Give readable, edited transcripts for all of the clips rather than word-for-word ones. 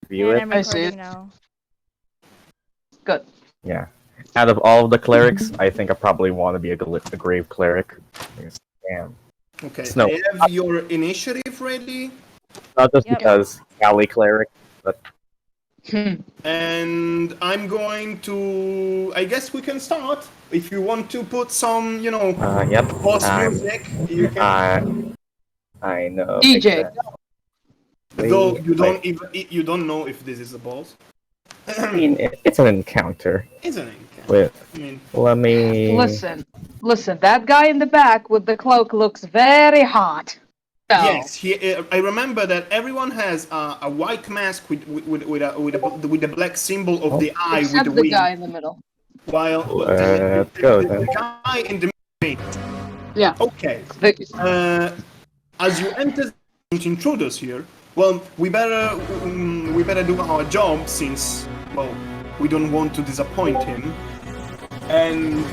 view And it. I'm I see recording it. now. Good. Yeah. Out of all of the clerics, I think I probably want to be a grave cleric. Damn. Okay, Snow. I have your initiative ready, Not just Yep. because Cali cleric, but and I'm going to. I guess we can start. If you want to put some, yep. boss music, you can. I know. DJ. exactly. Though you Wait, you don't know if this is a boss. I mean, it's an encounter. Isn't it? Wait, I mean, let me. Listen. That guy in the back with the cloak looks very hot. So, yes. I remember that everyone has a white mask with a black symbol of the eye with except the the wing, guy in the middle. while Let's go then. the guy in the middle. Yeah. Okay. The- As you enter intruders here, well, we better do our job since, well, we don't want to disappoint him. And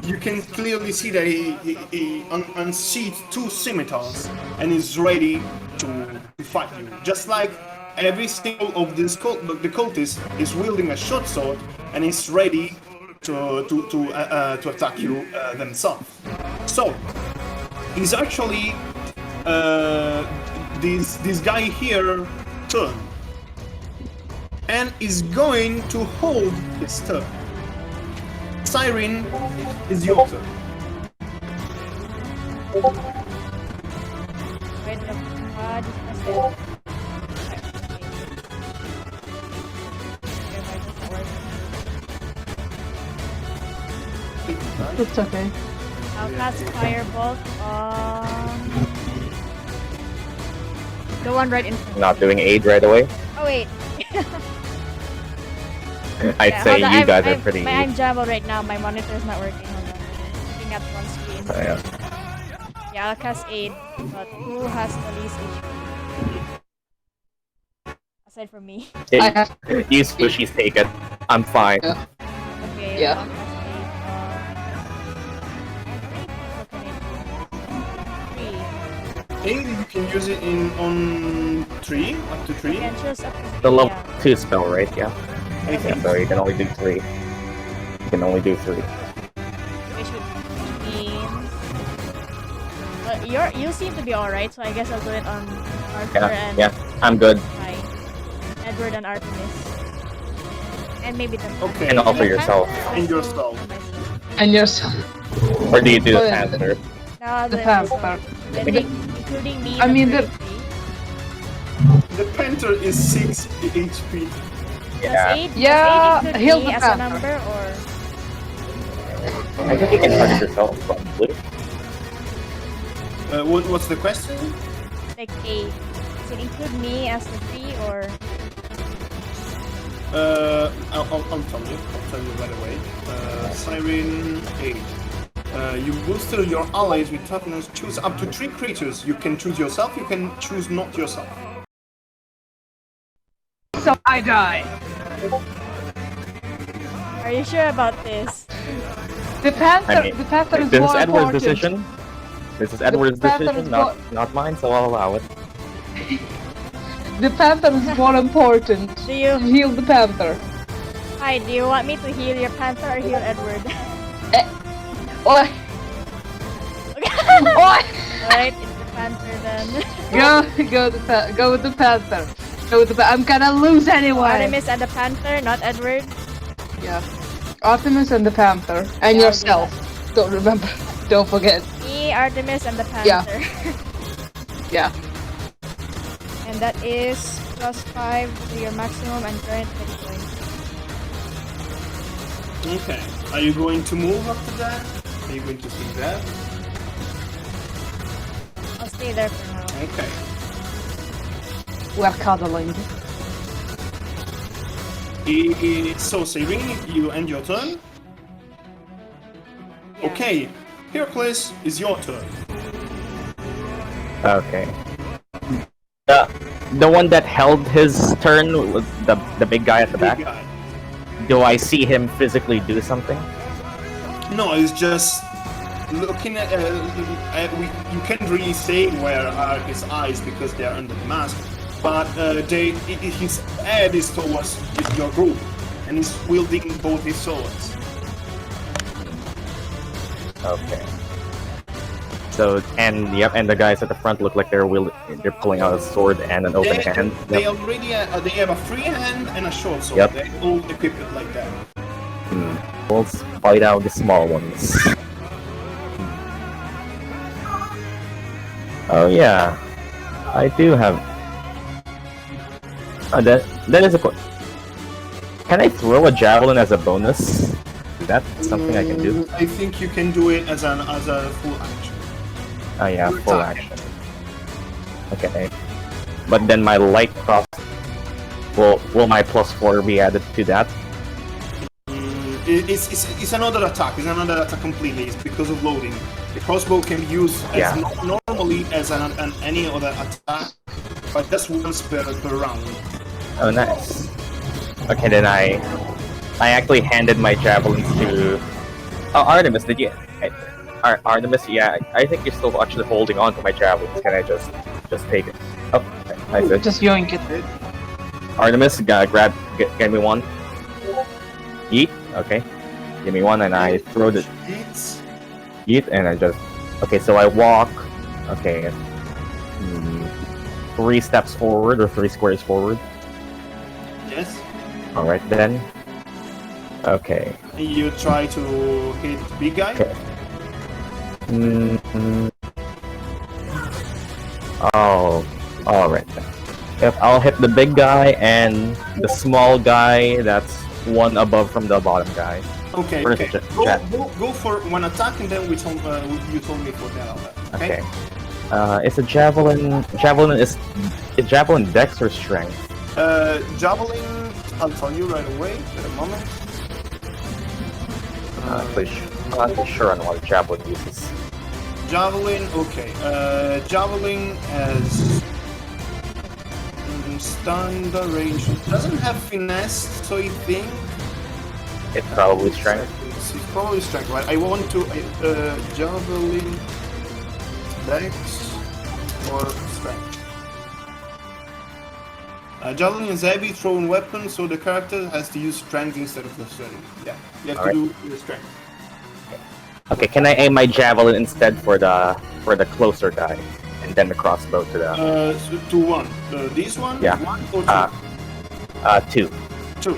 you can clearly see that he unseats two scimitars and is ready to fight you. Just like every single of the cultists is wielding a short sword and is ready to attack you themselves. So, he's actually this guy here turn and is going to hold his turn. Sirean, is your turn. Wait, just a sec. It's okay. I'll cast Firebolt on the one right in front. Not doing aid right away. Oh wait. I'd Yeah, say hold on, you guys I'm, are pretty. I'm jumbled right now. My monitor's not working. Hold on. Looking at one screen. Yeah. Yeah, I'll cast aid. But who has the least HP? Aside from me. I have. You squishies take it. I'm fine. Yeah. Okay. Yeah. I'll cast aid. You can use it on 3, up to 3. I can choose up to 3. The level Yeah. 2 spell, right? Yeah. I Yeah, think. so you can only do 3. You can only do 3. Which means you seem to be alright, so I guess I'll do it on Arthur and Yeah, I'm good. Fine. Edward and Artemis. And maybe the Okay. And also the yourself. Panther And also yourself. myself. And yourself. Or do you do Oh, the yeah. Panther? No, I'll do The it myself. Panther. Including me. I mean, that's the- 33. The Panther is 6 HP. Yeah. Yeah, Does 8 heal include the me as a Panther. number or? I think you can target yourself, probably. What's the question? Like 8. Does it include me as the 3 or? I'll tell you. I'll tell you right away. Siren 8. You booster your allies with toughness. Choose up to 3 creatures. You can choose yourself. You can choose not yourself. So I die. Are you sure about this? The Panther. I mean, the Panther is this is more Edward's important. decision. This is Edward's Panther decision, is not mine, so I'll allow it. The Panther is more important. Do you? Heal the Panther. Hi, do you want me to heal your Panther or heal Edward? Oi! Oi! Alright, it's the Panther then. Go with the Panther. I'm gonna lose anyway. Artemis and the Panther, not Edward. Yeah. Artemis and the Panther. And Yeah, yourself. Don't remember. Don't forget. Me, Artemis, and the Panther. Yeah. And that is +5 to your maximum and current hit points. Okay. Are you going to move after that? Are you going to stay there? I'll stay there for now. Okay. We're cuddling. So, Sirean, you end your turn. Yeah. Okay. Heracles, is your turn. Okay. The one that held his turn was the big guy at the back. Big guy. Do I see him physically do something? No, it's just looking at. You can't really say where are his eyes because they are under the mask. but his head is towards your group, and he's wielding both his swords. Okay. So and the guys at the front look like they're pulling out a sword and an open hand. They already they have a free hand and a short sword. Yep. They all equip it like that. Let's fight out the small ones. Oh yeah, I do have. That is a question. Can I throw a javelin as a bonus? Is that something I can do? I think you can do it as a full action. Oh yeah, full action. Okay. But then my light cross will my +4 be added to that? It's another attack. It's another attack completely. It's because of loading. The crossbow can be used as normally as any other attack, but just once per round. Oh nice. Okay, then I actually handed my javelins to Artemis. Did you? Artemis, yeah, I think you're still actually holding on to my javelins. Can I just take it? Oh, I said. Just yoink it. Artemis, get me one. Yeet. Okay. Give me one, and I throw the yeet, and I just. Okay, so I walk. Okay. 3 steps forward or 3 squares forward. Yes. All right then. Okay. You try to hit big guy. Okay. Oh, all right then. If I'll hit the big guy and the small guy, that's one above from the bottom guy. Okay. First Okay. Go for one attack, and then you told me for that. Okay. It's a javelin. Javelin is javelin dex or strength? Javelin. I'll tell you right away. Wait a moment. I'm not sure on what javelin uses. Javelin, okay. Javelin has standard range. Doesn't have finesse, so I think It's probably strength. It's probably strength, right? I want to javelin, dex, or strength. Javelin is heavy thrown weapon, so the character has to use strength instead of dexterity. Yeah, you have to do the strength. Okay, can I aim my javelin instead for the closer guy, and then the crossbow to the So to one. This one? Yeah. 1 or 2? 2. 2.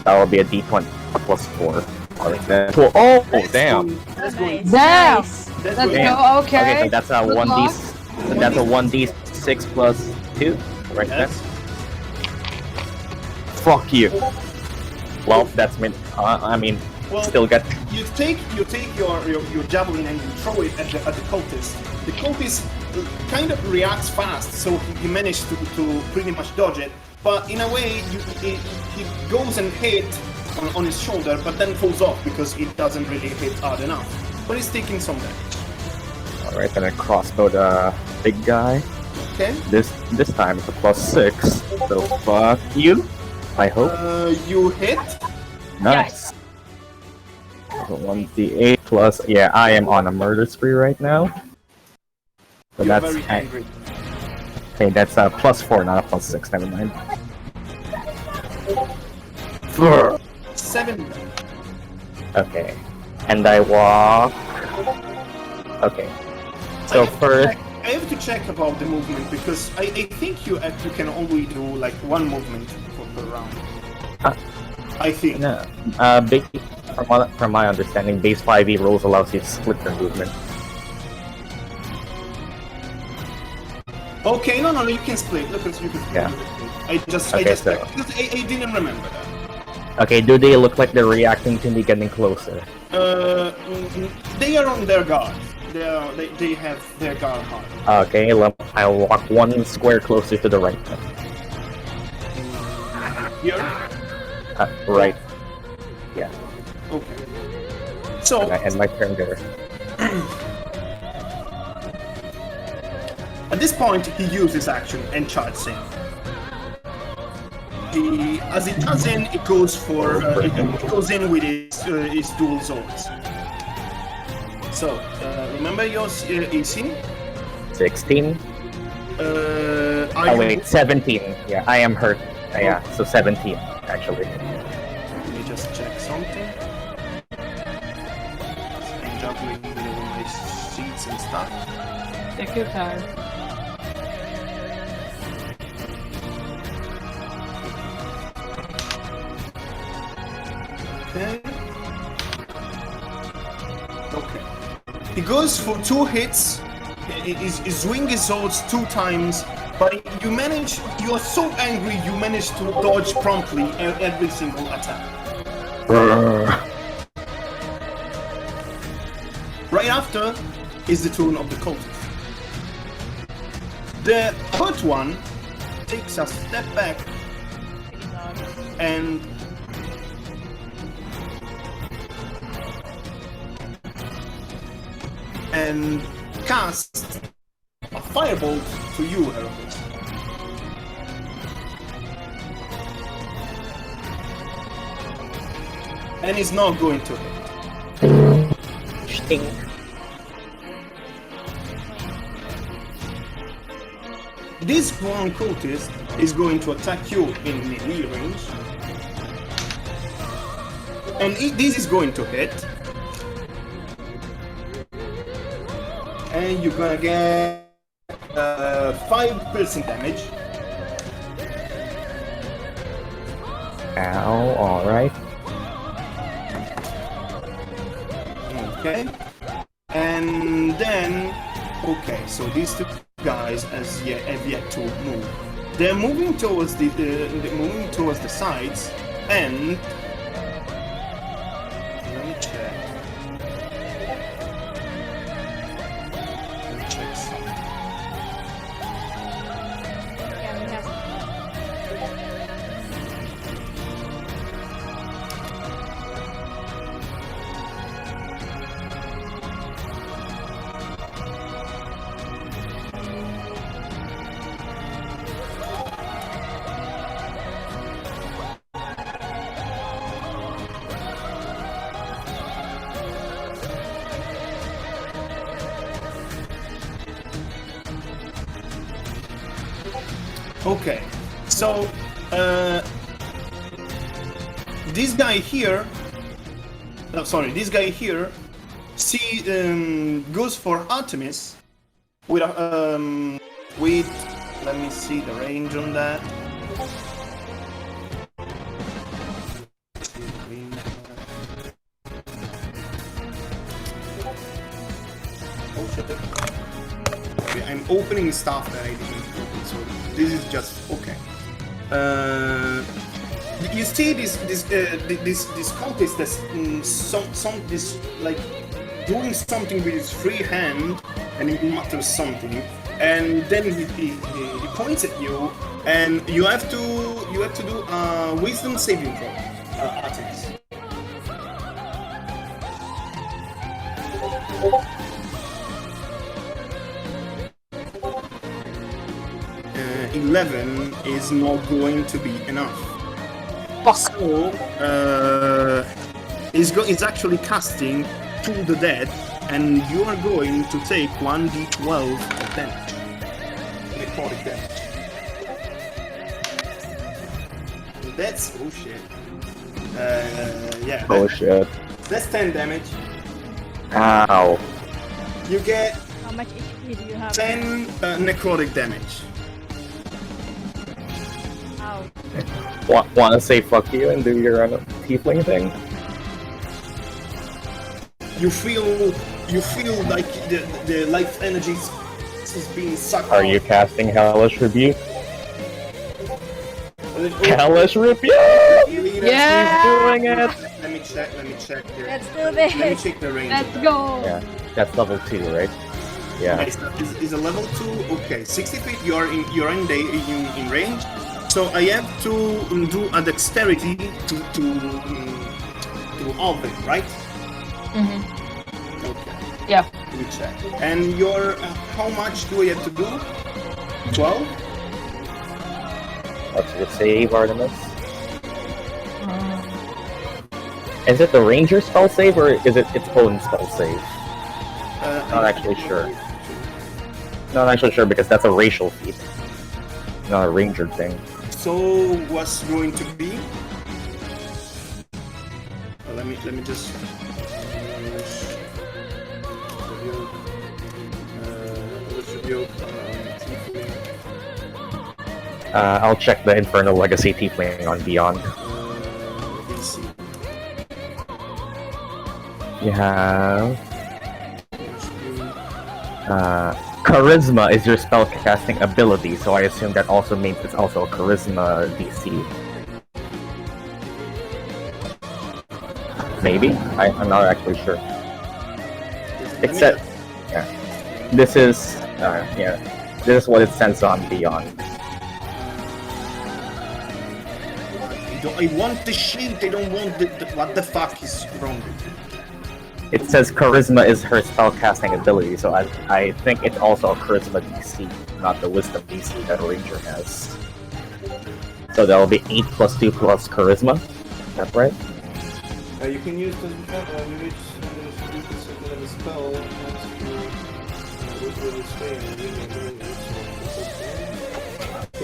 That will be a D20 +4. Alright, then. Oh, damn. That's going. Damn! That's Let's going. Damn. go, okay. Okay, so that's a Good 1d. luck. So that's a 1d6 +2, right there. Yes. Fuck you. Well, that's me. I mean, Well, still get. you take your javelin and you throw it at the cultist. The cultist kind of reacts fast, so he managed to pretty much dodge it. But in a way, he goes and hit on his shoulder, but then falls off because it doesn't really hit hard enough. But he's taking some damage. Alright, then I crossbow the big guy. Okay. This time it's a +6. So fuck you. I hope. You hit. Nice. So 1d8 plus. Yeah, I am on a murder spree right now. So You're that's very angry. okay. That's a +4, not a +6. Never mind. 7. Okay, and I walk. Okay. So first, I have to check about the movement because I think you can only do like one movement per round. I think. no, from my understanding, base 5e rules allows you to split your movement. Okay, no, you can split. Look, you can split. Yeah. I just So- because I didn't remember that. Okay, do they look like they're reacting to me getting closer? They are on their guard. They have their guard hard. Okay, I'll walk 1 square closer to the right. Here. Right. Yeah. Okay. So And I end my turn there. at this point, he uses action and charges in. As it does in, it goes for it goes in with his dual swords. So remember your AC. 16. Are Oh you- wait, 17. Yeah, I am hurt. Yeah, so 17 actually. Let me just check something. I'm juggling with all my sheets and stuff. Take your time. Okay. Okay. He goes for 2 hits. His wing is swords 2 times, but you are so angry you manage to dodge promptly every single attack. Right after is the turn of the cultist. The hurt one takes a step back and cast a firebolt to you, Heracles. And he's not going to hit. Sting. This one cultist is going to attack you in melee range. And this is going to hit. And you're gonna get 5% damage. Ow, alright. Okay. And then, okay, so these 2 guys have yet to move. They're moving towards the sides, and let me check. Let me check something. Yeah, we have. Okay, so this guy here, this guy here, goes for Artemis with let me see the range on that. Oh shit. Okay, I'm opening stuff that I didn't open, so this is just okay. You see this cultist that's this like doing something with his free hand, and he mutters something, and then he points at you, and you have to do a wisdom saving throw, Artemis. 11 is not going to be enough. So, it's actually casting to the dead, and you are going to take 1d12 of damage. Necrotic damage. That's oh shit. Yeah. Oh shit. That's 10 damage. Ow. You get How much HP do you have? 10 necrotic damage. Ow. Wanna say fuck you and do your tiefling thing? You feel like the life energy is being sucked Are out. you casting Hellish Rebuke? Hellish Rebuke! Yeah! Doing it! Let me check here. Let's do Let me this. check the range. Let's go! Yeah, that's level 2, right? Yeah. Is a level 2? Okay, 60 feet. You're in range. So I have to do a dexterity to open, right? Mm-hmm. Okay. Yeah. Let me check. And your how much do I have to do? 12. What's your save, Artemis? Is it the ranger spell save or is it its own spell save? Not actually sure. Not actually sure because that's a racial feat. not a ranger thing. So what's going to be? Let me just. I'll check the Infernal Legacy Tiefling on Beyond. Let's see. You have... Charisma is your spellcasting ability, so I assume that also means it's also a Charisma DC. Maybe? I'm not actually sure. Except... Yeah. This is... yeah. This is what it says on Beyond. I want the shield, they don't want the... What the fuck is wrong with you? It says Charisma is her spellcasting ability, so I think it's also a Charisma DC, not the Wisdom DC that Ranger has. So that'll be 8 plus 2 plus Charisma. Is that right? You can use the spell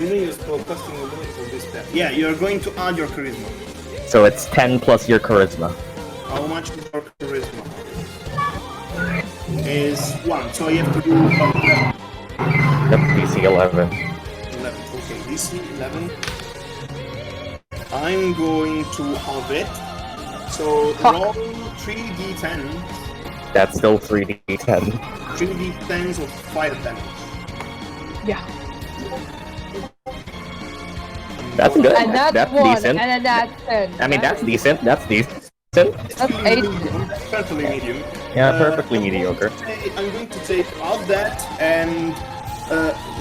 using your spellcasting ability for this spell. Yeah, you're going to add your Charisma. So it's 10 plus your Charisma. How much is your charisma? Is 1, so you have to do 11. Yep, DC 11. 11. Okay, DC 11. I'm going to have it. So roll 3d10. That's still 3d10. 3d10s of fire damage. Yeah. That's good. And that's 1, decent. and then that's 10. I mean, that's decent. That's decent. That's 8. Perfectly medium. Yeah, perfectly mediocre. I'm going to take out that and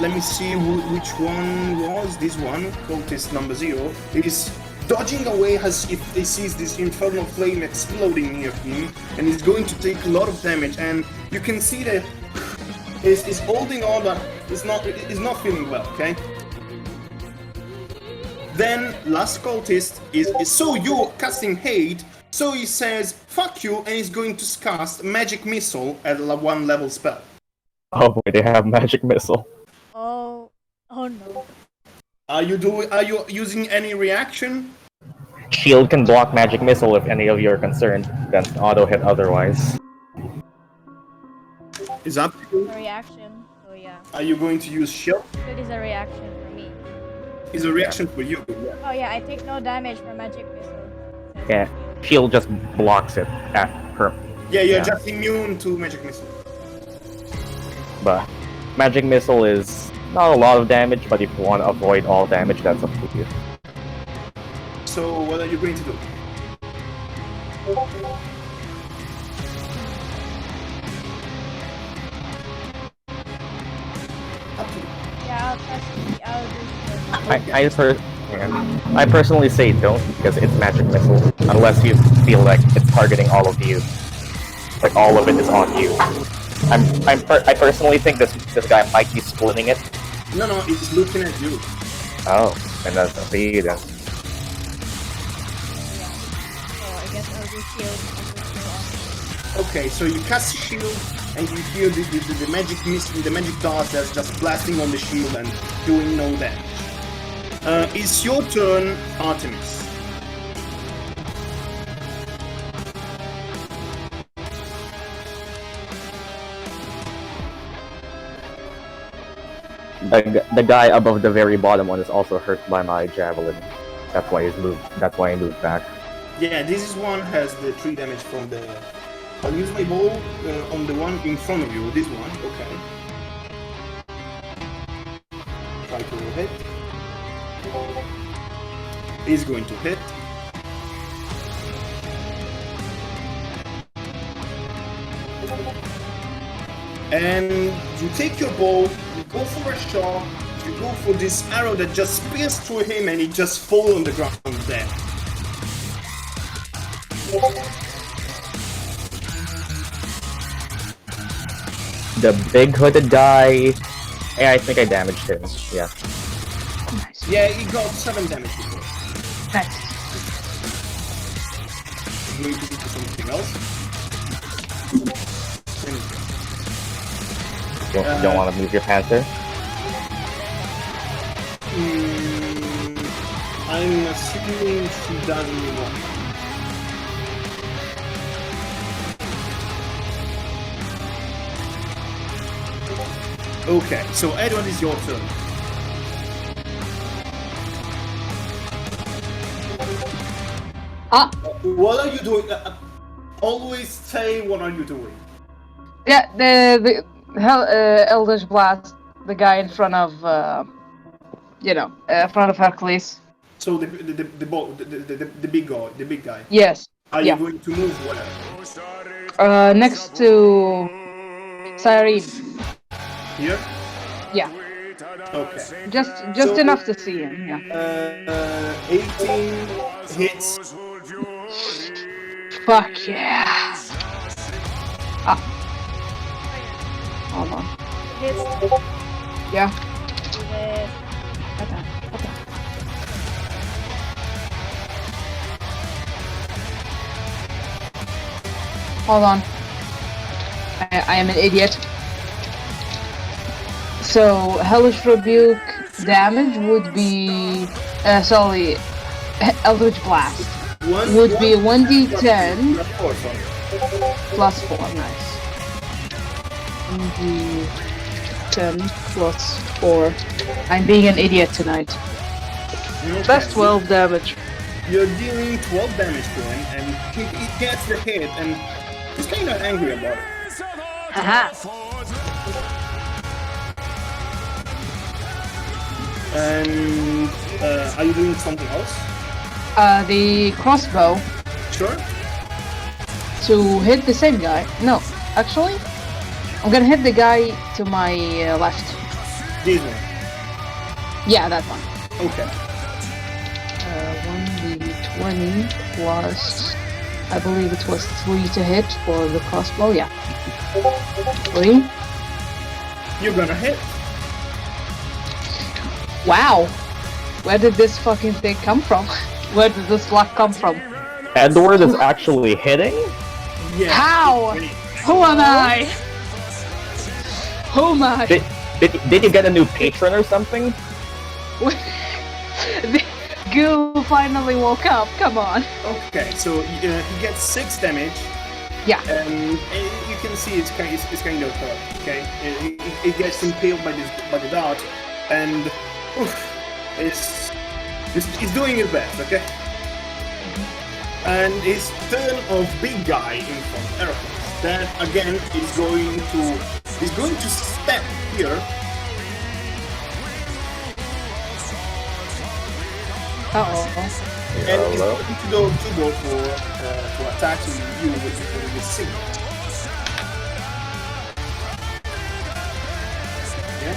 let me see which one was this one. Cultist number 0 is dodging away as if he sees this infernal flame exploding near him, and he's going to take a lot of damage. And you can see that he's holding on, but he's not feeling well. Okay. Then last cultist is so you casting hate. So he says, fuck you, and he's going to cast Magic Missile at a 1 level spell. Oh boy, they have Magic Missile. Oh no. Are you using any reaction? Shield can block Magic Missile if any of you are concerned. Then auto hit otherwise. Is up to you? A reaction, so yeah. Are you going to use shield? It is a reaction for me. It's a reaction for you. Oh yeah, I take no damage from magic missile. Yeah, Shield just blocks it at her. Yeah, you're just immune to Magic Missile. But Magic Missile is not a lot of damage, but if you want to avoid all damage, that's up to you. So what are you going to do? Up to you. Yeah, I'll do I personally say don't, because it's Magic Missile, unless you feel like it's targeting all of you. Like all of it is on you. I personally think this guy might be splitting it. No, it's looking at you. Oh, and that's up to you then. So I guess I'll do shield. Okay, so you cast shield, and you hear the magic mist, the magic dart that's just blasting on the shield and doing no damage. It's your turn, Artemis. The guy above the very bottom one is also hurt by my javelin. That's why he moved back. Yeah, this one has the 3 damage from the... I'll use my bow on the one in front of you, this one, okay. Try to hit. He's going to hit. And you take your bow, you go for a shot, you go for this arrow that just pierces through him and he just falls on the ground dead. The big hooded guy... Yeah, I think I damaged him, yeah. Nice. Yeah, he got 7 damage before. Nice. I'm going to do something else. You don't want to move your panther? assuming she doesn't move on. Okay, so Edward, is your turn. What are you doing? Always say what are you doing. Yeah, the Eldritch Blast, the guy in front of, front of Heracles. So the big guy. Yes. Are Yeah. you going to move where? Next to Sirean. Here? Yeah. Okay. Just So- enough to see him. Yeah. 18 hits. Fuck yeah. Hold on. Hits Yeah. with Okay. Hold on. I am an idiot. So, Hellish Rebuke damage would be... Eldritch Blast. Would be 1d10 plus 4. Nice. 1d10 plus 4. I'm being an idiot tonight. Okay. That's 12 damage. You're dealing 12 damage to him, and he gets the hit, and he's kind of angry about it. Haha. And are you doing something else? The crossbow Sure. to hit the same guy. No, actually, I'm gonna hit the guy to my left. This one. Yeah, that one. Okay. 1d20 plus, I believe it was 3 to hit for the crossbow. Yeah. 3. You're gonna hit. Wow. Where did this fucking thing come from? Where did this luck come from? Edward is actually hitting? Yeah. How? Who am I? Who am I? Did you get a new patron or something? The goo finally woke up. Come on. Okay, so he gets 6 damage, Yeah. and you can see it's kind of hurt. Okay, it gets impaled by the dart, and it's doing its best. Okay, and his turn of big guy in front of Heracles. That again is going to step here. Uh-oh. And he's going to go for attacking you with the signal. Yeah.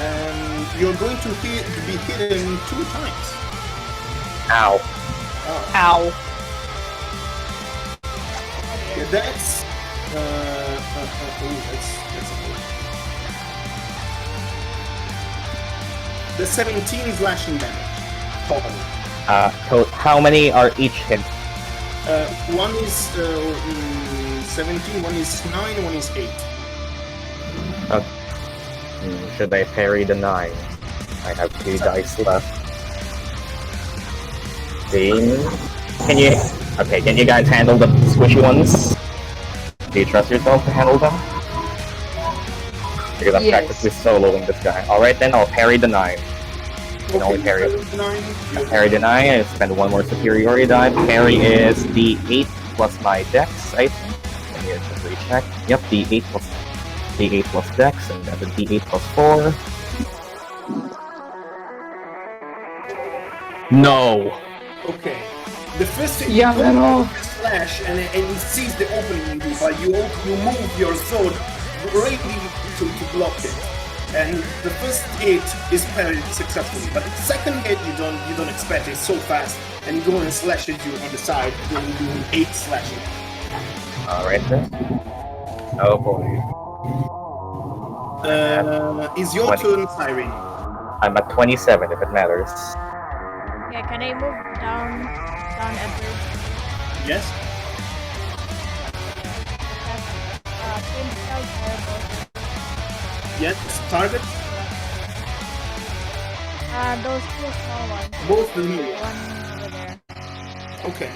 And you're going to be hidden 2 times. Ow. Ow. Yeah, that's the 17 slashing damage. Total. How many are each hit? One is 17, one is 9, one is 8. Should I parry the 9? I have 2 dice left. Can you guys handle the squishy ones? Do you trust yourself to handle them? Because I'm Yes. practically soloing this guy. Alright then, I'll parry the 9. Can only parry it. 9. Parry the 9, I spend 1 more superiority die. Parry is D8 plus my dex, I think. Let me just recheck. Yep, D8 plus dex, and that's a D8 plus 4. No! Okay. The first thing Yeah, you man, go oh. for the slash and he sees the opening in you, but you move your sword ready to block it. And the first hit is parried successfully, but the second hit you don't expect it so fast, and he goes and slashes you on the side, doing 8 slashing. Alright then. Oh boy. Is your 20. turn, Sirean? I'm at 27 if it matters. Okay, can I move down Edward? Yes. Same spell fireball. Yes. Target. Those two small ones. Both the The new one ones. over there. Okay.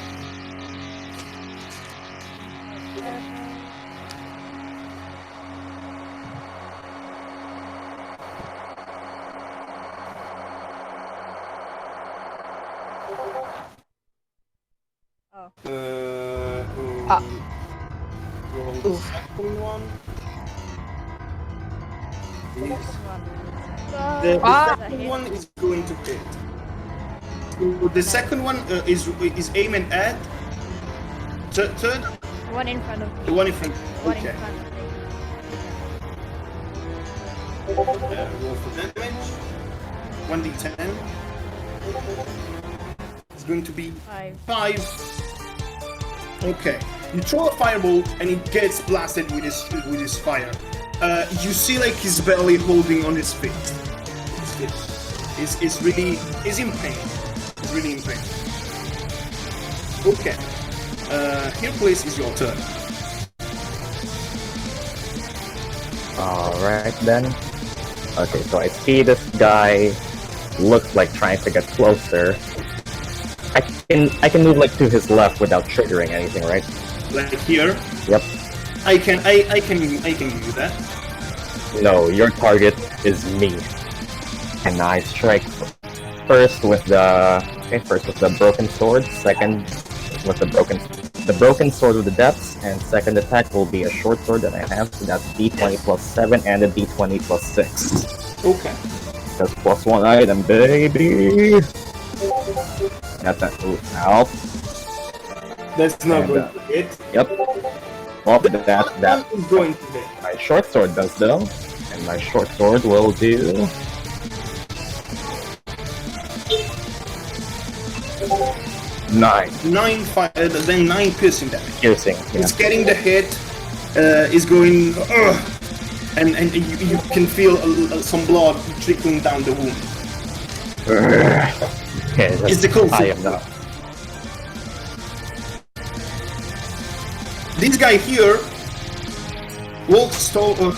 Oh. Roll the second one. The second one is going to hit. So the second one is aimed at third. The one in front of me. The one in front. The one Okay. in front of me. Roll for damage. 1d10. It's going to be 5. Okay. You throw a fireball and it gets blasted with his fire. You see like his belly holding on his feet. He's in pain. He's really in pain. Okay. Heracles, is your turn. Alright then. Okay, so I see this guy looks like trying to get closer. I can move like to his left without triggering anything, right? Like here. Yep. I can do that. No, your target is me. And I strike first with the broken sword, second with the broken sword with the depths, and second attack will be a short sword that I have, so that's d20 plus 7 and a d20 plus 6. Okay. That's plus 1 item, baby! That's that. Ooh, ow. That's not And, going to hit. Yep. Well, that One is going to hit. my short sword does though, and my short sword will do 9 9 fire, then 9 piercing damage. piercing. Yeah. It's getting the hit. Is going, and you can feel some blood trickling down the wound. Okay, It's the cold I soup. am not. This guy here walks towards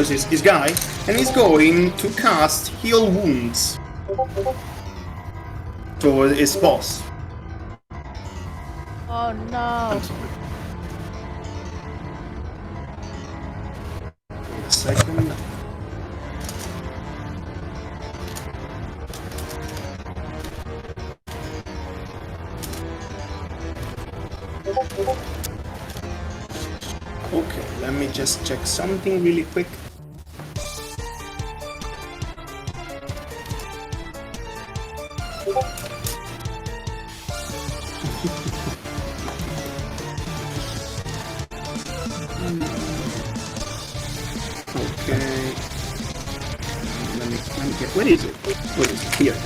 his guy, and he's going to cast Heal Wounds towards his boss. Oh no. I'm sorry. Wait a second. Okay, let me just check something really quick. Okay. Let me get. Where is it? Where is it? Here.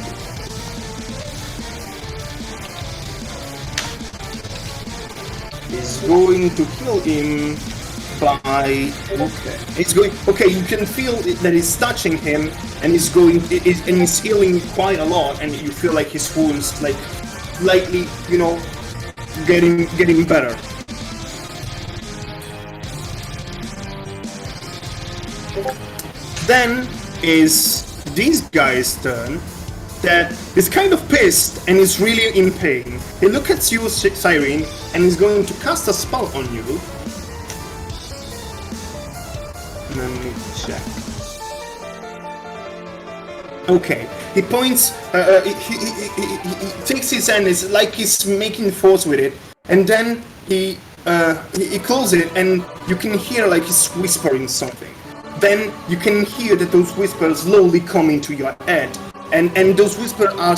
Is going to kill him by. Okay. It's going. Okay, you can feel that it's touching him, and it's going. And he's healing quite a lot, and you feel like his wounds, like, lightly, getting better. Then is this guy's turn that is kind of pissed and is really in pain. He looks at you, Sirean, and is going to cast a spell on you. Let me check. Okay, he points, he takes his hand, it's like he's making force with it, and then he closes it, and you can hear like he's whispering something. Then you can hear that those whispers slowly come into your head, and those whispers are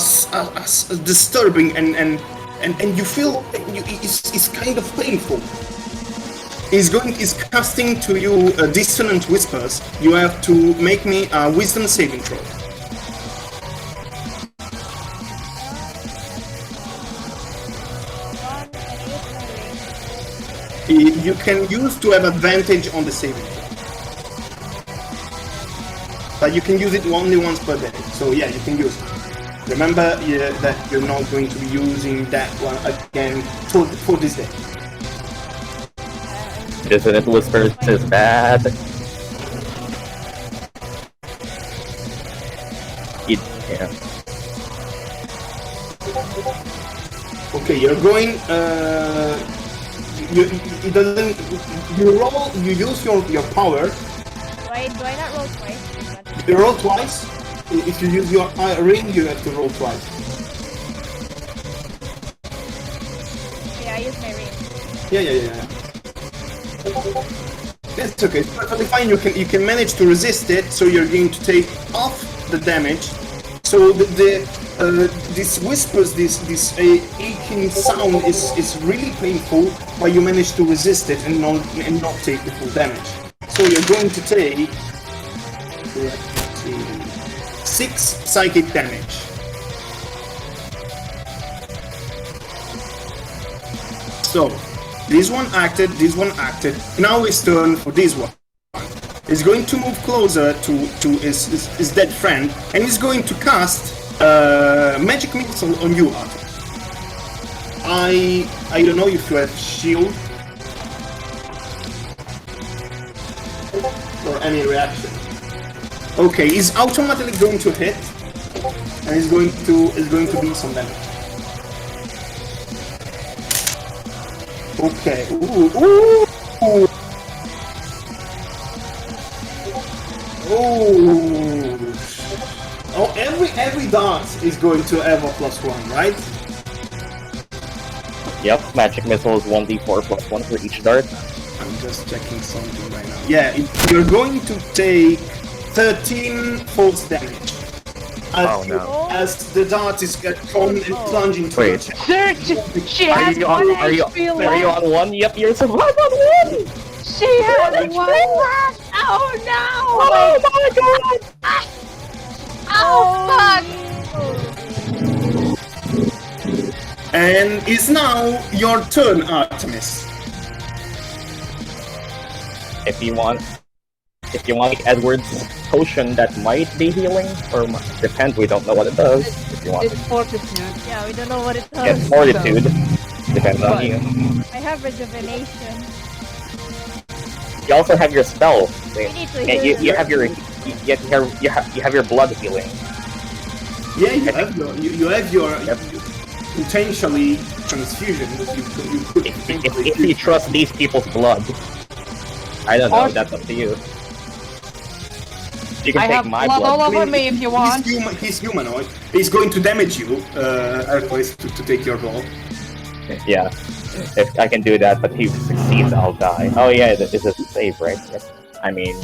disturbing, and you feel it's kind of painful. He's casting to you dissonant whispers. You have to make me a wisdom saving throw. You can use to have advantage on the saving throw. But you can use it only once per day. So yeah, you can use it. Remember that you're not going to be using that one again for this day. Dissonant Whispers is bad. Yeah. Okay, you're going. It doesn't. You roll. You use your power. Do I not roll twice? You roll twice. If you use your ring, you have to roll twice. Yeah, I use my ring. Yeah. It's okay. It's perfectly fine. You can manage to resist it, so you're going to take off the damage. So these whispers, this aching sound is really painful, but you manage to resist it and not take the full damage. So you're going to take 6 psychic damage. So this one acted. Now it's turn for this one. He's going to move closer to his dead friend, and he's going to cast magic missile on you, Artemis. I don't know if you have shield or any reaction. Okay, he's automatically going to hit, and he's going to be some damage. Okay. Ooh. Oh, every dart is going to have a +1, right? Yep, magic missile is 1d4 +1 for each dart. I'm just checking something right now. Yeah, you're going to take 13 force damage. Oh no. As the dart is thrown and plunging into Wait. 30! She Are has you one on? Are you HP on 1? Yep, you're survived on 1. She has one left! Oh no! Oh my god! Oh fuck! And it's now your turn, Artemis. If you want Edward's potion that might be healing, or depends, we don't know what it does. If you want It's fortitude. Yeah, we don't know what it does. get fortitude, depends on What? you. I have rejuvenation. You also have your spell. We need to Yeah, heal. you have your blood healing. Yeah, you have your Yep. potentially transfusion. You could If you trust these people's blood, I don't know. Or- That's up to you. You can I take have my blood blood. all over me if you want. He's humanoid. He's going to damage you, Heracles, to take your roll. Yeah, if I can do that, but if he succeeds, I'll die. Oh yeah, this is a save, right? Yep. I mean,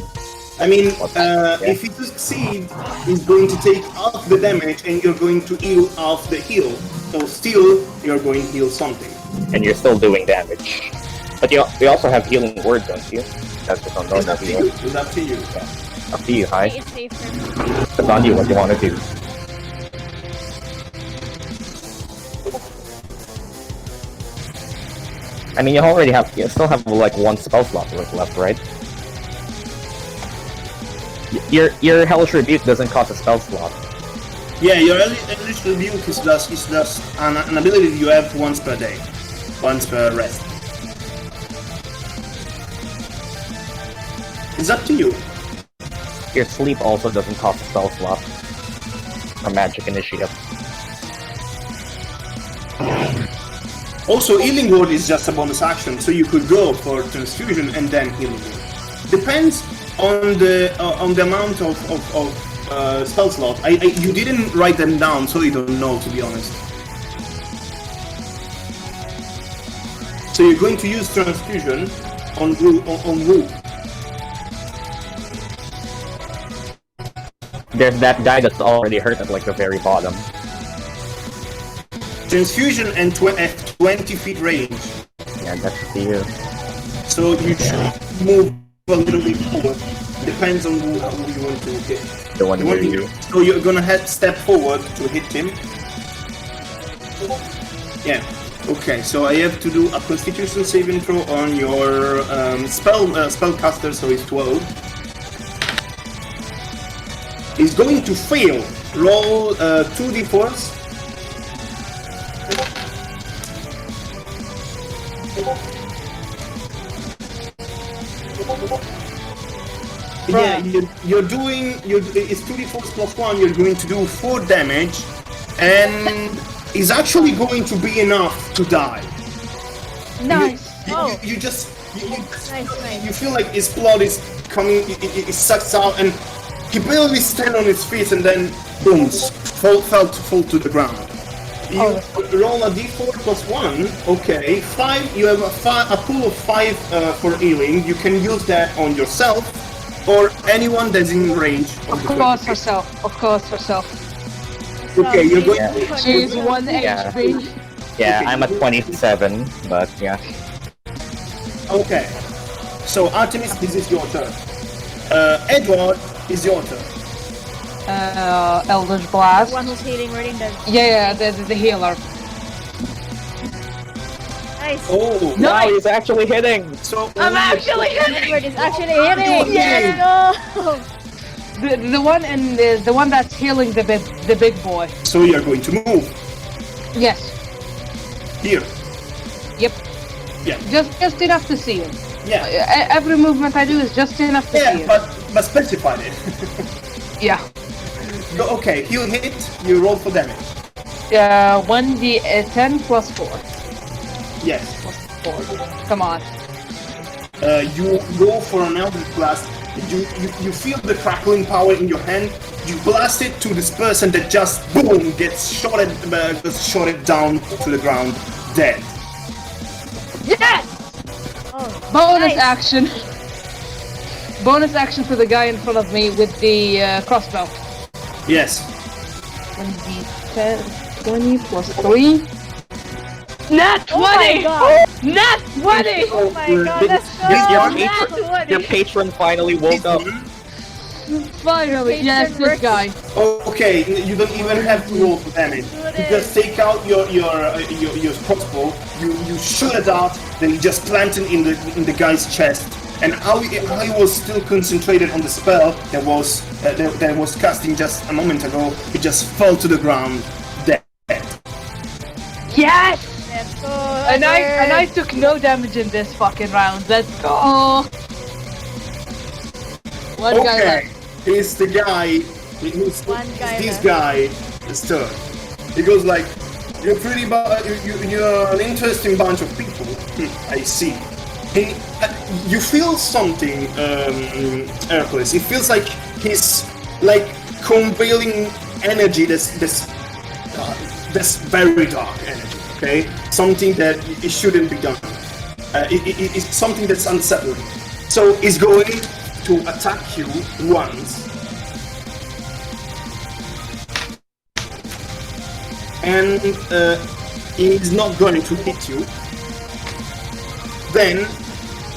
If he succeeds, he's going to take half the damage, and you're going to heal half the heal. So still, you're going to heal something. and you're still doing damage. But you also have healing word, don't you? That's just on It's normal up to heal. you. It's up to you. Up to you, Hi. It's safer. It's on you what you want to do. I mean, you still have like one spell slot left, right? Your Hellish Rebuke doesn't cost a spell slot. Yeah, your Eldritch Rebuke is just an ability you have once per day, once per rest. It's up to you. Your Sleep also doesn't cost a spell slot. Or Magic Initiative. Also, Healing Word is just a bonus action, so you could go for Transfusion and then Healing Word. Depends on the amount of spell slot. You didn't write them down, so you don't know, to be honest. So you're going to use Transfusion on Wu. There's that guy that's already hurt at like the very bottom. Transfusion and at 20 feet range. Yeah, that's to you. So you should move a little bit forward. Depends on who you want to hit. The one near you. So you're gonna step forward to hit him. Yeah. Okay. So I have to do a Constitution saving throw on your spellcaster. So it's 12. He's going to fail. Roll 2d4s. Yeah, it's 2d4 plus 1, you're going to do 4 damage, and it's actually going to be enough to die. Nice. You feel like his blood is coming, it sucks out, and he barely stands on his feet, and then boom, fall to the ground. You roll a d4 plus 1, okay, 5, you have a pool of 5 for healing, you can use that on yourself, or anyone that's in range. Of course herself. Okay, you're going Yeah. She's 1 Yeah. HP. Yeah, Okay. I'm at 27, but yeah. Okay, so Artemis, this is your turn. Edward, is your turn. Eldritch Blast. One who's healing reading the Yeah, the healer. nice. Oh, No. Wow, he's actually hitting! so I'm actually hitting! Edward is actually hitting. Yay! Let's go. The one and the one that's healing the big boy. So you're going to move Yes. here. Yep. Yeah. Just enough to see him. Yeah. Every movement I do is just enough to see Yeah, him. but specify it. Yeah. Okay, you hit, you roll for damage. 1d10 plus 4. Yes. Plus 4. Come on. You go for an Eldritch Blast. You feel the crackling power in your hand. You blast it to this person that just boom gets shotted down to the ground, dead. Yes! Oh, Bonus nice. action. Bonus action for the guy in front of me with the crossbow. Yes. 1d10, 20 plus 3. Nat 20! Oh my god. Nat 20! Oh my god, let's go. Your Nat patron, 20. your patron finally woke up. Finally, yes, Patron this guy. Okay, you don't even have to roll for damage. You just take out your crossbow. You shoot a dart, then you just plant it in the guy's chest. And how he was still concentrated on the spell that was casting just a moment ago, he just fell to the ground, dead. Yes! Let's go. And I Edward. took no damage in this fucking round. Let's go. One guy Okay, left. it's the guy. One guy This left. guy is turn. He goes like, "You're you're an interesting bunch of people." I see. He, you feel something, Heracles. It feels like he's like conveying energy. That's very dark energy. Okay, something that it shouldn't be done. It's something that's unsettling. So he's going to attack you once. And he's not going to hit you. Then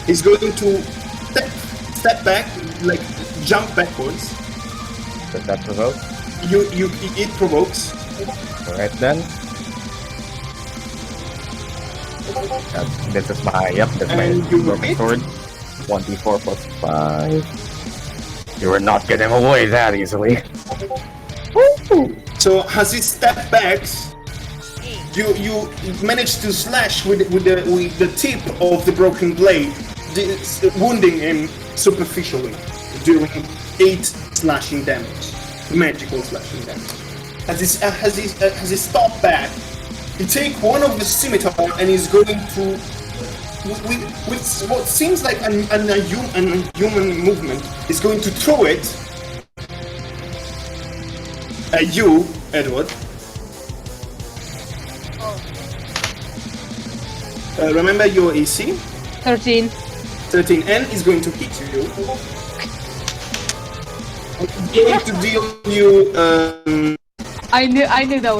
he's going to step back, like jump backwards. Does that provoke? It provokes. Alright then. This is my, that's And my you broken hit? sword. 1d4 plus 5. You are not getting away that easily. So as he steps back, you manage to slash with the tip of the broken blade, wounding him superficially, doing 8 slashing damage, magical slashing damage. As he stopped back, he take one of the scimitar and he's going to, with what seems like an human movement, is going to throw it at you, Edward. Remember your AC? 13. 13, and is going to hit you. Going to deal you, I knew that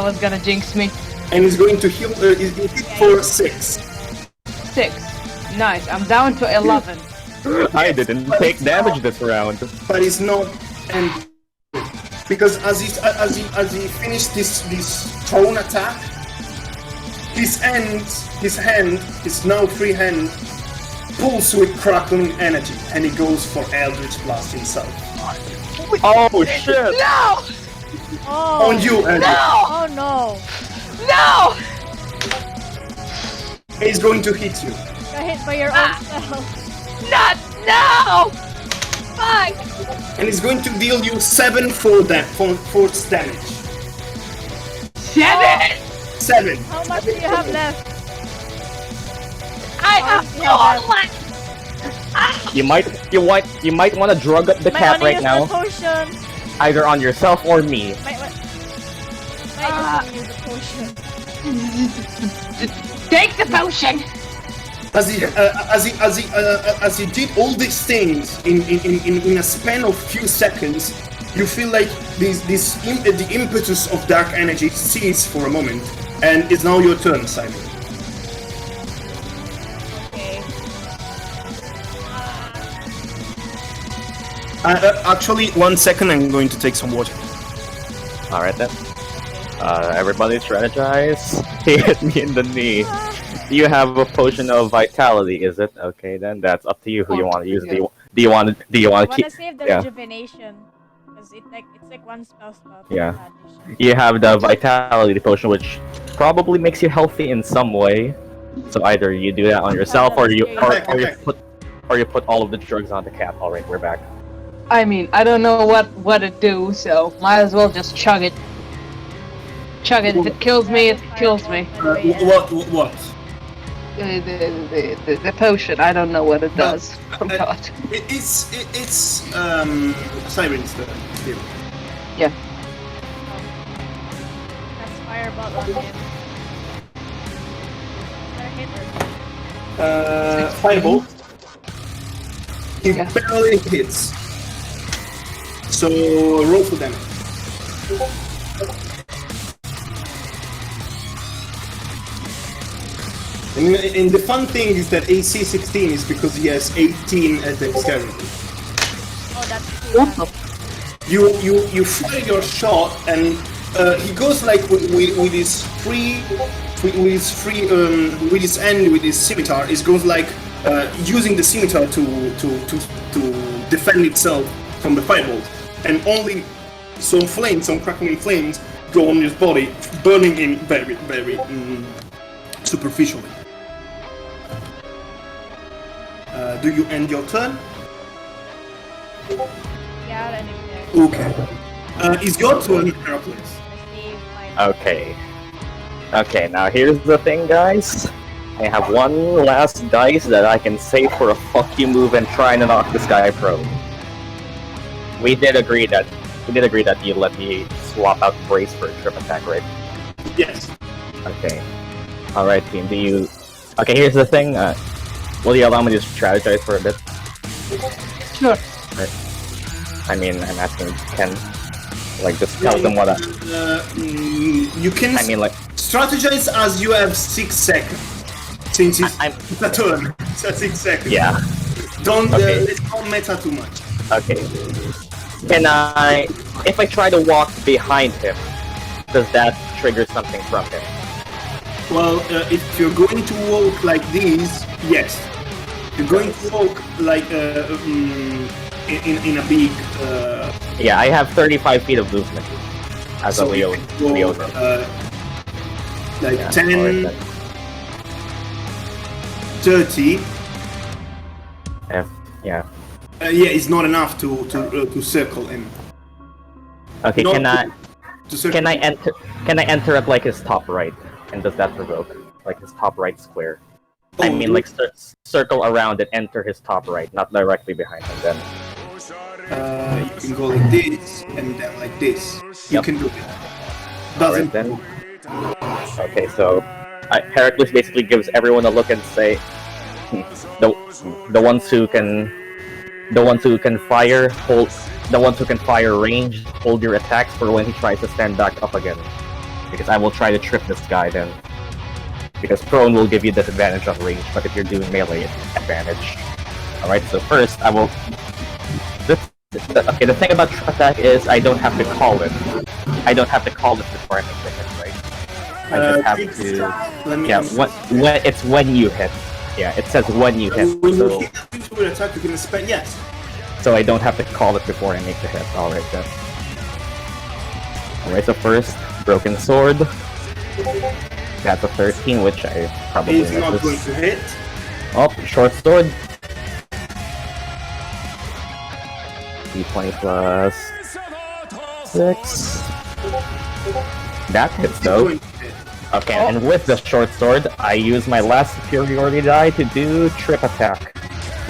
was gonna jinx me. and is going to heal. Is hit for 6. 6. Nice. I'm down to 11. I didn't take damage this round. But it's not end, because as he finished this thrown attack, his now free hand pulls with crackling energy, and he goes for Eldritch Blast himself. Oh shit! No! Oh. On you, Edward. No! Oh no. No! He's going to hit you. Got hit by your own spell. Not no! Fuck! And it's going to deal you 7 force damage. 7! 7. How much do you have left? I have no one! You might want to drug up the cat right now, Potion. either on yourself or me. Might just use the potion. Take the potion! As he did all these things in a span of few seconds, you feel like the impetus of dark energy ceases for a moment, and it's now your turn, Simon. Okay. Actually, 1 second, I'm going to take some water. Alright then. Everybody strategize. He hit me in the knee. You have a potion of vitality, is it? Okay, then that's up to you who you want to use. Yeah. Do you want to I keep? wanna save the Yeah. rejuvenation. Because it's like one spell slot. Yeah. You have the vitality potion, which probably makes you healthy in some way. So either you do that on yourself, or you put all of the drugs on the cat. All right, we're back. I mean, I don't know what it do, so might as well just chug it. Chug it. If it kills me, it kills me. What? The potion, I don't know what it does. Oh god. It's Siren's turn. Still. Yeah. That's fireball on him. Is that a hit or Fireball. He Yeah. barely hits. So roll for damage. And the fun thing is that AC 16 is because he has 18 at dexterity. Oh, that's What cool. the You fire your shot, and he goes like with his end with his scimitar. It goes like using the scimitar to defend itself from the firebolt, and only some crackling flames go on his body, burning him very superficially. Do you end your turn? Yeah, and if Okay. It's your turn, Heracles. Okay. Okay, now here's the thing, guys. I have one last dice that I can save for a fuck you move and try to knock this guy prone. We did agree that you let me swap out brace for a trip attack, right? Yes. Okay. Alright, team, do you... Okay, here's the thing, will you allow me to strategize for a bit? Sure. Right. I mean, I'm asking Ken, like, just tell them what I... You can I mean, like... strategize as you have 6 seconds. Since it's I'm- a turn, it's a 6 seconds. Yeah. Don't Okay. let's not meta too much. Okay. Can I... If I try to walk behind him, does that trigger something from him? Well, if you're going to walk like this, yes. You're going to walk like in a big. Yeah, I have 35 feet of movement as a so you Leonin. can go, like Yeah, 10, alright then. 30. Yeah. Yeah, it's not enough to circle him. Okay, Not can I... To circle Can I enter at like his top right? And does that provoke? Like his top right square? I Oh, mean, like circle around and enter his top right, not directly behind him. Then you can go like this and then like this. You Yep. can do it. alright Doesn't. then. Okay, so Heracles basically gives everyone a look and say, the ones who can fire range, hold your attacks for when he tries to stand back up again. Because I will try to trip this guy then. Because prone will give you disadvantage on range, but if you're doing melee, it's advantage. Alright, so first I will... Okay, the thing about trip attack is I don't have to call it. I don't have to call it before I make the hit, right? I just have to... Let me. Yeah, it's when you hit. Yeah, it says when you hit, When you so... hit a physical attack, you can spend. Yes. So I don't have to call it before I make the hit. Alright then. Alright, so first, Broken Sword. That's a 13, which I probably He's not misses. going to hit. Oh, Short Sword. D20 plus 6. That hits though. Okay, and with the short sword, I use my last superiority die to do trip attack.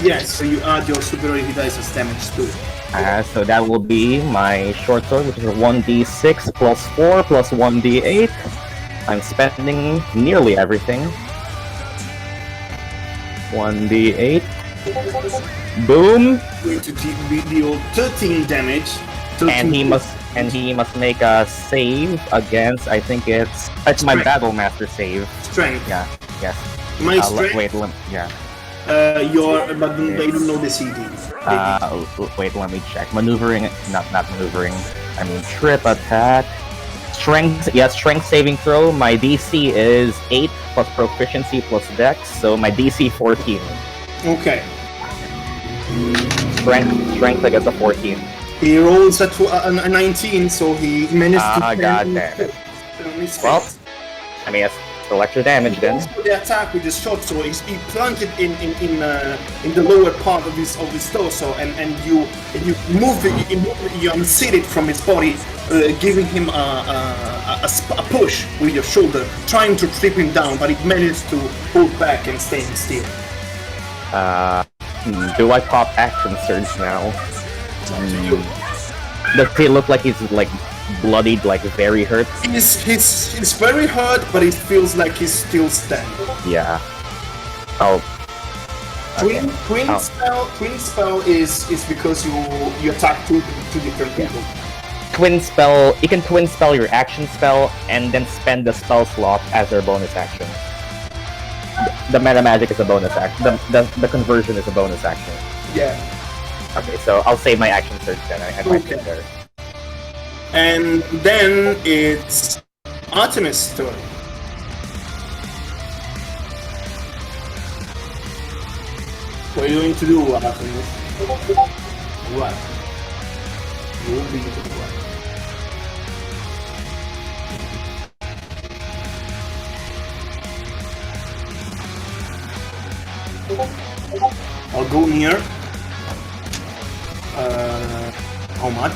Yes, so you add your superiority dice as damage to it. So that will be my short sword, which is a 1d6 plus 4 plus 1d8. I'm spending nearly everything. 1d8. Boom! Going to deal 13 damage. 13 And he must make a save against, I think it's my Battle Master save. Strength. Yeah, yes. My strength. But they don't know the CD. Wait, let me check. Maneuvering, not maneuvering. I mean trip attack. Strength, yes, strength saving throw. My DC is 8 plus proficiency plus dex, so my DC 14. Okay. Strength, I guess a 14. He rolls a 19, so he managed to. God damn it. Well, I mean, it's still extra damage then. The attack with his short sword, he planted in the lower part of his torso, and you unseat it from his body, giving him a push with your shoulder, trying to trip him down, but it managed to hold back and stay still. Do I pop action surge now? Does he look like he's like bloodied, like very hurt? He's very hurt, but it feels like he's still standing. Yeah. Oh. Okay. Twin spell is because you attack two different people. Twin spell. You can twin spell your action spell and then spend the spell slot as their bonus action. The meta magic is a bonus action. The conversion is a bonus action. Yeah. Okay, so I'll save my action surge then. I might get there. And then it's Artemis' turn. What are you going to do, Artemis? What? You will be what? I'll go near. How much?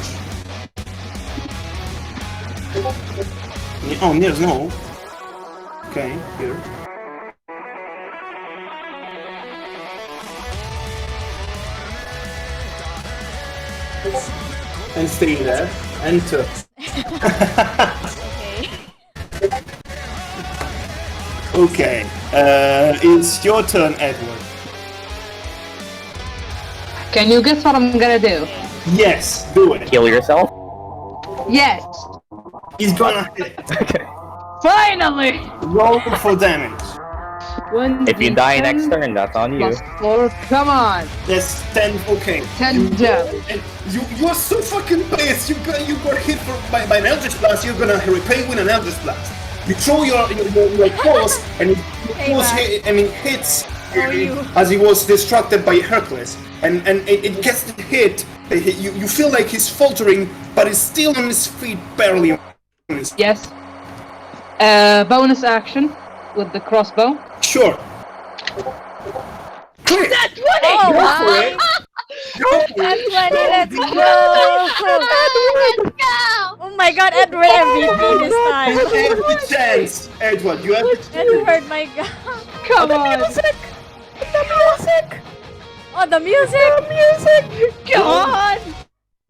Oh, near no. Okay, here. And stay there. Enter. Okay. It's your turn, Edward. Can you guess what I'm gonna do? Yes, do it. Kill yourself? Yes! He's gonna hit. Okay. Finally! Roll for damage. If you die next turn, that's on you. Plus 4, come on! That's 10, okay. 10 damage. And you're so fucking pissed. You got hit by an Eldritch Blast. You're gonna repay with an Eldritch Blast. You throw your claws, and it hits as he was distracted by Heracles. And it gets hit. You feel like he's faltering, but he's still on his feet, barely on his feet. Yes. Bonus action with the crossbow. Sure. Quick! That's 20! Oh, Go wow. for it! Go for That's it! 20, let's go! Let's go! Oh my god, Edward MVP this time! You have the chance, Edward. You have the chance. Edward, my god! Come on! The music! Oh, the music! The music! Come on!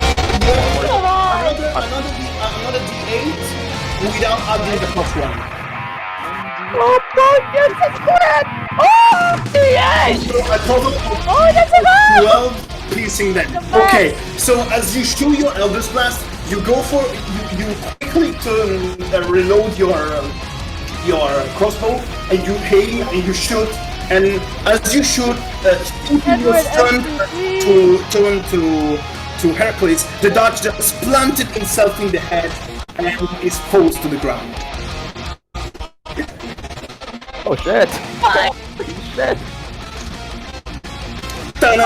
Come on! Another D8 without adding the plus one. Oh god, yes, that's correct! Oh, yes! So a total of Oh, that's enough! 12 piercing damage. best. Okay, so as you shoot your Eldritch Blast, you go for you quickly turn reload your crossbow, and you aim and you shoot. And as you shoot, he was turned to Heracles. The dart just planted himself in the head and is falls to the ground. Oh shit! Holy shit! Man,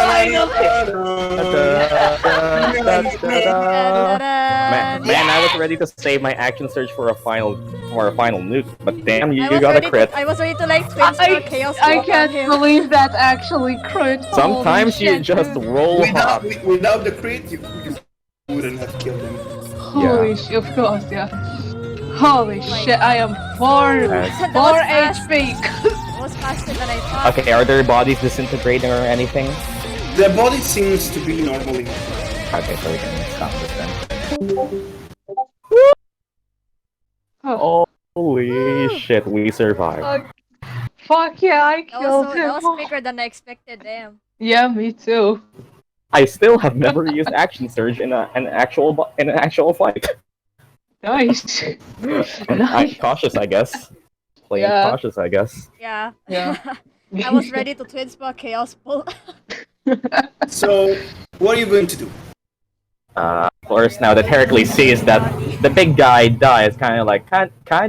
I was ready to save my action surge for a final nuke, but damn, you got a crit. I was ready to like twin star chaos. I can't believe that actually crit. Sometimes Holy you shit, just dude. roll hot. Without the crit, you wouldn't have killed him. Holy shit, of course, yeah. Holy shit, I am 4 HP. It was faster than I thought. Okay, are their bodies disintegrating or anything? Their body seems to be normally. Okay, so we can stop this then. Oh, Holy shit, we survived. fuck yeah, I That killed was, him. that was quicker than I expected. Damn. Yeah, me too. I still have never used action surge in an actual fight. Nice. I'm cautious, I guess. Playing Yeah. cautious, I guess. Yeah. Yeah. I was ready to twin star chaos pull. So, what are you going to do? Of course, now that Heracles sees that the big guy dies, kind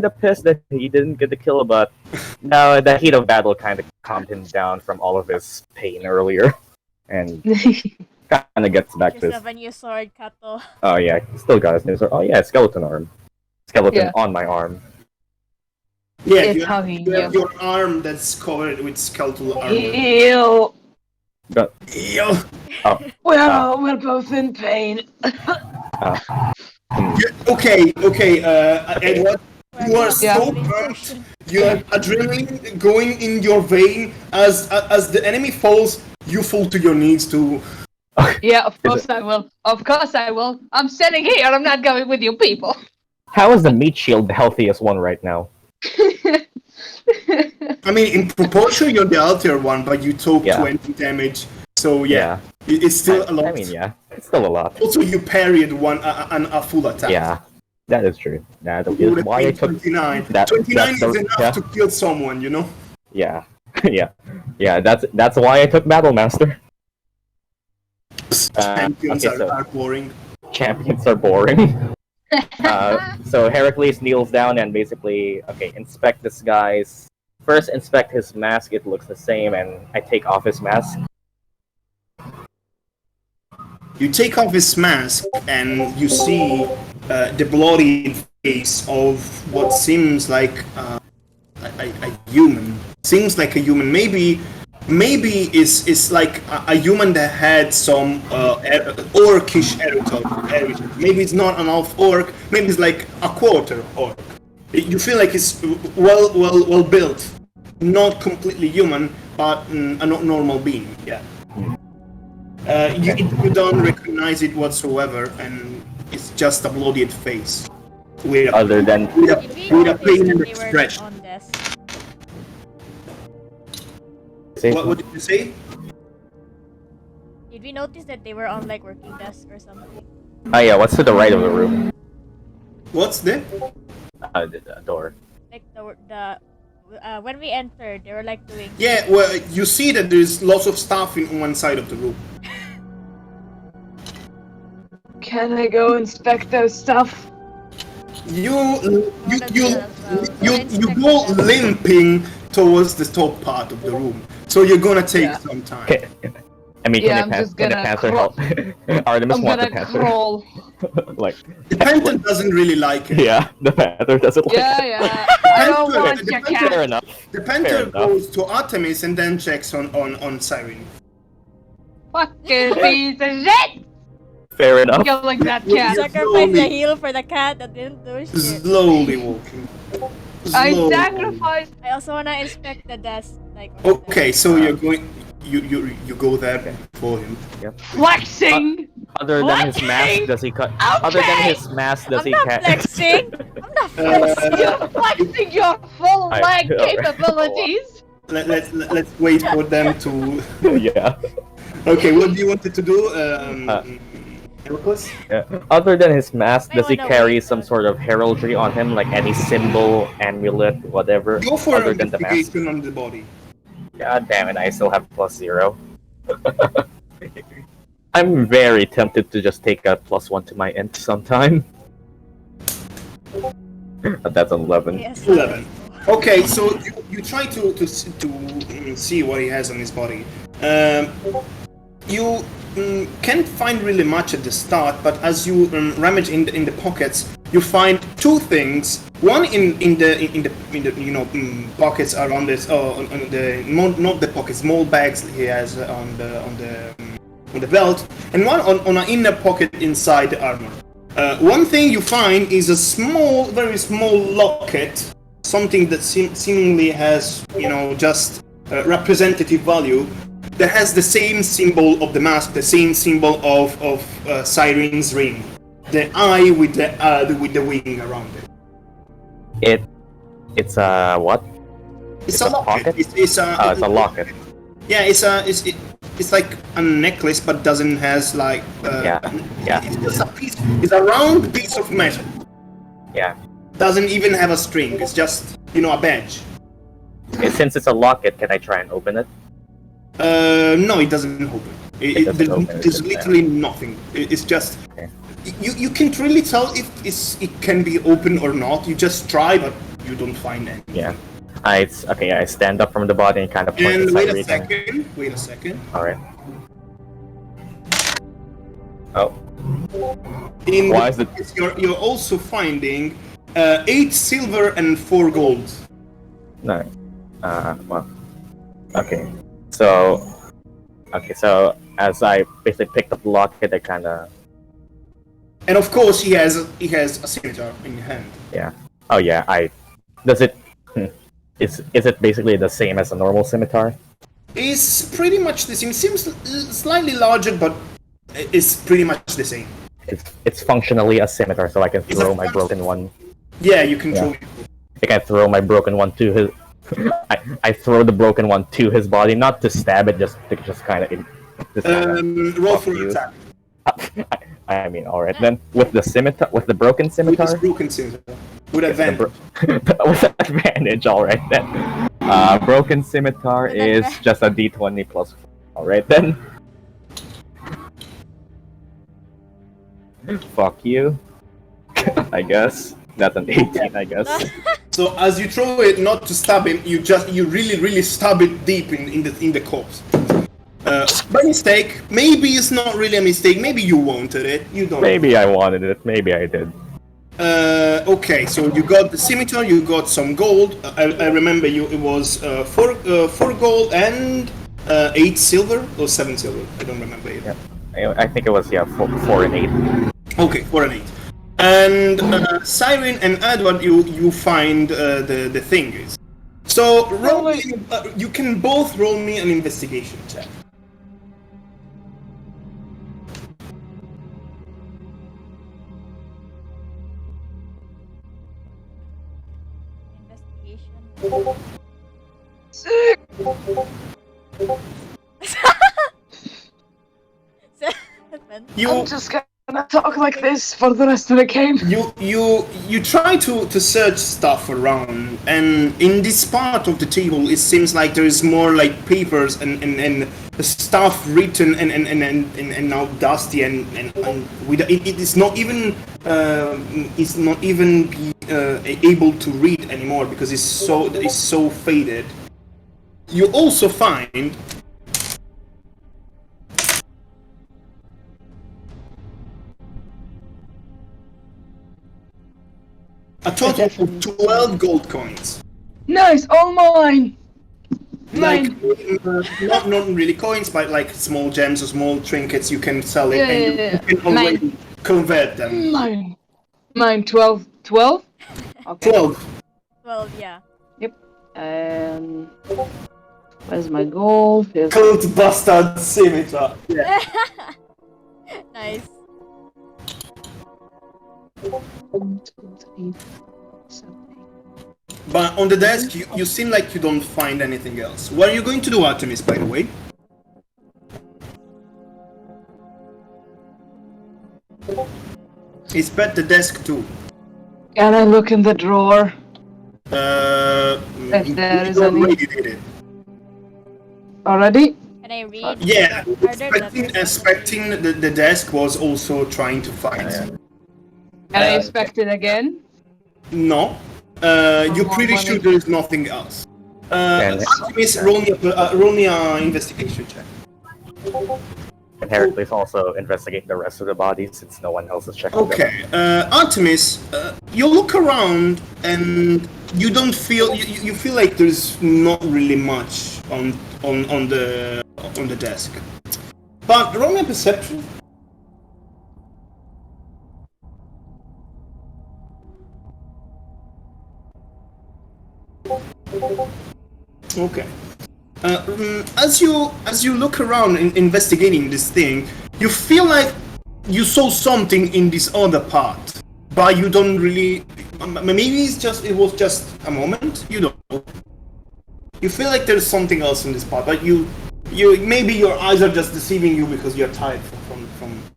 of pissed that he didn't get the kill, but no, the heat of battle kind of calmed him down from all of his pain earlier, and kind of gets back Just to have a new sword, Kato. oh yeah, still got his new sword. Oh yeah, skeleton arm, skeleton Yeah. on my arm. Yeah, It's you hugging have you. your arm that's covered with skeletal armor. Ew. But Ew. We're both in pain. Okay, Edward, you are so Yeah. burnt. You have adrenaline going in your vein. As the enemy falls, you fall to your knees too. Yeah, of course I will. Of course I will. I'm sitting here. I'm not going with you people. how is the meat shield the healthiest one right now? I mean, in proportion, you're the alter one, but you took Yeah. 20 damage. So yeah, it's still a lot. I mean, yeah, it's still a lot. Also, you parried a full attack. Yeah, that is true. That You would is have why I been took 29. that. 29 that's is the- enough yeah. to kill someone, you know? Yeah, yeah. That's why I took Battle Master. Champions okay, so- are boring. Champions are boring. So Heracles kneels down and basically, okay, inspect this guy's. First, inspect his mask. It looks the same, and I take off his mask. You take off his mask and you see the bloody face of what seems like a human. Seems like a human. Maybe is like a human that had some orcish heritage. Maybe it's not an half orc. Maybe it's like a quarter orc. You feel like it's well built, not completely human, but a not normal being. Yeah. You don't recognize it whatsoever, and it's just a bloodied face with Other than Did we with a notice pain that they were expression. on this? What did you say? Did we notice that they were on like working desks or something? oh yeah, what's to the right of the room? What's there? The door. Like when we entered, they were like doing. Yeah, well, you see that there's lots of stuff in one side of the room. Can I go inspect those stuff? You go limping towards the top part of the room, so you're gonna take Yeah. some time. Okay. I mean, Yeah, can I'm the just can the gonna panther crawl- help? Artemis I'm wants the gonna panther. crawl. Like, The panther doesn't really like it. yeah, the panther doesn't like Yeah, it. yeah. I don't Panther- want the your panther- Fair cat. enough. The Fair panther enough. goes to Artemis and then checks on Sirean. Fucking piece of shit! Fair enough. Killing that You cat. Sacrifice the heal for the cat that didn't do shit. Slowly walking. I Slowly. sacrificed. I also wanna inspect the desk. Like. on the Okay, desk. so you're going. You go there for him. Flexing! Other than his mask, Flexing! does he cut? Other than Okay. his mask, does I'm he not cat? flexing. I'm not flexing. You're flexing your full I- leg capabilities! Let's wait for them to. Yeah. Okay, what do you wanted to do, Uh, Heracles? Yeah. Other than his mask, I does he wanna carry wait some for- sort of heraldry on him, like any symbol, amulet, whatever? Go for other an than the mask. investigation on the body. God damn it! I still have +0. I'm very tempted to just take a +1 to my int sometime. But that's an 11. Yes. 11. Okay, so you try to see what he has on his body. you can't find really much at the start, but as you rummage in the pockets, you find two things. One in the pockets around this, not the pockets, small bags he has on the belt, and one on an inner pocket inside the armor. One thing you find is a small, very small locket, something that seemingly has, just representative value, that has the same symbol of the mask, the same symbol of Sirean's ring, the eye with the wing around it. It's a what? It's a locket. It's a locket. Yeah, it's like a necklace, but doesn't has like. Yeah. It's just a piece. It's a round piece of metal. Yeah. Doesn't even have a string. It's just a badge. Since it's a locket, can I try and open it? No, it doesn't open. There's literally nothing. It's just. Okay. You can't really tell if it can be open or not. You just try, but you don't find anything. Yeah. I stand up from the body and kind of point And inside wait a second. Alright. Oh. Why is it? You're also finding 8 silver and 4 gold. No. Well. Okay. So as I basically picked up the locket, I kind of. And of course, he has a scimitar in your hand. Yeah. Oh yeah. Does it? Is it basically the same as a normal scimitar? It's pretty much the same. It seems slightly larger, but it's pretty much the same. It's functionally a scimitar, so I can throw my broken one. Yeah, you can throw. I can throw my broken one to his. I throw the broken one to his body, not to stab it, just kind of. Roll for attack. I mean, alright then. With the broken scimitar. With the broken scimitar. With advantage. With advantage, alright then. Broken scimitar is just a d20 plus 4. Alright then. Fuck you. I guess. That's an 18, I guess. So as you throw it, not to stab him, you really stab it deep in the corpse. By mistake. Maybe it's not really a mistake. Maybe you wanted it. You don't. Maybe I wanted it. Maybe I did. Okay, so you got the scimitar. You got some gold. I remember it was 4 gold and 8 silver or 7 silver. I don't remember either. Yeah. I think it was 4 and 8. Okay, 4 and 8. And Sirean and Edward, you find the thing is. So roll me, you can both roll me an investigation check. Sick! I'm just gonna talk like this for the rest of the game. You try to search stuff around, and in this part of the table, it seems like there is more like papers and stuff written and now dusty and with it is not even able to read anymore because it's so faded. You also find a total of 12 gold coins. Nice, all mine. Like not really coins, but like small gems or small trinkets. You can sell it, Yeah. you can already convert them. Mine 12. 12? Okay. 12. Well, yeah. Yep. Where's my gold? Here's Cold bastard scimitar. Yeah. Nice. 1, 2, 3, 7, 8. But on the desk, you seem like you don't find anything else. What are you going to do, Artemis, by the way? Inspect the desk too. Can I look in the drawer? If there is you any- already did it. Already? Can I read? Yeah, Are there letters? inspecting the desk was also trying to find. Can I inspect it again? No. You're pretty sure there is nothing else. Artemis, roll me an investigation check. And Heracles also investigate the rest of the bodies since no one else is checking them. Okay, Artemis, you look around and you don't feel you feel like there's not really much on the desk. But roll me a perception. Okay. As you look around investigating this thing, you feel like you saw something in this other part, but you don't really. Maybe it was just a moment. You don't know. You feel like there's something else in this part, but you maybe your eyes are just deceiving you because you're tired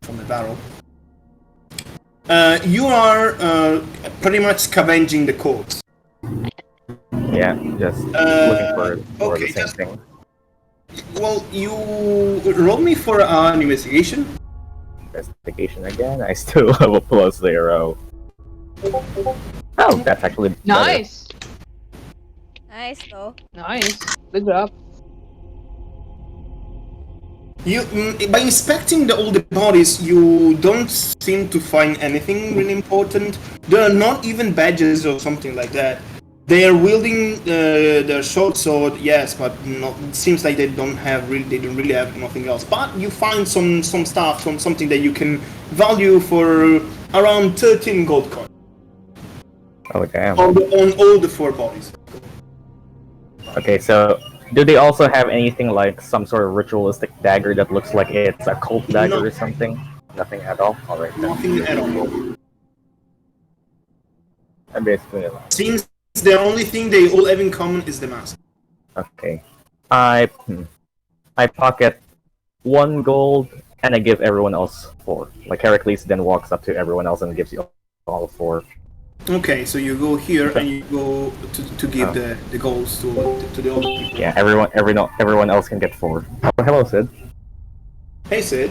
from the battle. You are pretty much scavenging the corpse. Yeah, just looking for okay, the same thing. Well, you roll me for an investigation. Investigation again. I still have a +0. Oh, that's actually better. Nice! Nice though. Nice. Good job. You by inspecting all the bodies, you don't seem to find anything really important. There are not even badges or something like that. They are wielding their short sword, yes, but it seems like they don't really have nothing else. But you find some stuff, something that you can value for around 13 gold coins. Oh damn. On all the 4 bodies. Okay, so do they also have anything like some sort of ritualistic dagger that looks like it's a cult dagger or something? Nothing at all? Alright then. Nothing at all. I'm basically Seems the only thing they all have in common is the mask. okay. I pocket 1 gold and I give everyone else 4. Like Heracles then walks up to everyone else and gives you all 4. Okay, so you go here and you go to give the golds to the other people. Yeah, everyone else can get 4. Oh, hello, Sid. Hey, Sid.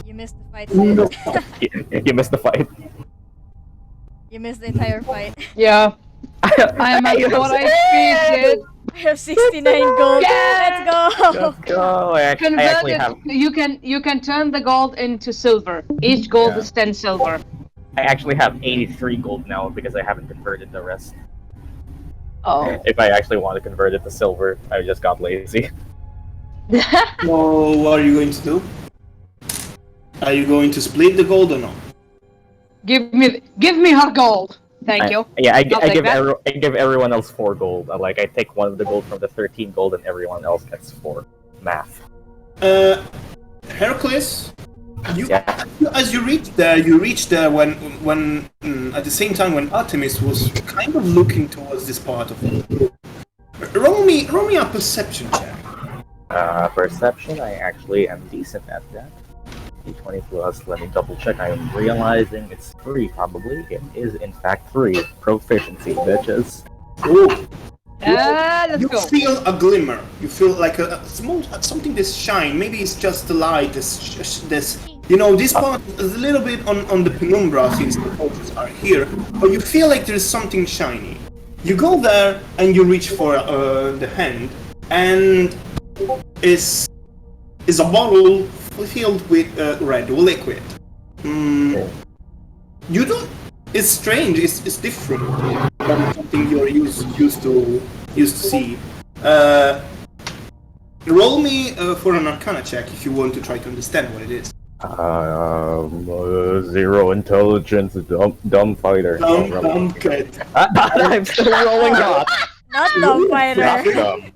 You missed the fight, Sid. You missed the fight. You missed the entire fight. Yeah. I'm at 4 HP, kid. I have 69 gold. Yeah! Let's go. Let's go. I actually Convert have. it. You can turn the gold into silver. Each gold Yeah. is 10 silver. I actually have 83 gold now because I haven't converted the rest. Oh. If I actually want to convert it to silver, I just got lazy. So, what are you going to do? Are you going to split the gold or not? Give me her gold. Thank you. Yeah, I take give that. I give everyone else 4 gold. Like I take 1 of the gold from the 13 gold, and everyone else gets 4. Math. Heracles, Yeah. as you reach there when at the same time when Artemis was kind of looking towards this part of it. Roll me a perception check. Perception. I actually am decent at that. D20 plus. Let me double check. I am realizing it's 3 probably. It is in fact 3. Proficiency, bitches. Oh. Let's You go. feel a glimmer. You feel like a small something that shine. Maybe it's just the light. This this part is a little bit on the penumbra since the portraits are here. But you feel like there's something shiny. You go there and you reach for the hand, and is a bottle filled with red liquid. You don't. It's strange. It's different from something you're used to see. Roll me for an Arcana check if you want to try to understand what it is. 0 intelligence, dumb fighter. Dumb kid. I'm still rolling hot. Not dumb fighter.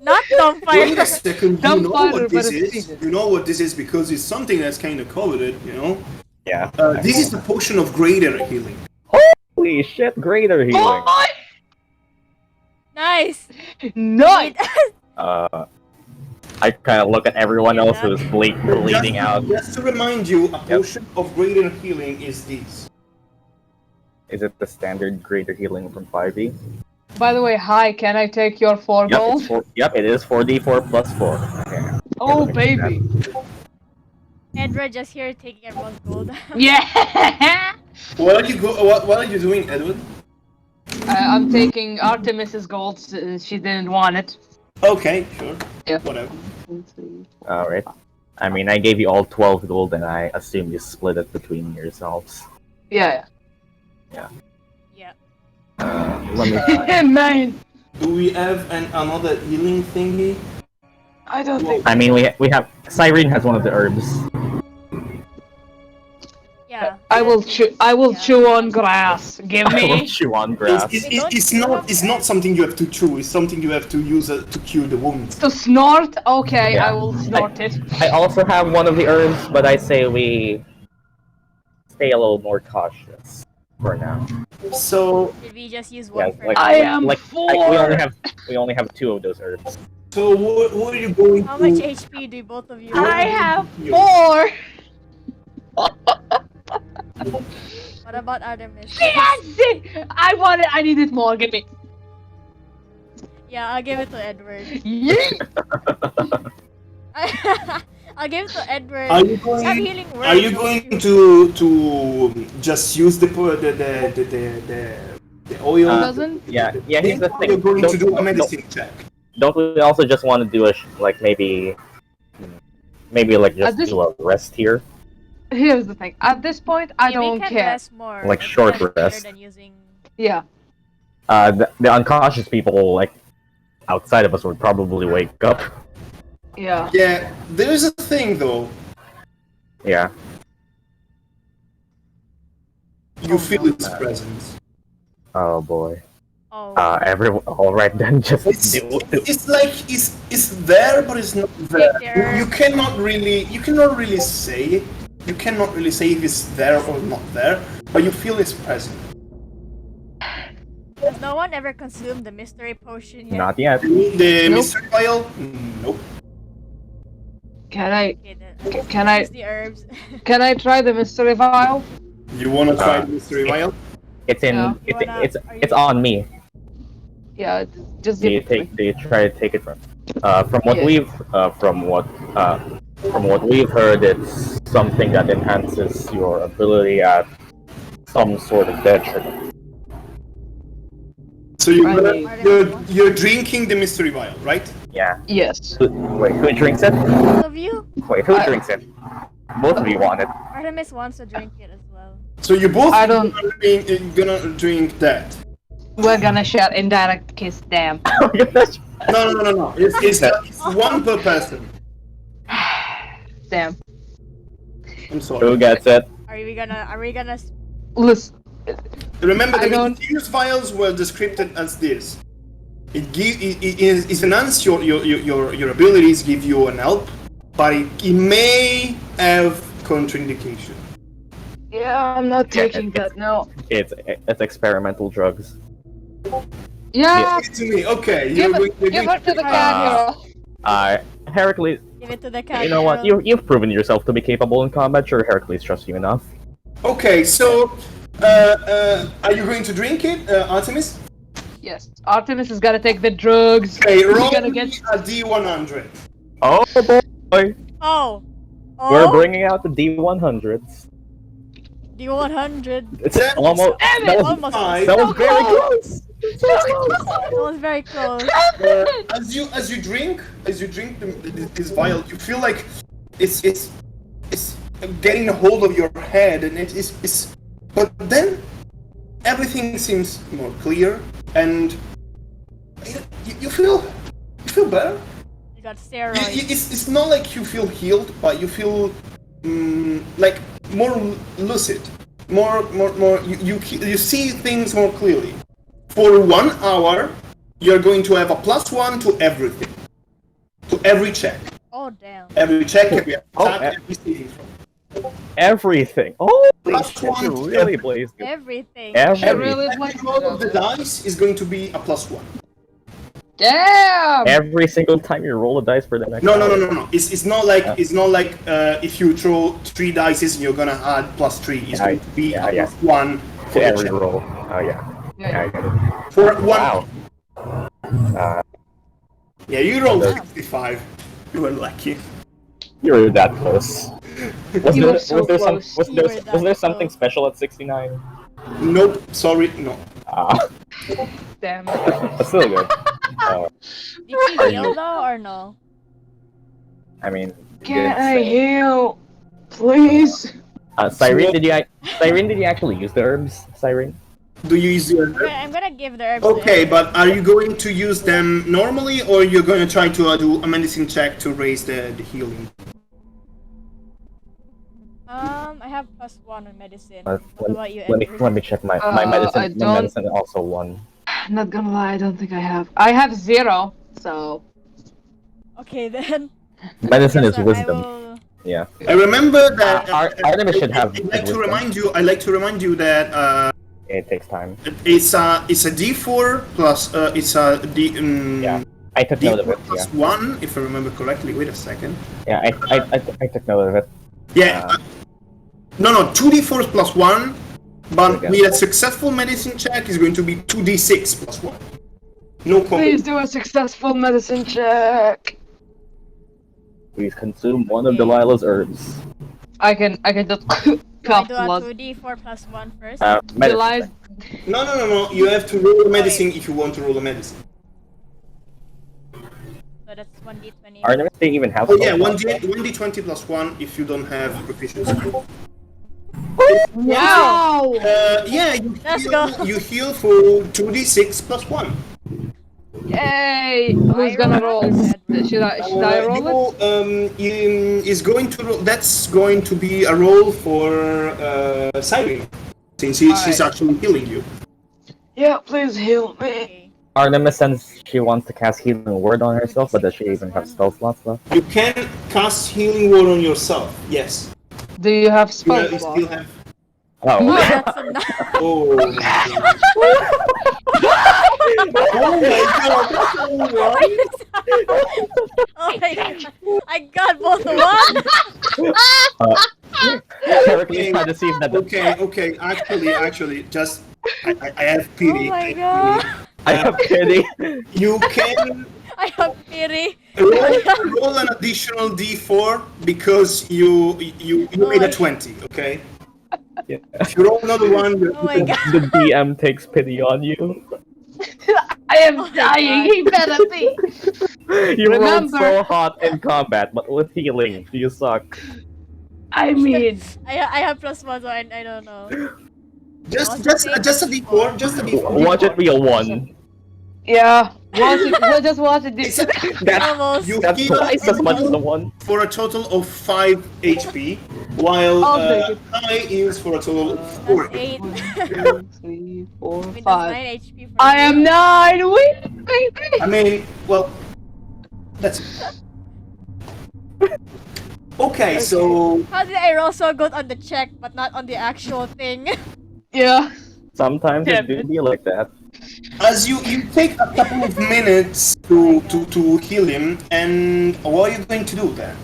Not dumb Wait a fighter. second. You Dumb know fighter, what this but it's is? decent. You know what this is because it's something that's kind of coveted. Yeah. This is the potion of greater healing. Holy shit, greater healing. Oh, Nice. nice. I kind of look at everyone else who's bleeding out. Just to remind you, a potion of greater healing is this. Is it the standard greater healing from 5e? By the way, hi. Can I take your 4 gold? Yep, it is 4d4 plus 4. Okay. Oh baby. Edra just here taking everyone's gold. Yeah. What are you doing, Edward? I'm taking Artemis's gold since she didn't want it. Okay, sure. Yeah. Whatever. Alright. I mean, I gave you all 12 gold, and I assume you split it between yourselves. Yeah. Yeah. Let me find. Yeah. Man, Do we have another healing thingy? I don't think. I mean, we have Sirean has one of the herbs. Yeah. I will chew. I will chew on grass. Give I will me. chew on grass. It's not something you have to chew. It's something you have to use to cure the wounds. To snort? Okay, Yeah. I will snort it. I also have one of the herbs, but I say we stay a little more cautious for now. So Did we just use Yeah, one for like, now? I am we only have 2 of those herbs. so what are you going How to? much HP do both of you I have? have 4. What about Artemis? Yes! I needed more. Give me. Yeah, I'll give it to Edward. Yeah. I'll give it to Edward. Are you I have going? healing words. Are you going to just use the oil? Doesn't? Yeah, here's the thing. You're going to do a Don't- medicine check. Don't we also just want to do a maybe like just this- do a rest here? Here's the thing. At this point, I Yeah, we don't can care. rest more. Like It's short much better rest. than using... Yeah. The unconscious people like outside of us would probably wake up. Yeah. Yeah, there's a thing though. Yeah. You feel its presence. Oh boy. Oh. Everyone. All right then, just do. It's like it's there, but it's not there. there. You cannot really say it. You cannot really say if it's there or not there, but you feel its presence. Has no one ever consumed the mystery potion yet? Not yet. The Nope. mystery vial? Nope. Can I? Okay, then. Can I? Use the herbs. Can I try the mystery vial? You wanna try the mystery vial? It's in. Yeah. It's on me. Yeah. Just Do give you it to me. take? Do you try to take it from? From what Yeah. from what we've heard, it's something that enhances your ability at some sort of detriment. So Right. you're drinking the mystery vial, right? Yeah. Yes. Wait, who drinks it? Both of you? Wait, who I- drinks it? Both of you want it. Artemis wants to drink it as well. So you both I don't- gonna drink that. We're gonna share indirect kiss. Damn. No. It's one per person. Damn. I'm sorry. Who gets it? Are we gonna Listen. Remember, I the don't- mysterious vials were described as this. It enhances your abilities, give you an help, but it may have contraindication. Yeah, I'm not Yeah, taking that. No. It's experimental drugs. Yeah. Give it to me, okay. Give you're it. going- Give her to the cat hero. Heracles, give it to the cat? you know what? You've proven yourself to be capable in combat. Sure, Heracles trusts you enough. Okay, so are you going to drink it, Artemis? Yes. Artemis is gonna take the drugs. Okay, roll gonna me get- a D100. Oh boy, Oh! we're Oh! bringing out the D100s. D100. It's That's- almost. Damn it! That was, Almost. fine. that was very close. close. So close. That was very close. As you drink this vial, you feel like it's getting a hold of your head, and it's but then everything seems more clear, and you feel better. You got steroids. It's not like you feel healed, but you feel like more lucid, more you see things more clearly. For 1 hour, you're going to have a +1 to everything, to every check, Oh damn. every check, every Oh, attack, every saving throw. Everything. Oh, Plus you one. really blazed it. Everything. Everything. really Every like roll of the dice is going to be a +1. Damn. Every single time you roll a dice for the next. No. hour. It's not like if you throw 3 dice, you're gonna add +3. It's going to be a yeah. +1 for To the every check. roll. Oh yeah. Yeah, I get it. For 1. Wow. Yeah, you rolled Wow. 65. You were lucky. You were that close. Was You there, were so was there, close. was You there, were was that there something close. special at 69? Nope, sorry, no. Damn. That's still good. Did you heal though or no? I mean, Can I heal? Please? Sirean, Sirean, did you actually use the herbs, Sirean? Do you use your... I'm gonna give the herbs. Okay, to but are you going to use them normally, or you're going to try to do a medicine check to raise the healing? I have +1 on medicine. Let, What about you, let me check my medicine. I My don't- medicine also 1. Not gonna lie, I don't think I have. I have 0, so. Okay then. Medicine is Yes, wisdom. I will... Yeah. I remember that... Artemis should have I'd like to wisdom. remind you that It takes time. it's a D4 plus it's a D. Yeah. I took note of D4 it. plus Yeah. 1, if I remember correctly. Wait a second. Yeah. I took note of it. Yeah. No, 2d4 plus 1, but Okay. with a successful medicine check is going to be 2d6 plus 1. No combo. Please do a successful medicine check. Please consume one of Delilah's herbs. I can just Do I cough do a blood. 2d4 plus 1 first? July. No. You have to roll a medicine if you want to roll a medicine. So that's 1d20. Artemis, they even have. Oh yeah, spell 1d20 plus 1 if you don't have proficiency. Wow! Yeah, Let's go. you heal for 2d6 plus 1. Yay! Who's gonna roll? Should I roll it? Is going to roll, that's going to be a roll for Sirean, since she's actually healing you. Yeah, please heal me. Okay. Artemis says she wants to cast healing word on herself, but does she even have spell slots left? You can cast healing word on yourself. Yes. Do you have You spell still slot? have. Oh. Oh, that's enough. Oh my god. Oh my god. That's all right. Oh my god. I got both one. Heracles tried to see if that. Okay. Actually, just I have Oh pity. my god. I have pity. You can I have pity. roll an additional d4 because you made a 20. Okay. Yeah. If you roll another one, Oh my god. The DM takes pity on you. I am Oh my dying. God. He better be. You rolled Remember- so hot in combat, but with healing, you suck. I mean, I have +1, so I don't know. just a d4, just a d4. Watch it be a 1. yeah. We'll just watch it. It's That's, Almost. You that's heal twice as much as the 1. for a total of 5 HP, while I'll take it. I is for a total of 4. That's 8. 1, 2, 3, 4, Wait, that's 5. 9 HP for I me. am 9 weak, baby. I mean, well, that's okay. So How did I roll so good on the check, but not on the actual thing? Yeah. Sometimes Yeah, it do be like that. as you take a couple of minutes to heal him, and what are you going to do then?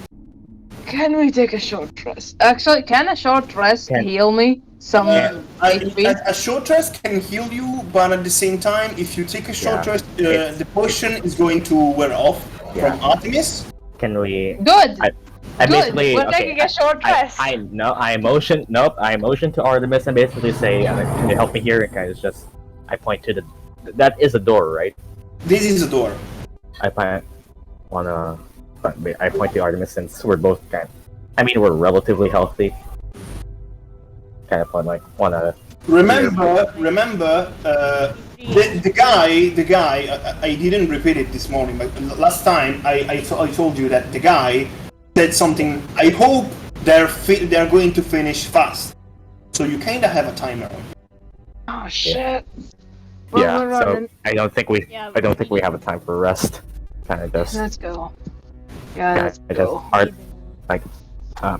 Can we take a short rest? Actually, can a short rest Can. heal me? Some HP? A short rest can heal you, but at the same time, if you take a short Yeah. rest, the potion is going to wear off from Artemis. Can we? Good. I Good. basically We're taking a short rest. I motion. Nope. I motion to Artemis and basically say, "Can you help me here?" And guys, just I point to the. That is a door, right? This is a door. I point to Artemis since we're both we're relatively healthy. Kind of wanna. Remember, the guy. I didn't repeat it this morning, but last time I told you that the guy said something. I hope they're going to finish fast, so you kind of have a timer. Oh shit. Well, Yeah. we're So running. I don't think we. Yeah, I don't think we have a time for rest. Kind of just. Let's go. Yeah, Yeah, let's I just go. art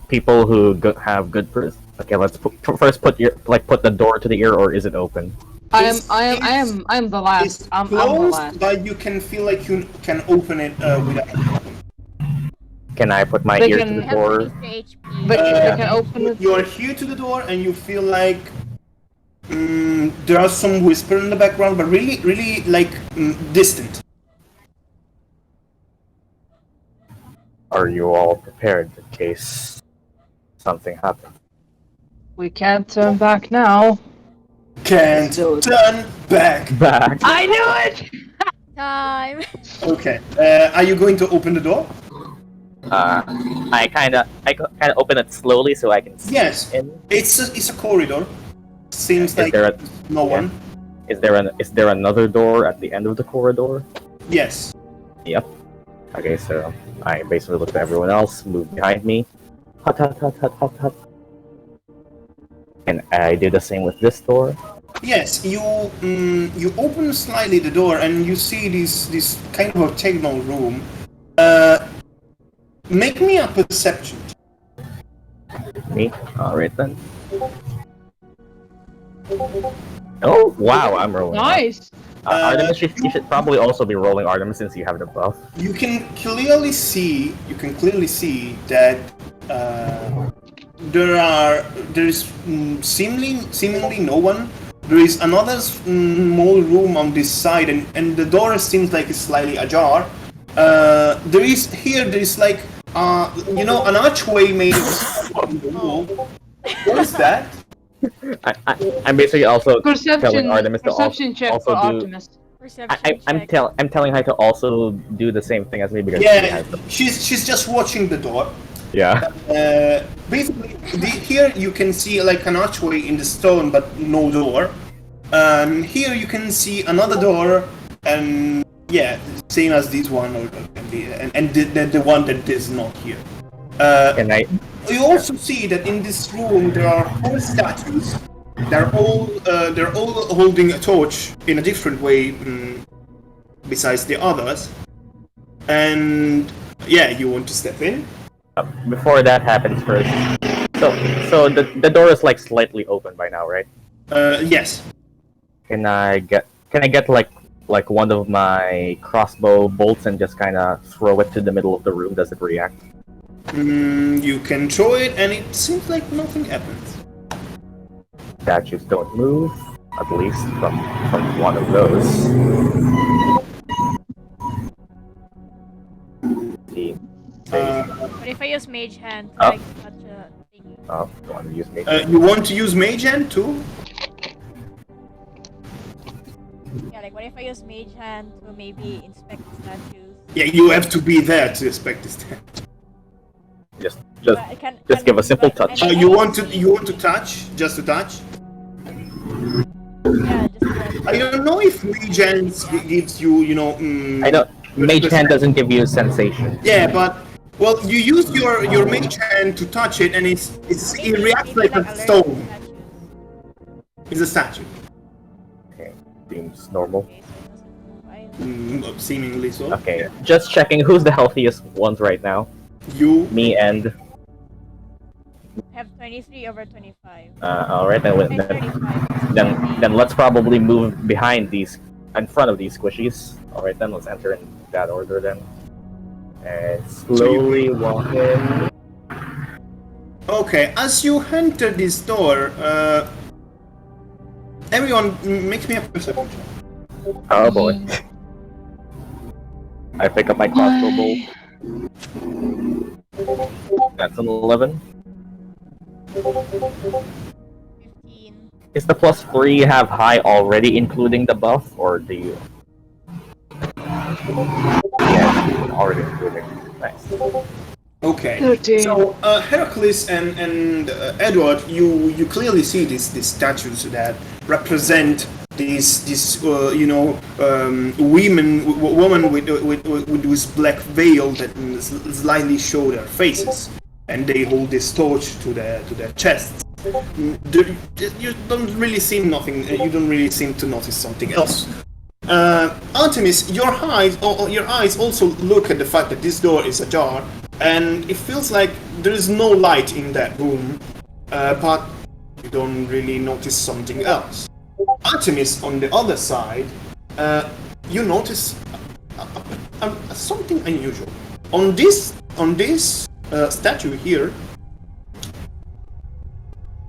people who have good Okay, let's first put the door to the ear, or is it open? I am the last. It's I'm the closed, last. but you can feel like you can open it without. Can I put my They ear can- to the We have door? 23 HP. But you can open it. You are here to the door, and you feel like there are some whisper in the background, but really like distant. Are you all prepared in case something happens? We can't turn back now. Can't Do it. turn back. Back. I knew it! Time. Okay. Are you going to open the door? I kind of open it slowly so I can see Yes, in. it's a corridor. Seems Is like there a- no one. Is there another door at the end of the corridor? Yes. Yep. Okay, so I basically look at everyone else, move behind me. Hut, hut, hut, hut, hut, hut. And I do the same with this door. Yes, you open slightly the door and you see this kind of octagonal room. Make me a perception. Me? Alright then. Oh, wow, I'm rolling. Nice. Artemis, you should probably also be rolling Artemis since you have the buff. You can clearly see that there is seemingly no one. There is another small room on this side, and the door seems like it's slightly ajar. There is like an archway made of the wall. What is that? I'm basically also telling Perception. Artemis to Perception check also for do. Artemis. Perception I'm check. telling her to also do the same thing as me because she Yeah, has the. she's just watching the door. Yeah. Basically, here you can see like an archway in the stone, but no door. Here you can see another door, and yeah, same as this one, and the one that is not here. Can I? You also see that in this room there are 4 statues. They're all holding a torch in a different way, besides the others. And yeah, you want to step in? Before that happens first. So the door is like slightly open by now, right? Yes. Can I get like one of my crossbow bolts and just kind of throw it to the middle of the room? Does it react? You can throw it, and it seems like nothing happens. Statues don't move, at least from one of those. See. But if I use Mage Hand to Oh. like touch a thingy. Oh, you want to use me? You want to use Mage Hand too? Yeah, like what if I use Mage Hand to maybe inspect the statues? Yeah, you have to be there to inspect this tent. Just But I can- just give a simple but- touch. and I You can want to see- touch? Just to touch? Yeah, just I don't know if Mage Hand gives you, I don't. Mage hand doesn't give you a sensation. Yeah, but well, you use your Mage Hand to touch it, and it reacts like a alert stone. statues. It's a statue. Okay, seems normal. Okay, so it doesn't move either. Seemingly so. Okay, just checking who's the healthiest ones right now. You. Me and. I have 23 over 25. Alright, then, Ay, 35. then let's probably move behind these, in front of these squishies. Alright then, let's enter in that order then. And slowly walk in. Okay, as you enter this door, everyone make me a perception check. Oh boy. I pick up my crossbow bolt. That's an 11. 15. Is the +3 have high already, including the buff, or do you? Yeah, already including. Nice. Okay. 13. So Heracles and Edward, you clearly see these statues that represent this woman with this black veil that slightly show their faces, and they hold this torch to their chests. You don't really see nothing. You don't really seem to notice something else. Artemis, your eyes also look at the fact that this door is ajar, and it feels like there is no light in that room, but you don't really notice something else. Artemis, on the other side, you notice something unusual. On this statue here,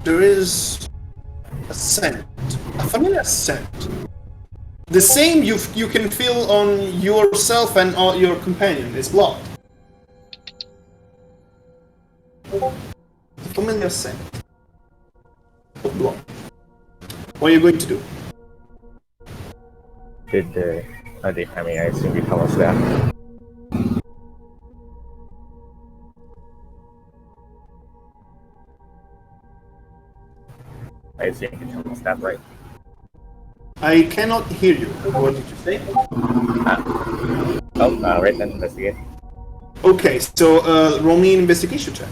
there is a scent, a familiar scent. The same you can feel on yourself and your companion. It's blood. A familiar scent of blood. What are you going to do? I mean, I assume you tell us that. assume you can tell us that, right? I cannot hear you. What did you say? Right then, investigate. Okay, so roll me an investigation check.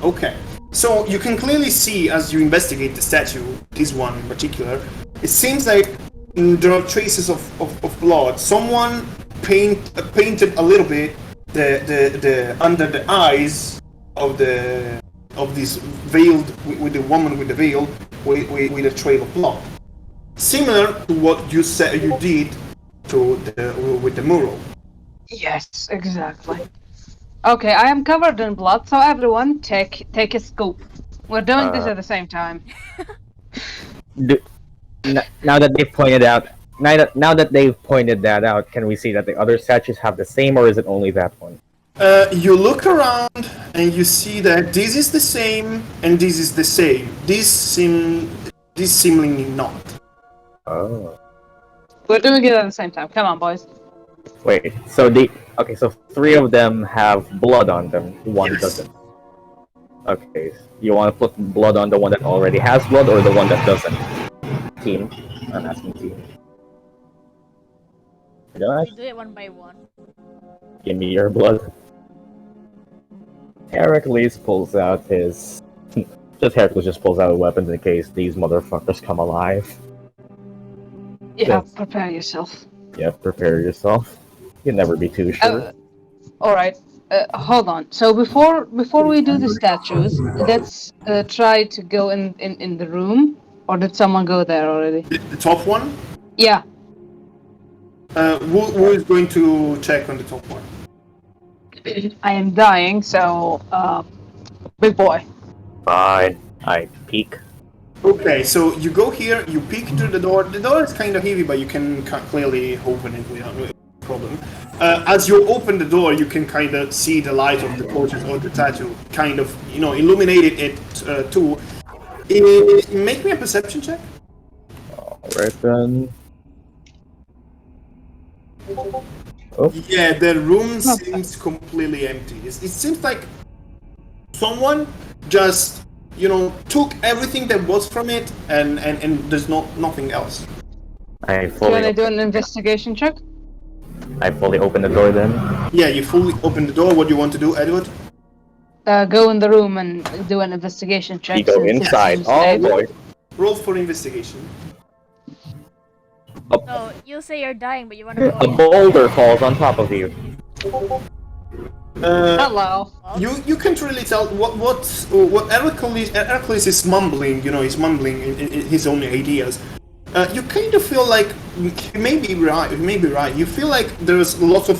Okay. So you can clearly see as you investigate the statue, this one in particular, it seems like there are traces of blood. Someone painted a little bit the under the eyes of this veiled with the woman with the veil with a trail of blood, similar to what you said you did with the mural. Yes, exactly. Okay, I am covered in blood, so everyone take a scoop. We're doing this at the same time. Now that they've pointed out, now that they've pointed that out, can we see that the other statues have the same, or is it only that one? You look around and you see that this is the same and this is the same. This seemingly not. Oh. We're doing it at the same time. Come on, boys. Wait, so so 3 of them have blood on them, one Yes. doesn't. Okay, you want to put blood on the one that already has blood, or the one that doesn't? Team? I'm asking team. We do it one by one. Give me your blood. Heracles pulls out his... Heracles just pulls out weapons in case these motherfuckers come alive. Yeah, Yes. prepare yourself. Yeah, prepare yourself. You can never be too sure. Alright, hold on. So before we do the statues, let's try to go in the room. Or did someone go there already? The top one? Yeah. Who is going to check on the top one? I am dying, so big boy. Fine. I peek. Okay, so you go here, you peek through the door. The door is kind of heavy, but you can clearly open it without problem. As you open the door, you can kind of see the light of the torches or the tattoo kind of, illuminated it too. Make me a perception check. Alright then. Oh. Yeah, the room seems completely empty. It seems like someone just, took everything that was from it, and there's nothing else. I Do you want to do fully an investigation check? open the door then. Yeah, you fully open the door. What do you want to do, Edward? Go in the room and do an investigation check. You go since it inside. seems Oh safe. boy. Roll for investigation. So you say you're dying, but you want to A go. boulder falls on top of you. Hello. You can't really tell what Heracles is mumbling. He's mumbling in his own ideas. You kind of feel like he may be right. You feel like there's lots of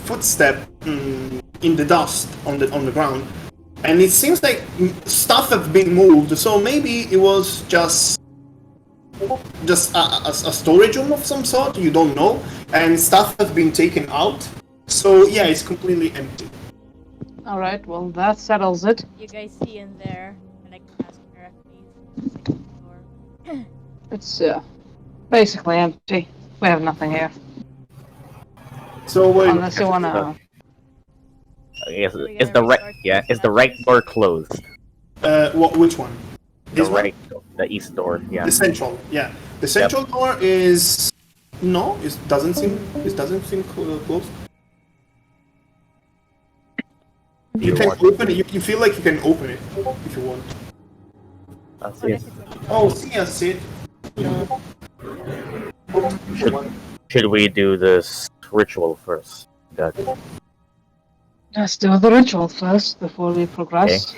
footsteps in the dust on the ground, and it seems like stuff has been moved. So maybe it was just a storage room of some sort. You don't know, and stuff has been taken out. So yeah, it's completely empty. All right. Well, that settles it. You guys see in there, and I can ask Heracles. Or... It's basically empty. We have nothing here. So Unless you wanna. Is We the gotta right resort to is the right door closed? which one? The This one? right, the east door. Yeah. The central, yeah. The central door is no. It doesn't seem closed. You can open it. You feel like you can open it if you want. That's it. Oh, see, I see it. Should we do this ritual first? Let's do the ritual first before we progress.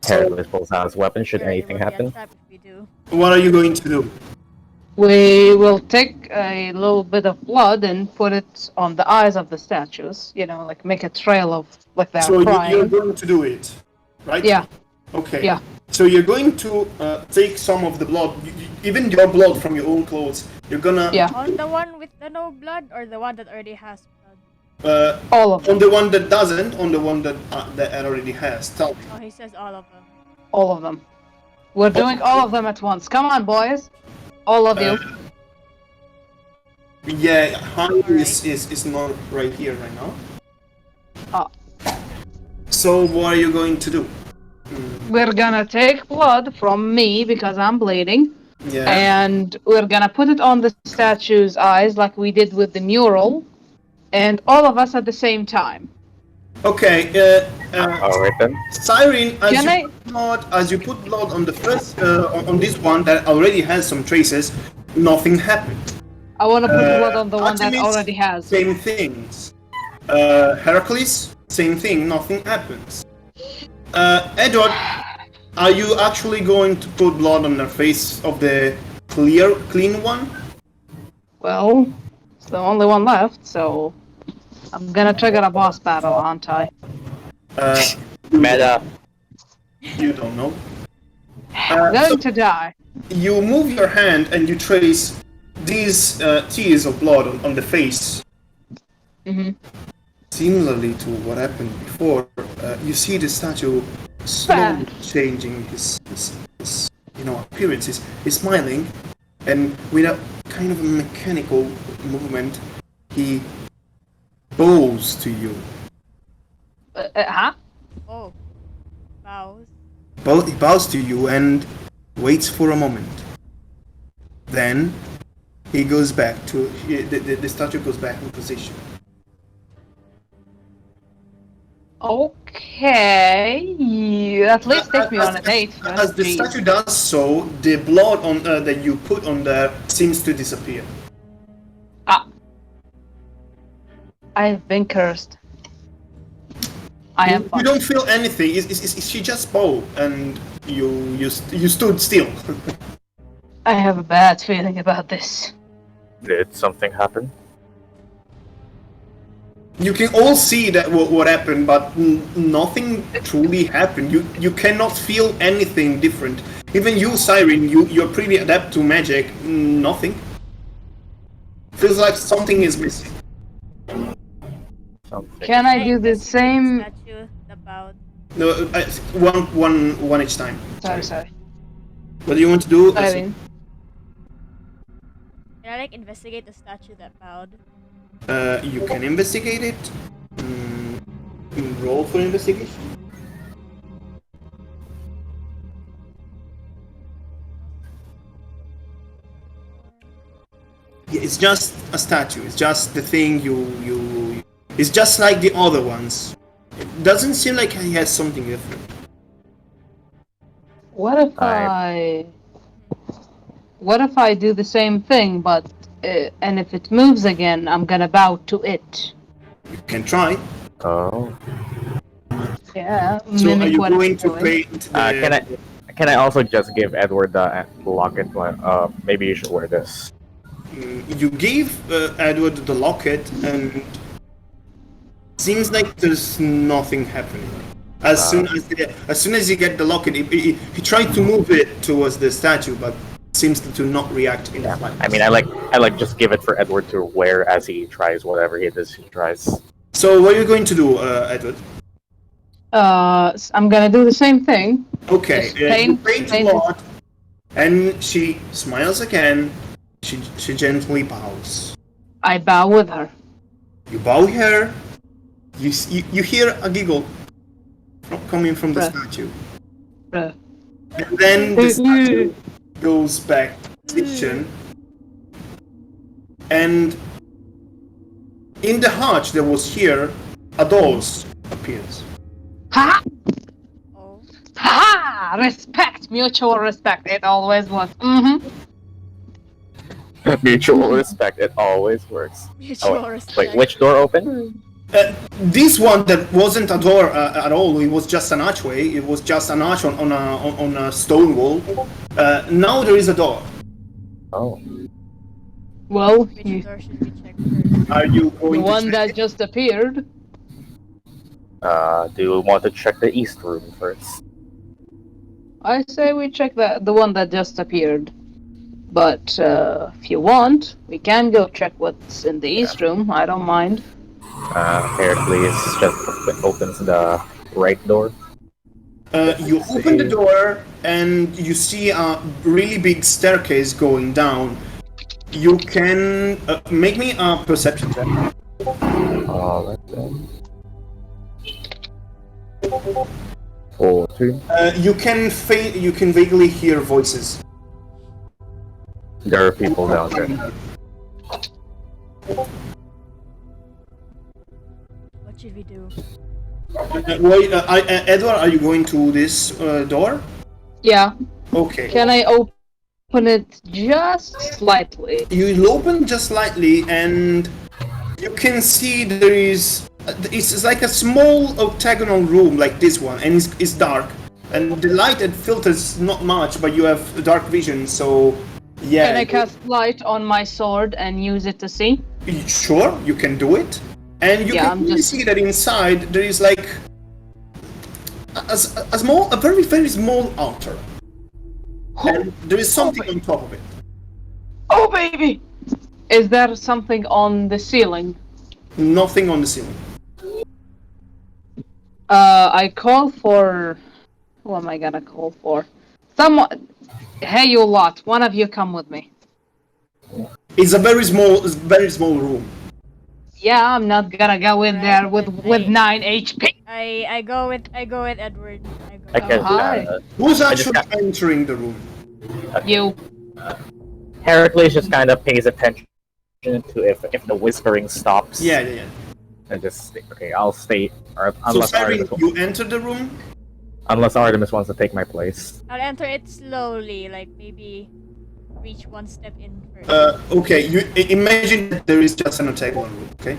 Heracles pulls out his weapon. Should anything happen? If we do. What are you going to do? We will take a little bit of blood and put it on the eyes of the statues. Like make a trail of like they're So you're crying. going to do it, right? Yeah. Okay. Yeah. So you're going to take some of the blood, even your blood from your own clothes. You're gonna Yeah. On the one with the no blood, or the one that already has blood? All of them. on the one that doesn't, on the one that already has. Tell me. Oh, he says all of them. All of them. We're doing all of them at once. Come on, boys. All of you. Yeah, Honey is not right here right now. Oh. So what are you going to do? We're gonna take blood from me because I'm bleeding, Yeah. and we're gonna put it on the statue's eyes like we did with the mural, and all of us at the same time. Okay. Alright then. Siren, Can as you put blood on the first on this one that already has some traces, nothing happened. I want to put blood on the one that Artemis, already has. Same things. Heracles, same thing, nothing happens. Edward, are you actually going to put blood on the face of the clean one? Well, it's the only one left, so I'm gonna trigger a boss battle, aren't I? Meta. You don't know. I'm going to die. You move your hand and you trace these tears of blood on the face. Mm-hmm. Similarly to what happened before, you see the statue slowly changing his appearance. He's smiling, and with a kind of a mechanical movement, he bows to you. Huh? Oh. Bows. He bows to you and waits for a moment. Then he goes back to the statue goes back in position. Okay, you at least take me on a date first. As the statue does so, the blood on that you put on there seems to disappear. Ah. I've been cursed. I am You don't feel anything. She just bowed and you stood still. I have a bad feeling about this. Did something happen? You can all see that what happened, but nothing truly happened. You cannot feel anything different. Even you, Siren, you're pretty adept to magic. Nothing. Feels like something is missing. Something. Can I do the same? Statue about. No, one each time. Sorry. What do you want to do? Siren. Can I like investigate the statue that bowed? You can investigate it. Roll for investigation. Yeah, it's just a statue. It's just the thing you. It's just like the other ones. It doesn't seem like he has something different. What if I do the same thing, but and if it moves again, I'm gonna bow to it. You can try. Oh. Yeah. So are mimic you what going it's to doing. paint the... Can I also just give Edward the locket? Maybe you should wear this. You gave Edward the locket, and seems like there's nothing happening. As soon as you get the locket, he tried to move it towards the statue, but seems to not react in the slightest. I mean, I like just give it for Edward to wear as he tries whatever it is he tries. So what are you going to do, Edward? I'm gonna do the same thing. Okay, Just you paint paint a lot, and she smiles again. She gently bows. I bow with her. You bow her. You hear a giggle coming from the statue. Bruh. And then the statue goes back to the kitchen. And in the hatch that was here, a door appears. Ha! Oh. Ha! Respect! Mutual respect. It always was. Mm-hmm. Mutual respect. It always works. Mutual respect. Wait, which door opened? This one that wasn't a door at all. It was just an archway. It was just an arch on a stone wall. Now there is a door. Oh. Well, Which door should we check first? Are you the going to one check that it? just appeared. Do you want to check the east room first? I say we check the one that just appeared. But if you want, we can go check what's in the east room. I don't mind. Heracles just opens the right door. You open the door and you see a really big staircase going down. You can make me a perception check. Let's see. 14. You can vaguely hear voices. There are people down there. What should we do? Wait, Edward, are you going to this door? Yeah. Okay. Can I open it just slightly? You open just slightly, and you can see there is. It's like a small octagonal room, like this one, and it's dark. And the light it filters not much, but you have dark vision, so yeah. Can I cast light on my sword and use it to see? Sure, you can do it, and you can really see that inside there is like a very small altar, and there is something on top of it. Oh baby! Is there something on the ceiling? Nothing on the ceiling. I call for... Who am I gonna call for? Someone... Hey you lot, one of you come with me. It's a very small room. Yeah, I'm not gonna go in there with 9 HP. I go with Edward. I can. hi. Who's I just actually entering the room? You. Heracles just kind of pays attention to if the whispering stops. Yeah. And just okay, I'll stay. Or, So, unless Sirean, Artemis, you enter the room? unless Artemis wants to take my place. I'll enter it slowly, like maybe reach one step in first. Okay, you imagine that there is just an octagonal room, okay?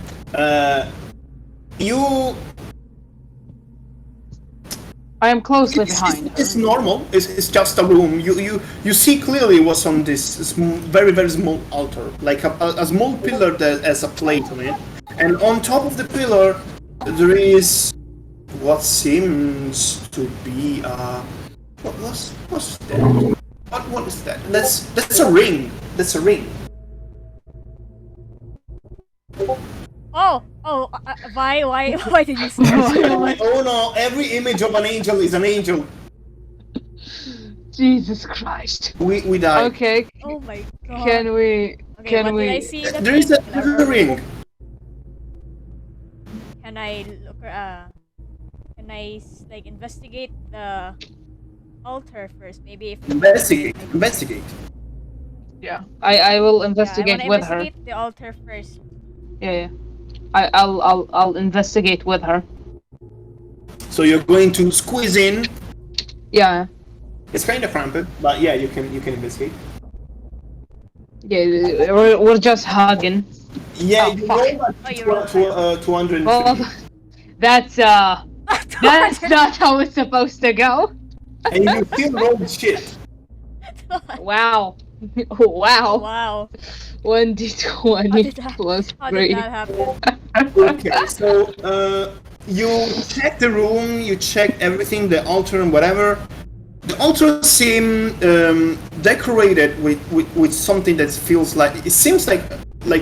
I am closely behind her. It's normal. It's just a room. You see clearly what's on this very small altar, like a small pillar that has a plate on it, and on top of the pillar there is what seems to be what's that? What is that? That's a ring. That's a ring. Why did you say that? Oh no! Every image of an angel is an angel. Jesus Christ. We die. Okay, Oh my god. can we... Okay, can what we... did I see? The There is a ring. Can I look? Can I like investigate the altar first? Maybe if Investigate. Yeah, I will I investigate wanna with her. investigate the altar first. Yeah. I'll investigate with her. So you're going to squeeze in. Yeah. It's kind of cramped, but yeah, you can investigate. Yeah, we're just hugging. Yeah, Oh, you fuck. roll Oh, you rolled 250. Well, that's not how it's supposed to go. And you still rolled shit. Wow. Oh, Wow. wow. 1d20 plus How 3. did that happen? Okay, so you check the room, you check everything, the altar and whatever. The altar seems decorated with something that feels like it seems like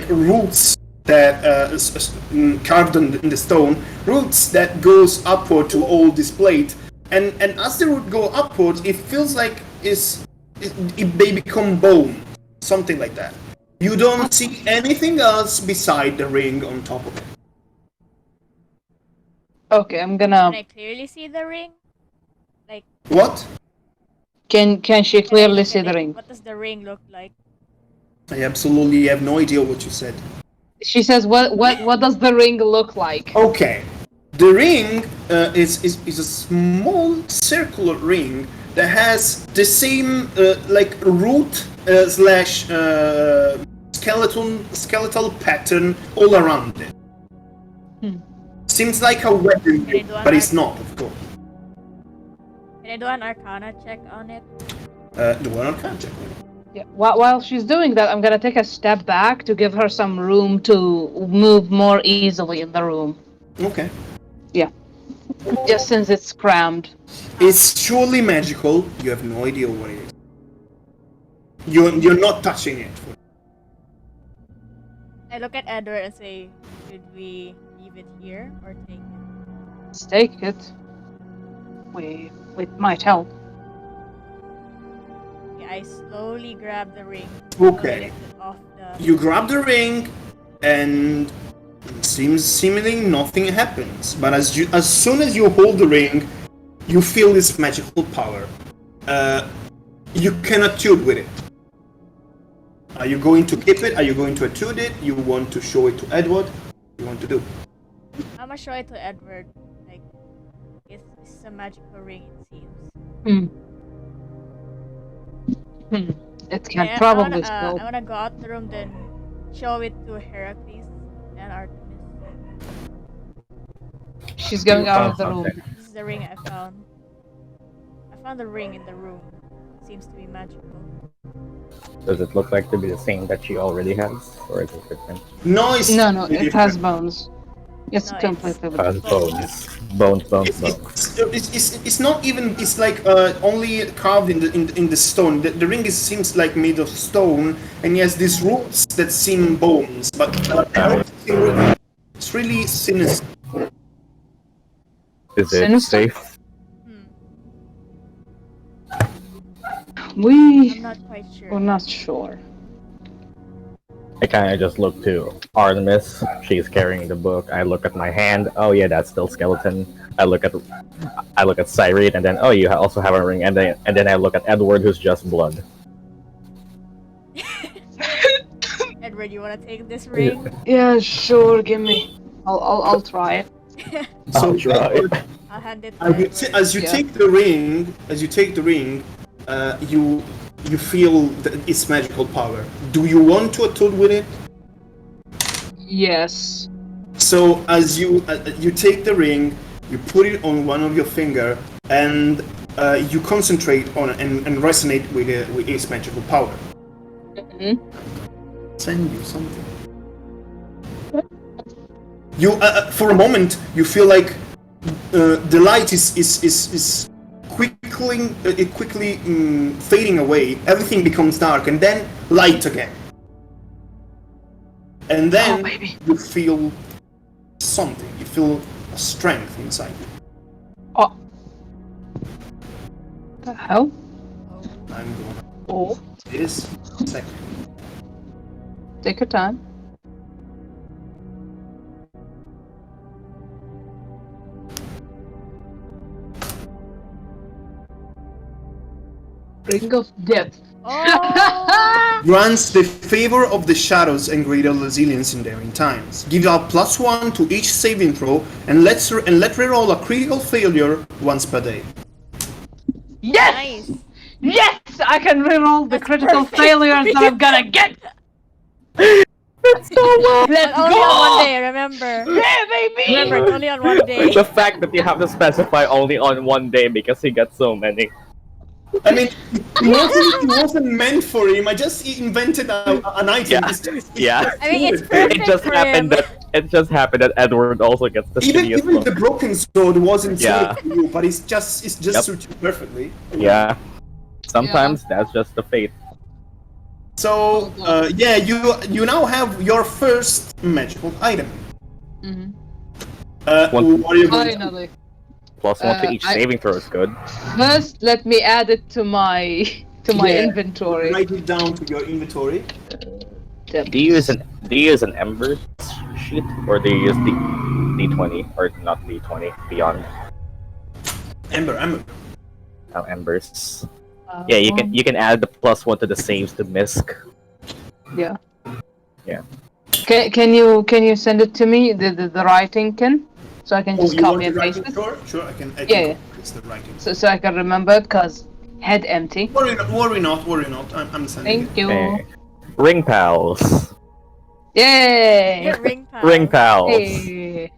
roots that carved in the stone, roots that goes upward to all this plate, and as the root go upwards, it feels like they become bone, something like that. You don't see anything else beside the ring on top of it. Okay, I'm Can gonna... I clearly see the ring? Like, What? Can she can I clearly look see at the it? ring? What does the ring look like? I absolutely have no idea what you said. She says, what does the ring look like? Okay, the ring is a small circular ring that has the same like root slash skeletal pattern all around it. Seems like a weapon, Can I do an but it's not, of course. Can I do an arcana check on it? Do an arcana check. Yeah. While she's doing that, I'm gonna take a step back to give her some room to move more easily in the room. Okay. Yeah. Just since it's crammed. It's surely magical. You have no idea what it is. You're not touching it. I look at Edward and say, should we leave it here or take it? Let's take it. It might help. Okay, I slowly grab the ring. Okay. Lift it off the You grab the ring, and seemingly nothing happens. But as soon as you hold the ring, you feel this magical power. You cannot attune with it. Are you going to keep it? Are you going to attune it? You want to show it to Edward? What do you want to do? I'm gonna show it to Edward. Like, it's a magical ring, it seems. It can Yeah, probably I'm spell. gonna go out the room, then show it to Heracles and Artemis. She's going out of the room. Something. This is the ring I found. I found the ring in the room. It seems to be magical. Does it look like to be the same that she already has, or is it different? No, it's No, completely it has different. bones. It's No, completely Has different. bones, bones. It's not even. It's like only carved in the stone. The ring seems like made of stone, and has these roots that seem bones, but it's really sinister. Is it Sinister? safe? I'm We're not quite sure. not sure. I kind of just look to Artemis. She's carrying the book. I look at my hand. Oh yeah, that's still skeleton. I look at Sirean, and then oh, you also have a ring, and then I look at Edward, who's just blood. Edward, you wanna take this ring? Yeah, sure. Give me. I'll try it. So try. I'll hand it to Edward. As you Yeah. take the ring, you feel its magical power. Do you want to attune with it? Yes. So as you take the ring, you put it on one of your finger, and you concentrate on it and resonate with its magical power. Send you something. You for a moment you feel like the light is quickly fading away. Everything becomes dark, and then light again. And then baby. you feel something. You feel a strength inside you. Oh. The hell? I'm gonna Oh. this second. Take your time. Ring of Death. Oh! Grants the favor of the shadows and greater resilience in daring times. Give out +1 to each saving throw, and let reroll a critical failure once per day. Yes! Nice. Yes! I can reroll the That's critical perfect. failures that I'm gonna get! That's so well. Let's But only go! on one day, remember? Yeah, baby! Remember, it's only on one day. The fact that you have to specify only on one day because he got so many. I mean, it wasn't meant for him. I just invented an item. Yeah. It's Yeah. I mean, it's good. perfect It just for happened him. that Edward also gets the Even shittiest even one. the broken sword wasn't Yeah. suited for you, but it's just Yep. suited you perfectly. Yeah. Sometimes that's just the fate. So yeah, you now have your first magical item. Mhm. One- What are you going to do? Finally. +1 to each I- saving throw is good. First, let me add it to my Yeah. inventory. Write it down to your inventory. Do you use an Ember sheet, or do you use the D20, or not D20, beyond Ember. Embers? Yeah, you can add the +1 to the saves to misc. Yeah. Yeah. Can you send it to me, the writing, Ken? So I can just you want copy to and write paste it? it? Sure, I can Yeah. copy paste the writing. So I can remember it, cause head empty. Worry not. I'm sending Thank you. Okay. Ring pals. Yay! Ring pal. Ring pals. Hey.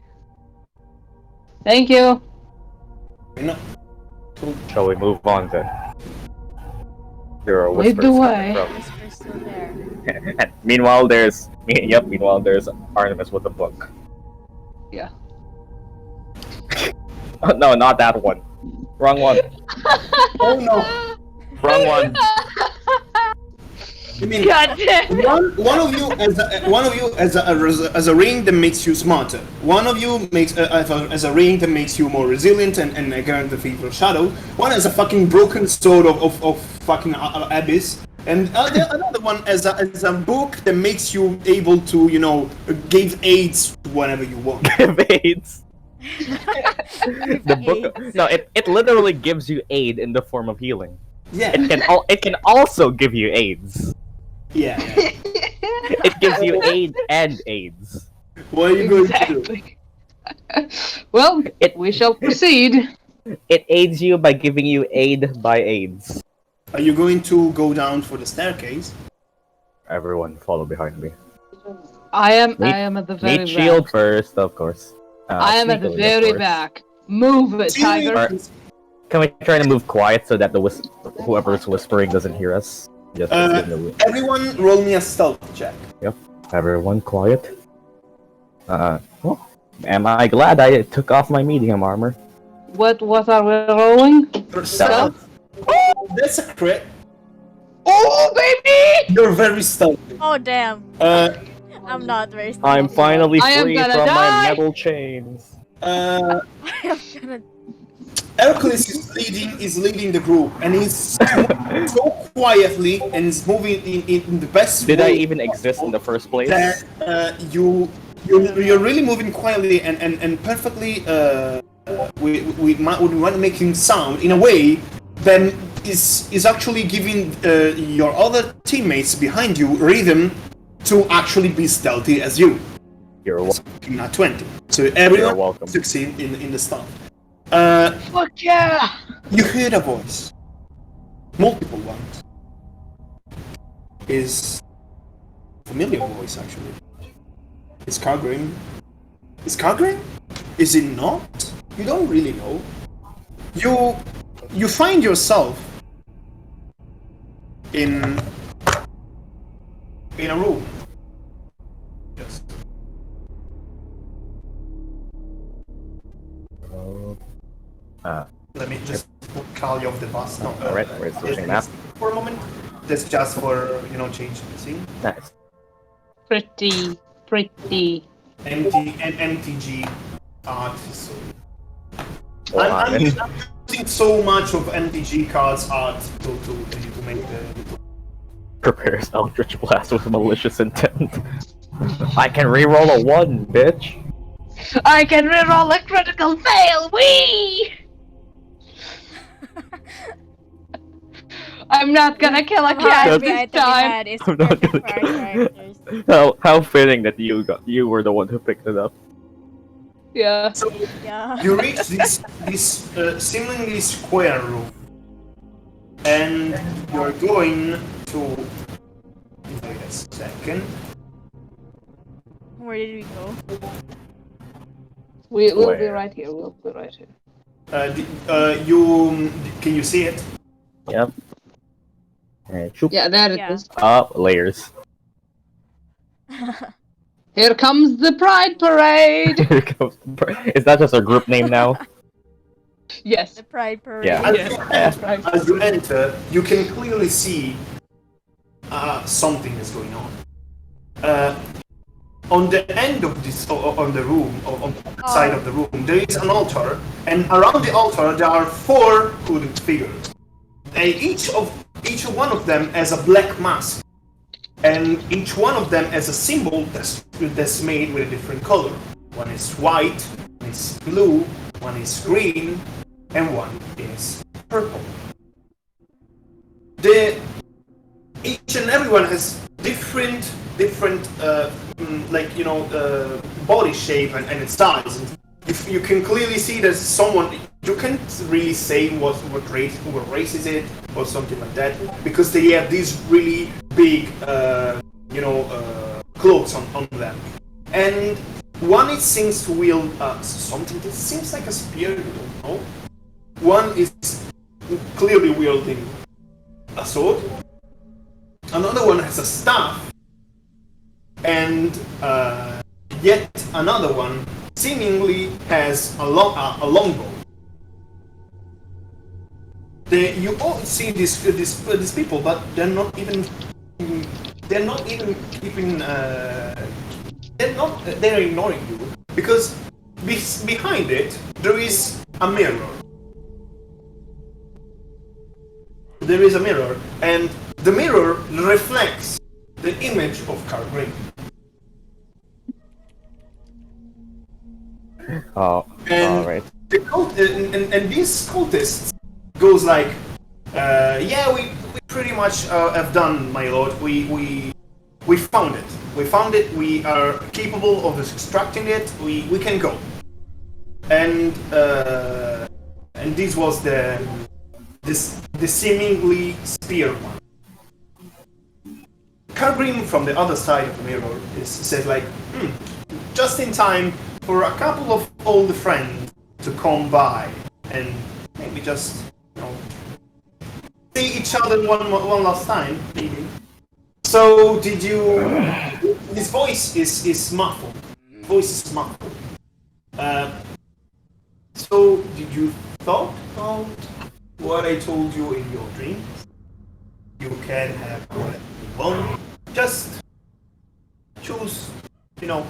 Thank you. it. No. Shall we move on then? There are Lead whispers the coming way. from. Whisper's still there. And meanwhile, there's Artemis with a book. Yeah. Oh, no, not that one. Wrong one. Oh no. Wrong one. I mean, God damn. one of you as a ring that makes you smarter. One of you makes as a ring that makes you more resilient and guarantee the feet of shadow. One has a fucking broken sword of fucking abyss, And another one as a book that makes you able to, give aids whenever you want. Give aids. The book. AIDS. No, it literally gives you aid in the form of healing. Yeah. It can also give you AIDS. Yeah. It gives you aid and AIDS. What are you going to do? Exactly. Well, we shall proceed. It aids you by giving you aid by AIDS. Are you going to go down for the staircase? Everyone, follow behind me. I am Meet- at the very Meet back. shield first, of course. I am at the sneakily, of very course. back. Move it, tiger. Alright. Can we try to move quiet so that whoever's whispering doesn't hear us? Just in the room. Everyone, roll me a stealth check. Everyone, quiet. Well, am I glad I took off my medium armor? What are we rolling? Stealth. Oh, that's a crit. Oh, baby! You're very stealthy. Oh damn! Uh, I'm not very. I'm stealthy. finally I am free gonna from my die. metal chains. I am gonna. Heracles is leading the group, and he's moving so quietly and is moving in the best Did way I even exist in the first place? that you're really moving quietly and perfectly with making sound in a way that is actually giving your other teammates behind you rhythm to actually be stealthy as you. You're welcome. Not 20. So You're everyone welcome. succeed in the stealth. Fuck yeah! You hear a voice. Multiple ones. Is familiar voice actually. Is Cargrim? Is Cargrim? Is it not? You don't really know. You find yourself in a room. Yes. Let me just call you off the bus. No, Alright, we're switching map. for a moment. That's just for change the scene. Nice. Pretty. MTG art. So Well, I'm using so much of MTG cards art to make the. prepares Eldritch Blast with malicious intent. I can reroll a 1, bitch! I can reroll a critical fail. Wee! I'm not gonna kill a cat Every this item we time. had is I'm not perfect gonna for our characters. How fitting that you were the one who picked it up. Yeah. So Yeah. you reach this seemingly square room, and you're going to. Wait a second. Where did we go? We'll be Square. right here. We'll be right here. Can you see it? Yep. And shoop. Yeah, there it Yeah. is. Up layers. Here comes the Pride Parade. Here comes Is that just a group name now? Yes. The Pride Parade. Yeah. As you enter, you can clearly see something is going on. On the end of this, on the room, on the side of the room, there is an altar, and around the altar there are 4 hooded figures. Each one of them has a black mask, and each one of them has a symbol that's made with a different color. One is white, one is blue, one is green, and one is purple. Each and everyone has different body shape and its size. If you can clearly see there's someone, you can't really say what race is it or something like that, because they have these really big clothes on them. And one seems to wield something that seems like a spear, you don't know. One is clearly wielding a sword. Another one has a staff, and yet another one seemingly has a longbow. You all see these people, but they're not even keeping. They're ignoring you, because behind it there is a mirror. There is a mirror, and the mirror reflects the image of Cargreen. Oh, And alright. and these cultists goes like, yeah, we pretty much have done, my lord. We found it. We found it. We are capable of extracting it. We can go. And this was the seemingly spear one. Cargrim from the other side of the mirror says like, just in time for a couple of old friends to come by and maybe just, see each other one last time, maybe. So did you? His voice is muffled. Voice is muffled. So did you thought about what I told you in your dreams? You can have what you want. Just choose, to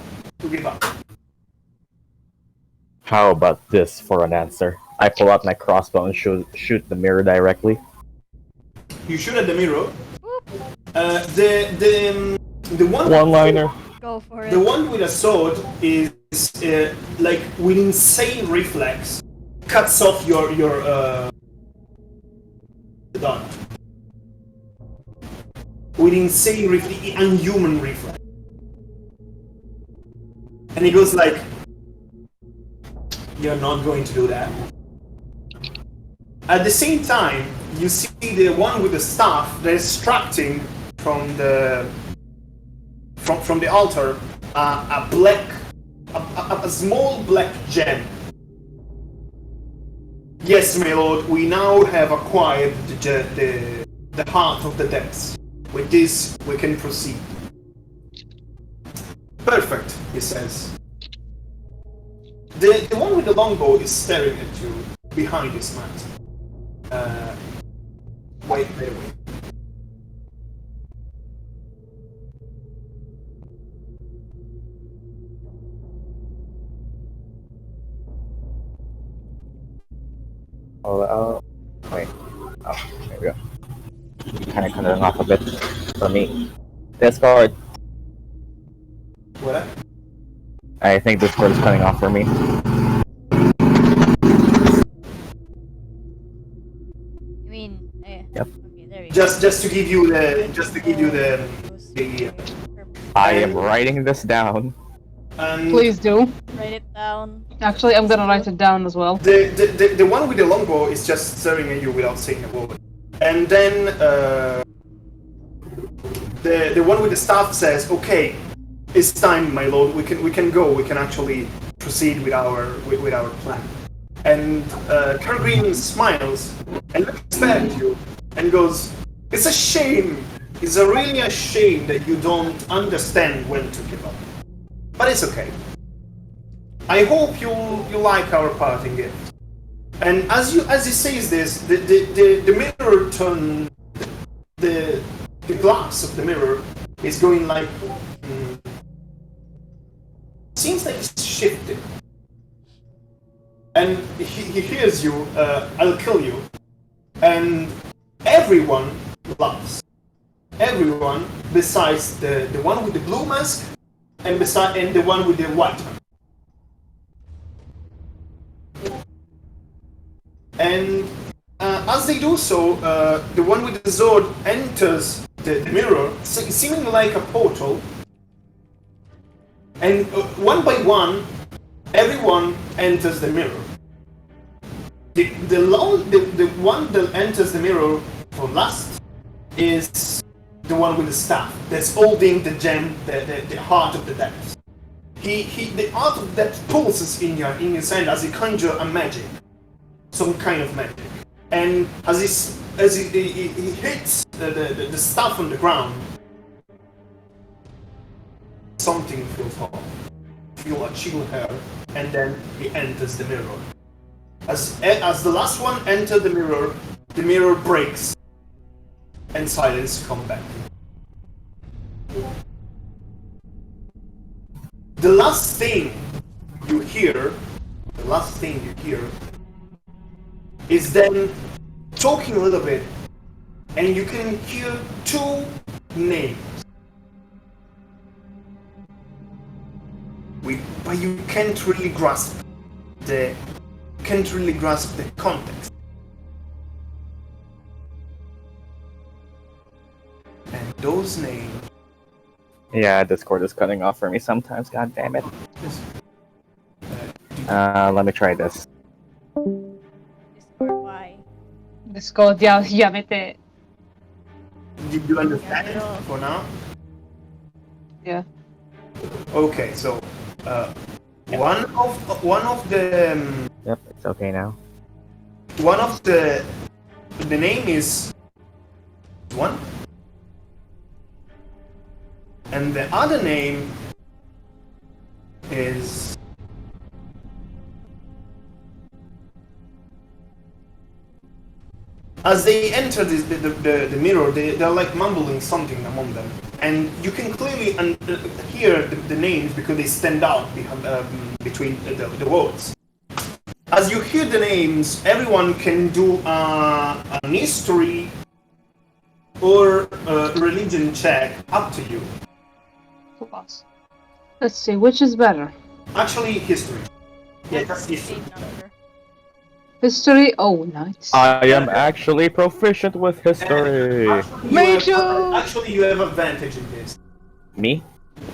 give up. How about this for an answer? I pull out my crossbow and shoot the mirror directly. You shoot at the mirror. The one One-liner. Go for it. The one with a sword is like with insane reflex cuts off your dart. With insane unhuman reflex. And he goes like, you're not going to do that. At the same time, you see the one with the staff that is extracting from the altar a small black gem. Yes, my lord, we now have acquired the heart of the depths. With this, we can proceed. Perfect, he says. The one with the longbow is staring at you behind his mat. Wait. Wait. Oh, there we go. Kind of cutting off a bit for me. Discord. What? I think Discord is cutting off for me. Yep. Okay, there you go. Just to give you the I am writing this down. Please do. Write it down. Actually, I'm gonna write it down as well. The one with the longbow is just staring at you without saying a word. And then the one with the staff says, "Okay, it's time, my lord. We can go. We can actually proceed with our plan." And Cargreen smiles and looks back at you and goes, "It's a shame. It's really a shame that you don't understand when to give up. But it's okay. I hope you like our parting gift." And as he says this, the mirror turn, the glass of the mirror is going like, seems like it's shifting. And he hears you, "I'll kill you," and everyone laughs. Everyone besides the one with the blue mask and the one with the white one. And as they do so, the one with the sword enters the mirror, seeming like a portal. And one by one, everyone enters the mirror. The one that enters the mirror for last is the one with the staff that's holding the gem, the heart of the depths. The heart of the depths pulses in his hand as he conjures a magic. Some kind of magic, and as he hits the stuff on the ground, something feels off. Feel a chill here, and then he enters the mirror. As the last one enters the mirror breaks, and silence comes back. The last thing you hear is then talking a little bit and you can hear two names. But you can't really grasp the context. And those names. Yeah, Discord is cutting off for me sometimes. God damn it. Let me try this. Discord, why? Discord, yamete. Did you understand it for now? Yeah. Okay, so one of the Yep, it's okay now. one of the name is one, and the other name is as they enter the mirror, they're like mumbling something among them, and you can clearly hear the names because they stand out between the words. As you hear the names, everyone can do an history or a religion check, up to you. Let's see, which is better? Actually, history. Yeah, that's history. History? Oh, nice. I am actually proficient with history. Me too! Actually, you have advantage in this. Me?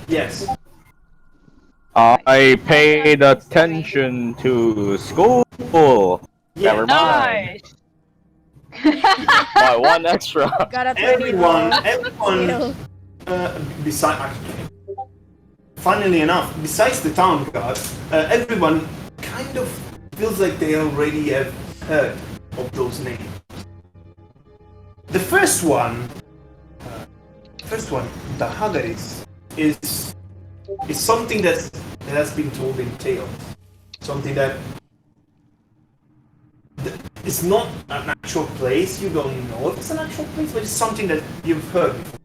Yes. I paid attention to school. Yeah. Never mind. Nice! My one extra. Got a 20 Everyone, Still. besides, funnily enough, besides the town guard, everyone kind of feels like they already have heard of those names. The first one, the Hagaris, is something that has been told in tales. Something that it's not an actual place. You don't know if it's an actual place, but it's something that you've heard before.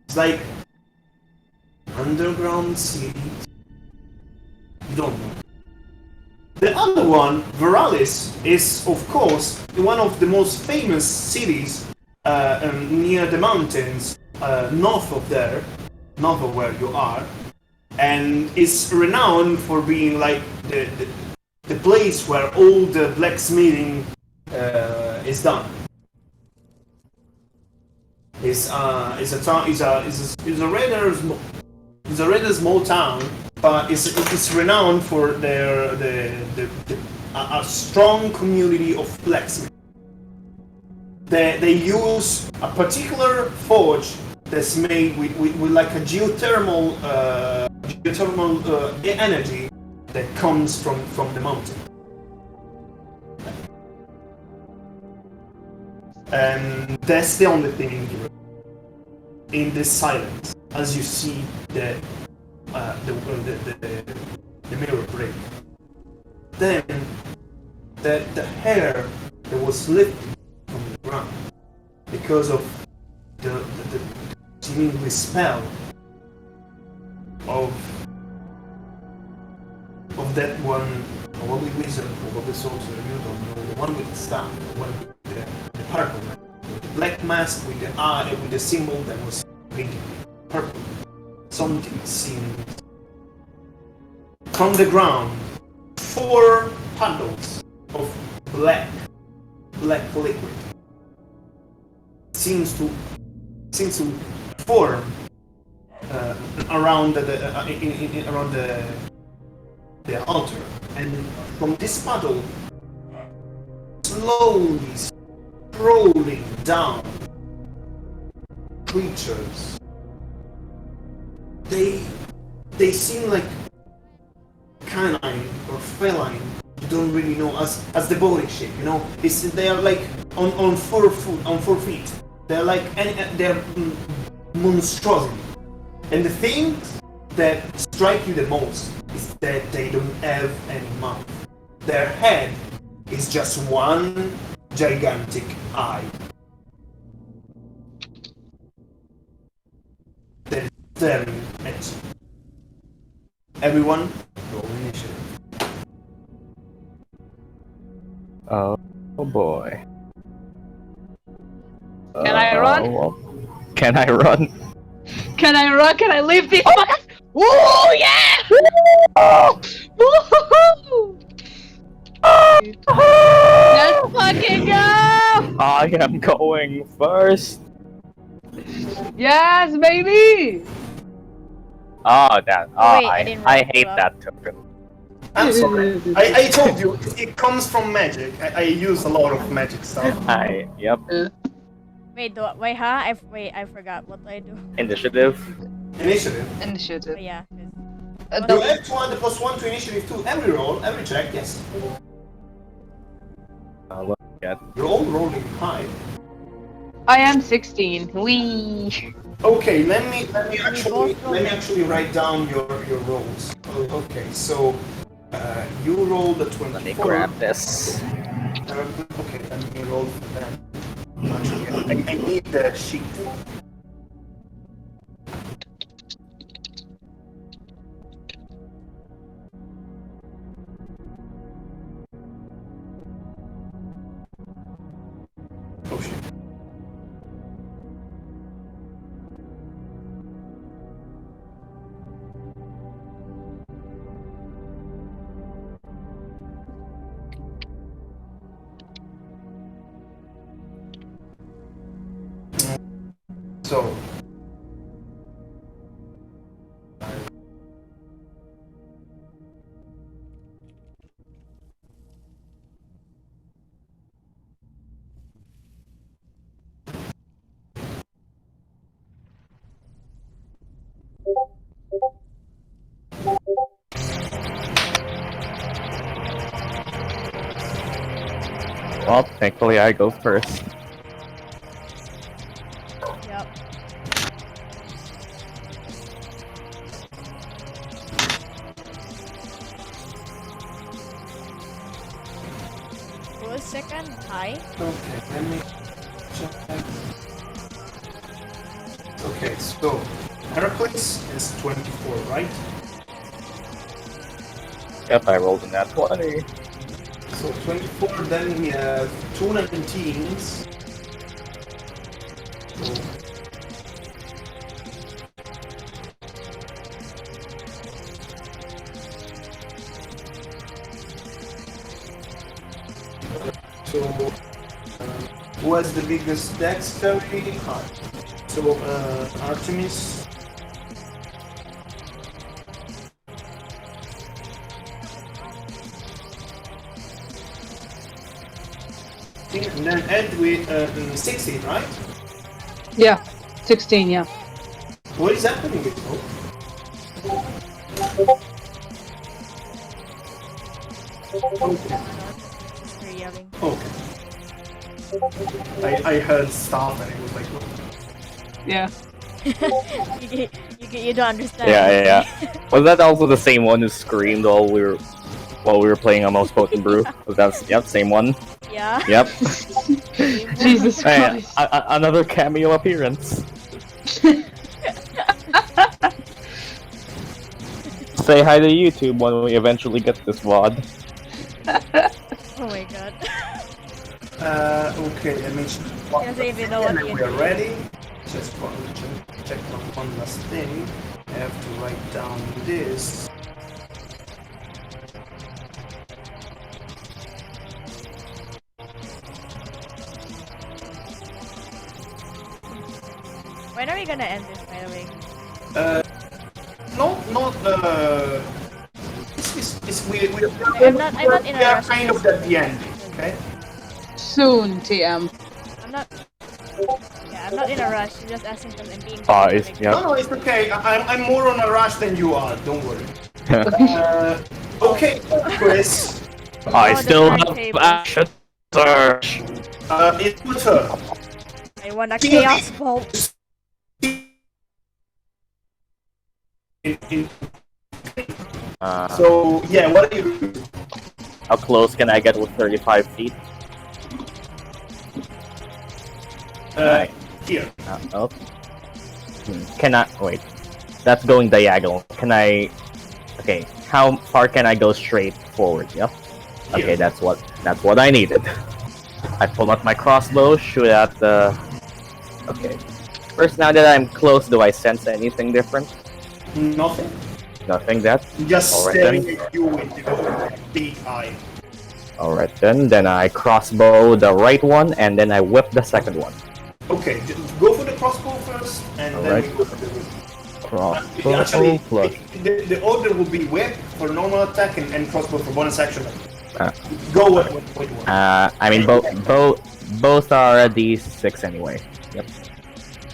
It's like underground cities. You don't know. The other one, Veralis, is of course one of the most famous cities near the mountains, north of where you are, and is renowned for being like the place where all the blacksmithing is done. It's a rather small town, but it's renowned for a strong community of blacksmiths. They use a particular forge that's made with like a geothermal energy that comes from the mountain. And that's the only thing in this silence as you see the mirror break. Then the hair that was lifted from the ground because of the seemingly spell of that one, probably wizard, probably sorcerer, you don't know, the one with the staff, the one with the purple man, with the black mask with the eye, with the symbol that was painted purple. Something seemed from the ground. 4 puddles of black liquid seems to form around the altar, and from this puddle, slowly rolling down creatures. They seem like canine or feline. You don't really know as the body shape. You know, they are like on 4 feet. They're like they're monstrosity. And the thing that strike you the most is that they don't have any mouth. Their head is just one gigantic eye. They're staring at you. Everyone, roll initiative. Oh boy. Can I run? Well, can I run? Can I run? Can I leave these fuckers? Woo! Yeah! Woohoo! Let's fucking go! I am going first. Yes, baby! Oh, that. Oh, wait, Oh, I didn't I roll hate up. that token. I'm sorry. I told you, it comes from magic. I use a lot of magic stuff. Yep. Wait, wait, huh? I forgot what I do. Initiative. Initiative. Oh, Initiative. yeah. 'cause- You have to add the +1 to initiative too. Every roll, every check, yes. Look at. You're all rolling high. I am 16. Wee. Okay, let me actually write down your rolls. Okay, so you rolled a 24. Let me grab this. Okay, let me roll for that. Actually, I need the sheet. Oh shit. So. Well, thankfully I go first. Yep. Who was second? Hi. Okay, let me check. Okay, so Heracles is 24, right? Yep, I rolled in that 20. So 24, then we have two 19s. So, who has the biggest dexterity? So, Artemis. And then Ed with 16, right? Yeah, 16, yeah. What is happening with You're yelling. Okay. I heard stuff and it was like, what? Yeah. You don't understand. Yeah. Was that also the same one who screamed while we were playing a Most Potent Brew? Was that yep, same one? Yeah. Yep. Jesus Hey, Christ. another cameo appearance. Say hi to YouTube when we eventually get this VOD. Oh my god. Okay, let me check. Doesn't even know what We are ready. Just want to check one last thing. I have to write down this. When are we gonna end this, by the way? Not I'm not in a we are rush. kind of at the end, okay? Soon, TM. I'm not in a rush. I'm just asking because I'm being. It's like, yep. No, it's okay. I'm more on a rush than you are. Don't worry. Okay, Chris. I the still turn have tables. action search. It's your turn. I want a chaos bolt. So yeah, what are you? How close can I get with 35 feet? Here. Oh. Can I wait? That's going diagonal. Can I? Okay. How far can I go straight forward? Yep. Okay, Here. that's what I needed. I pull out my crossbow, shoot at the Okay. First, now that I'm close, do I sense anything different? Nothing. Nothing. That. Just Alright staring then. at you with your big eye. Alright then. Then I crossbow the right one, and then I whip the second one. Okay, go for the crossbow first, and Alright. then we go for the whip. Crossbow Actually, plus. the order will be whip for normal attack and crossbow for bonus action. Uh, Go with one. I mean, both are D6 anyway. Yep.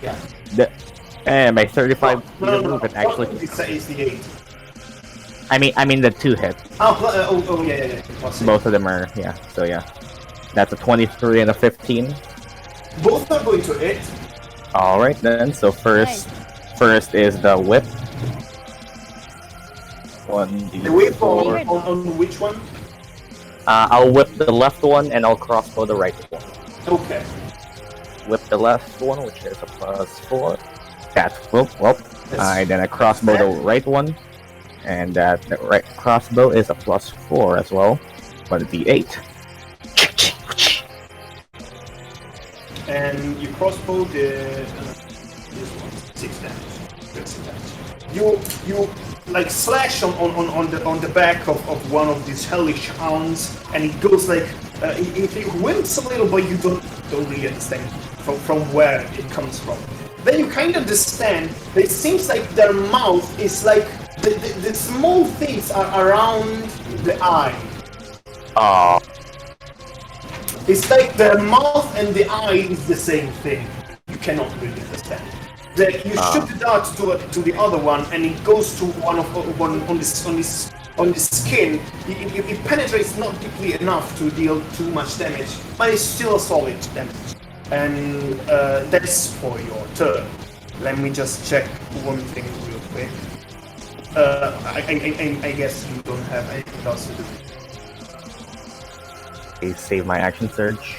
Yeah. And my 35 feet No, of movement actually. It's the 8. I mean the 2 hit. Yeah. Plus Both of them are, yeah. So yeah, that's a 23 and a 15. Both are going to hit. All right then. So first is the whip. The whip Four. on which one? I'll whip the left one and I'll crossbow the right one. Okay. Whip the left one, which is a +4. That's whoop. Then I crossbow the right one, and the right crossbow is a +4 as well, but it'd be 8. And you crossbow this one, 6 damage. 6 damage. You like slash on the back of one of these hellish hounds, and it goes like it winks a little, but you don't really understand from where it comes from. Then you kind of understand that it seems like their mouth is like the small things are around the eye. Oh. It's like the mouth and the eye is the same thing. You cannot really understand. That you shoot the dart to the other one, and it goes to one on the skin. It penetrates not deeply enough to deal too much damage, but it's still a solid damage. And that's for your turn. Let me just check one thing real quick. I guess you don't have anything else to do. Okay, save my action surge.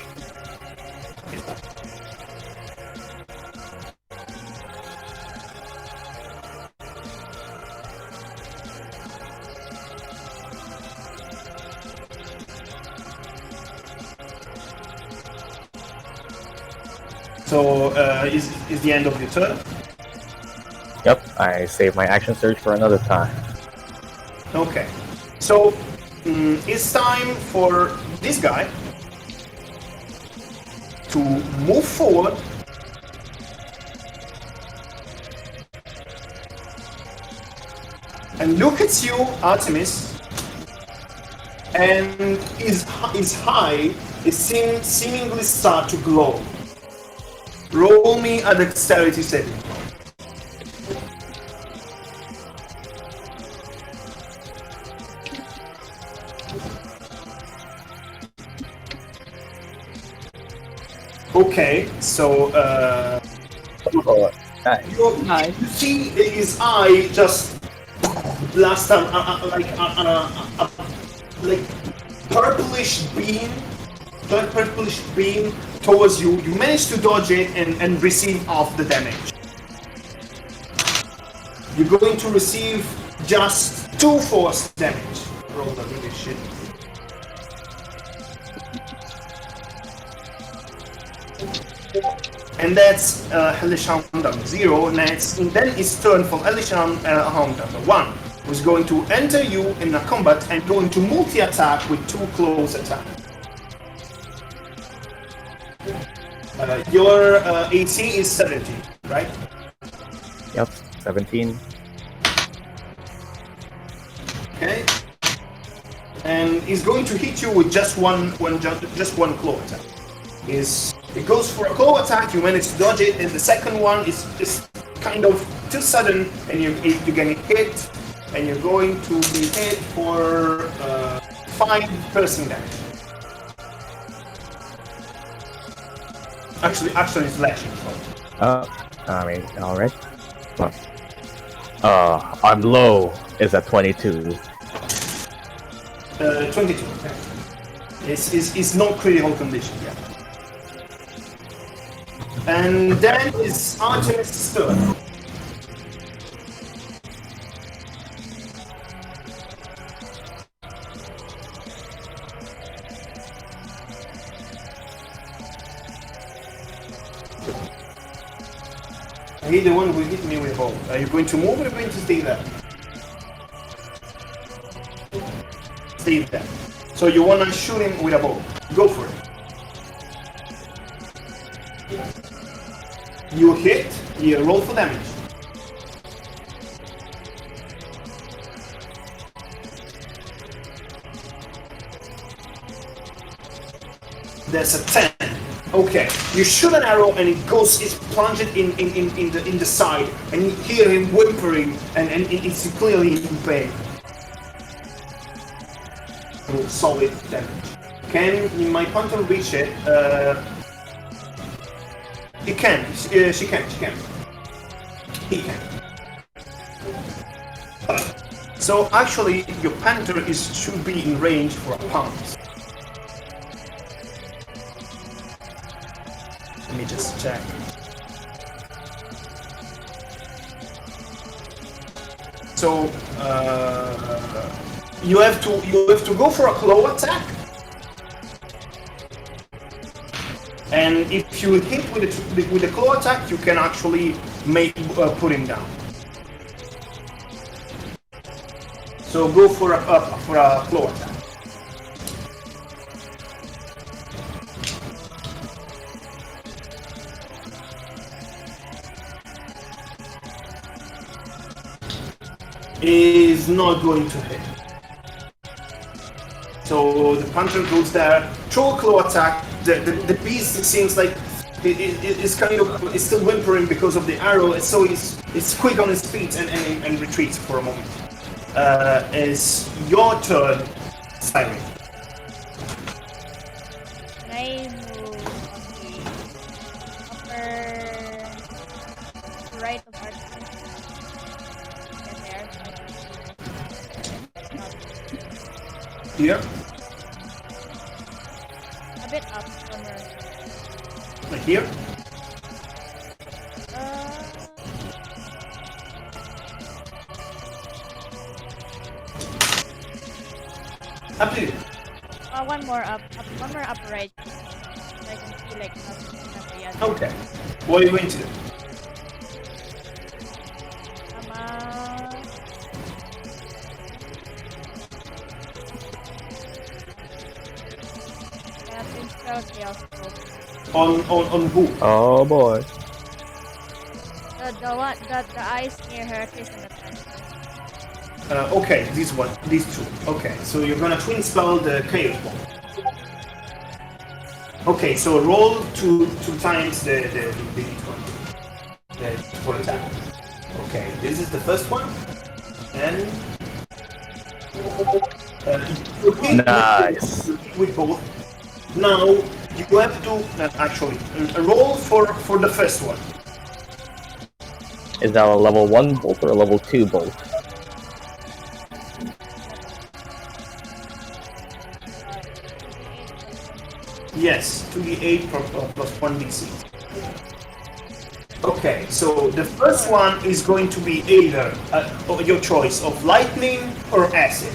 So is the end of your turn? Yep, I save my action surge for another time. Okay. So it's time for this guy to move forward and look at you, Artemis, and his eye is seemingly start to glow. Roll me a dexterity saving throw. Okay, so Nice. you see his eye just blast out like purplish beam towards you. You manage to dodge it and receive half the damage. You're going to receive just 2 force damage. Roll the really shit. And that's Hellish Hound number 0. Next, and then it's turn for Hellish Hound number 1, who's going to enter you in a combat and going to multi-attack with 2 close attacks. Your AC is 70, right? Yep, 17. Okay. And he's going to hit you with just one claw attack. It goes for a claw attack, you manage to dodge it, and the second one is kind of too sudden, and you're getting hit, and you're going to be hit for 5 piercing damage. Actually, it's slashing. I mean, alright. I'm low is at 22. 22. Okay. It's not critical condition yet. And then it's Artemis' turn. I hit the one who hit me with a ball. Are you going to move or are you going to stay there? Stay there. So you want to shoot him with a ball. Go for it. You hit, you roll for damage. There's a 10. Okay, you shoot an arrow and it goes, it's plunged in the side, and you hear him whimpering, and it's clearly in pain. Solid damage. Can my punter reach it? He can. She can. He can. So actually, your panther should be in range for a pounce. Let me just check. So you have to go for a claw attack. And if you hit with the claw attack, you can actually put him down. So go for a claw attack. Is not going to hit. So the panther goes there, throw a claw attack. The beast seems like it's still whimpering because of the arrow, so it's quick on his feet and retreats for a moment. It's your turn, Sirean. Can I move on the upper right of Artemis? Here? A bit up from her. Like here? Up to you. One more up, one more upper right. So I can see like something at the other. Okay. What are you going to do? On who? Oh boy. The eyes near Heracles and the panther. Okay, these two. Okay, so you're gonna twin spell the Chaos Ball. Okay, so roll two times the for attack. Okay, this is the first one, and Nice. with both. Now you have to actually roll for the first one. Is that a level 1 bolt or a level 2 bolt? Yes, 2d8 plus 1d6. Okay, so the first one is going to be either your choice of lightning or acid.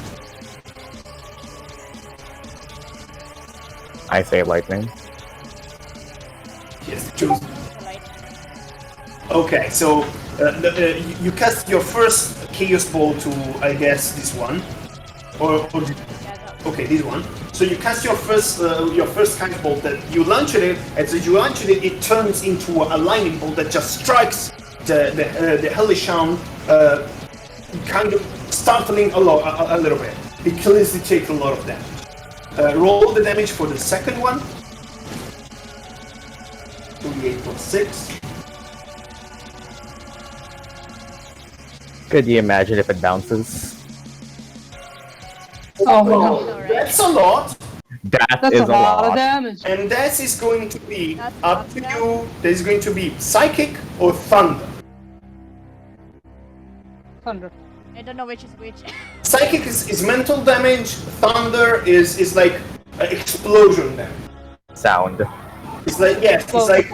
I say lightning. Yes, choose. Okay, so you cast your first Chaos Ball to, I guess, this one, or okay, this one. So you cast your first Chaos Ball that you launch it, and as you launch it, it turns into a lightning bolt that just strikes the hellish hound, kind of startling a little bit. It clearly takes a lot of damage. Roll the damage for the second one. 2d8 plus 6. Could you imagine if it bounces? Oh no. That's a lot. That's a a lot of lot. damage. And that is going to be That's up to you. There's going to be psychic or thunder. Thunder. I don't know which is which. Psychic is mental damage. Thunder is like explosion damage. Sound. It's like yes, it's like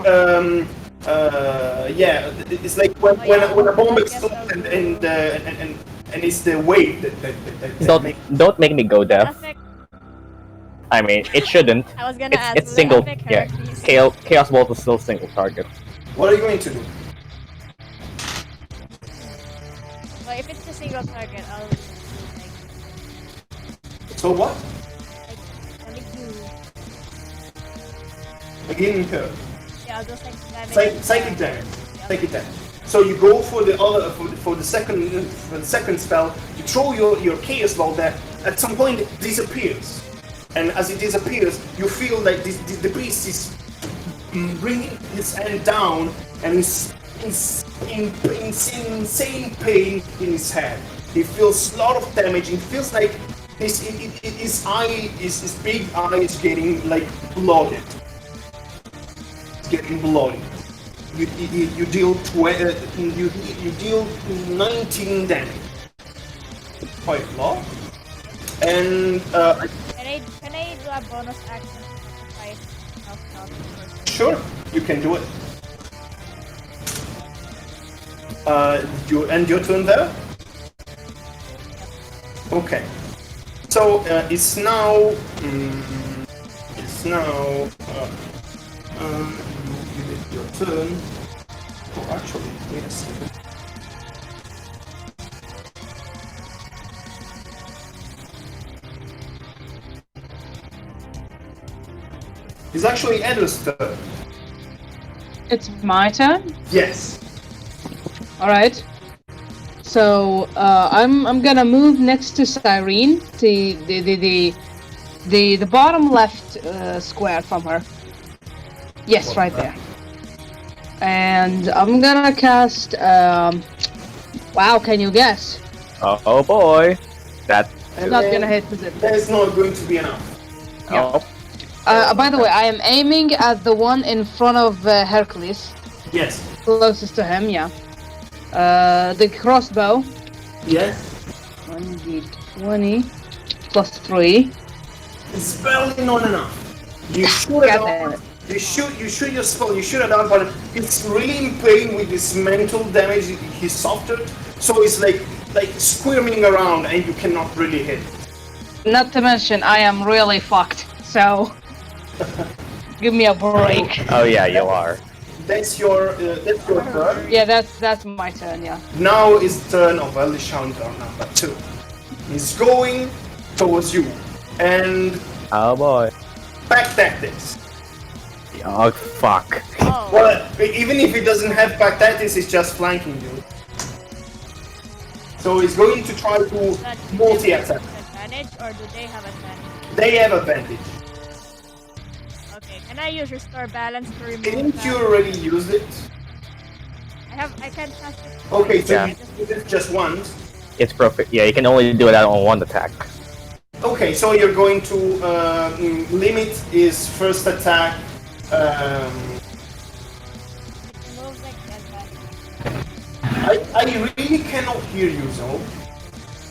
yeah, it's like when a bomb explodes and it's the wave that Don't make me go deaf. Affect, I mean, it shouldn't. I was gonna ask. It's will it single. affect Yeah, Heracles? Chaos Bolt is still single target. What are you going to do? if it's a single target, I'll like So what? I'll do. Again, her. Yeah, I'll just like damage. Psychic damage. Yeah. Psychic damage. So you go for the other for the second spell. You throw your chaos ball there. At some point, it disappears, and as it disappears, you feel like the beast is bringing his hand down, and is in insane pain in his head. He feels a lot of damage. It feels like his big eye is getting like blooded. It's getting bloody. You deal you deal 19 damage. Quite a lot. And Can I do a bonus action to fight health? sure, you can do it. You end your turn there. Okay. So it's now. You did your turn. Oh, actually, wait a second. It's actually Edward's turn. It's my turn. Yes. All right. So I'm gonna move next to Sirean, the bottom left square from her. Yes, right there. And I'm gonna cast. Wow, can you guess? Oh boy, that. It's not gonna hit, is it? That is not going to be enough. Oh, By the way, I am aiming at the one in front of Heracles, Yes. closest to him. Yeah. The crossbow. Yes. 1d20 plus 3. It's barely not enough. You shoot it God out. damn it. You shoot your spell. You shoot it out, but it's really in pain with this mental damage he suffered. So it's like squirming around, and you cannot really hit. Not to mention, I am really fucked. So, give me a break. oh yeah, you are. That's your turn. Yeah, that's my turn. Yeah. Now is the turn of Elishandra number 2. He's going towards you, and Oh boy. back tactics. Oh fuck. Oh. Well, even if he doesn't have back tactics, he's just flanking you. So he's going to try to multi-attack. Advantage, or do they have advantage? They have advantage. Okay, can I use restore balance to remove Didn't that? you already use it? I can't cast it. Okay, so Yeah. you did it just once. It's perfect. Yeah, you can only do it on one attack. Okay, so you're going to limit his first attack. Remove like the advantage. I really cannot hear you, Zoe.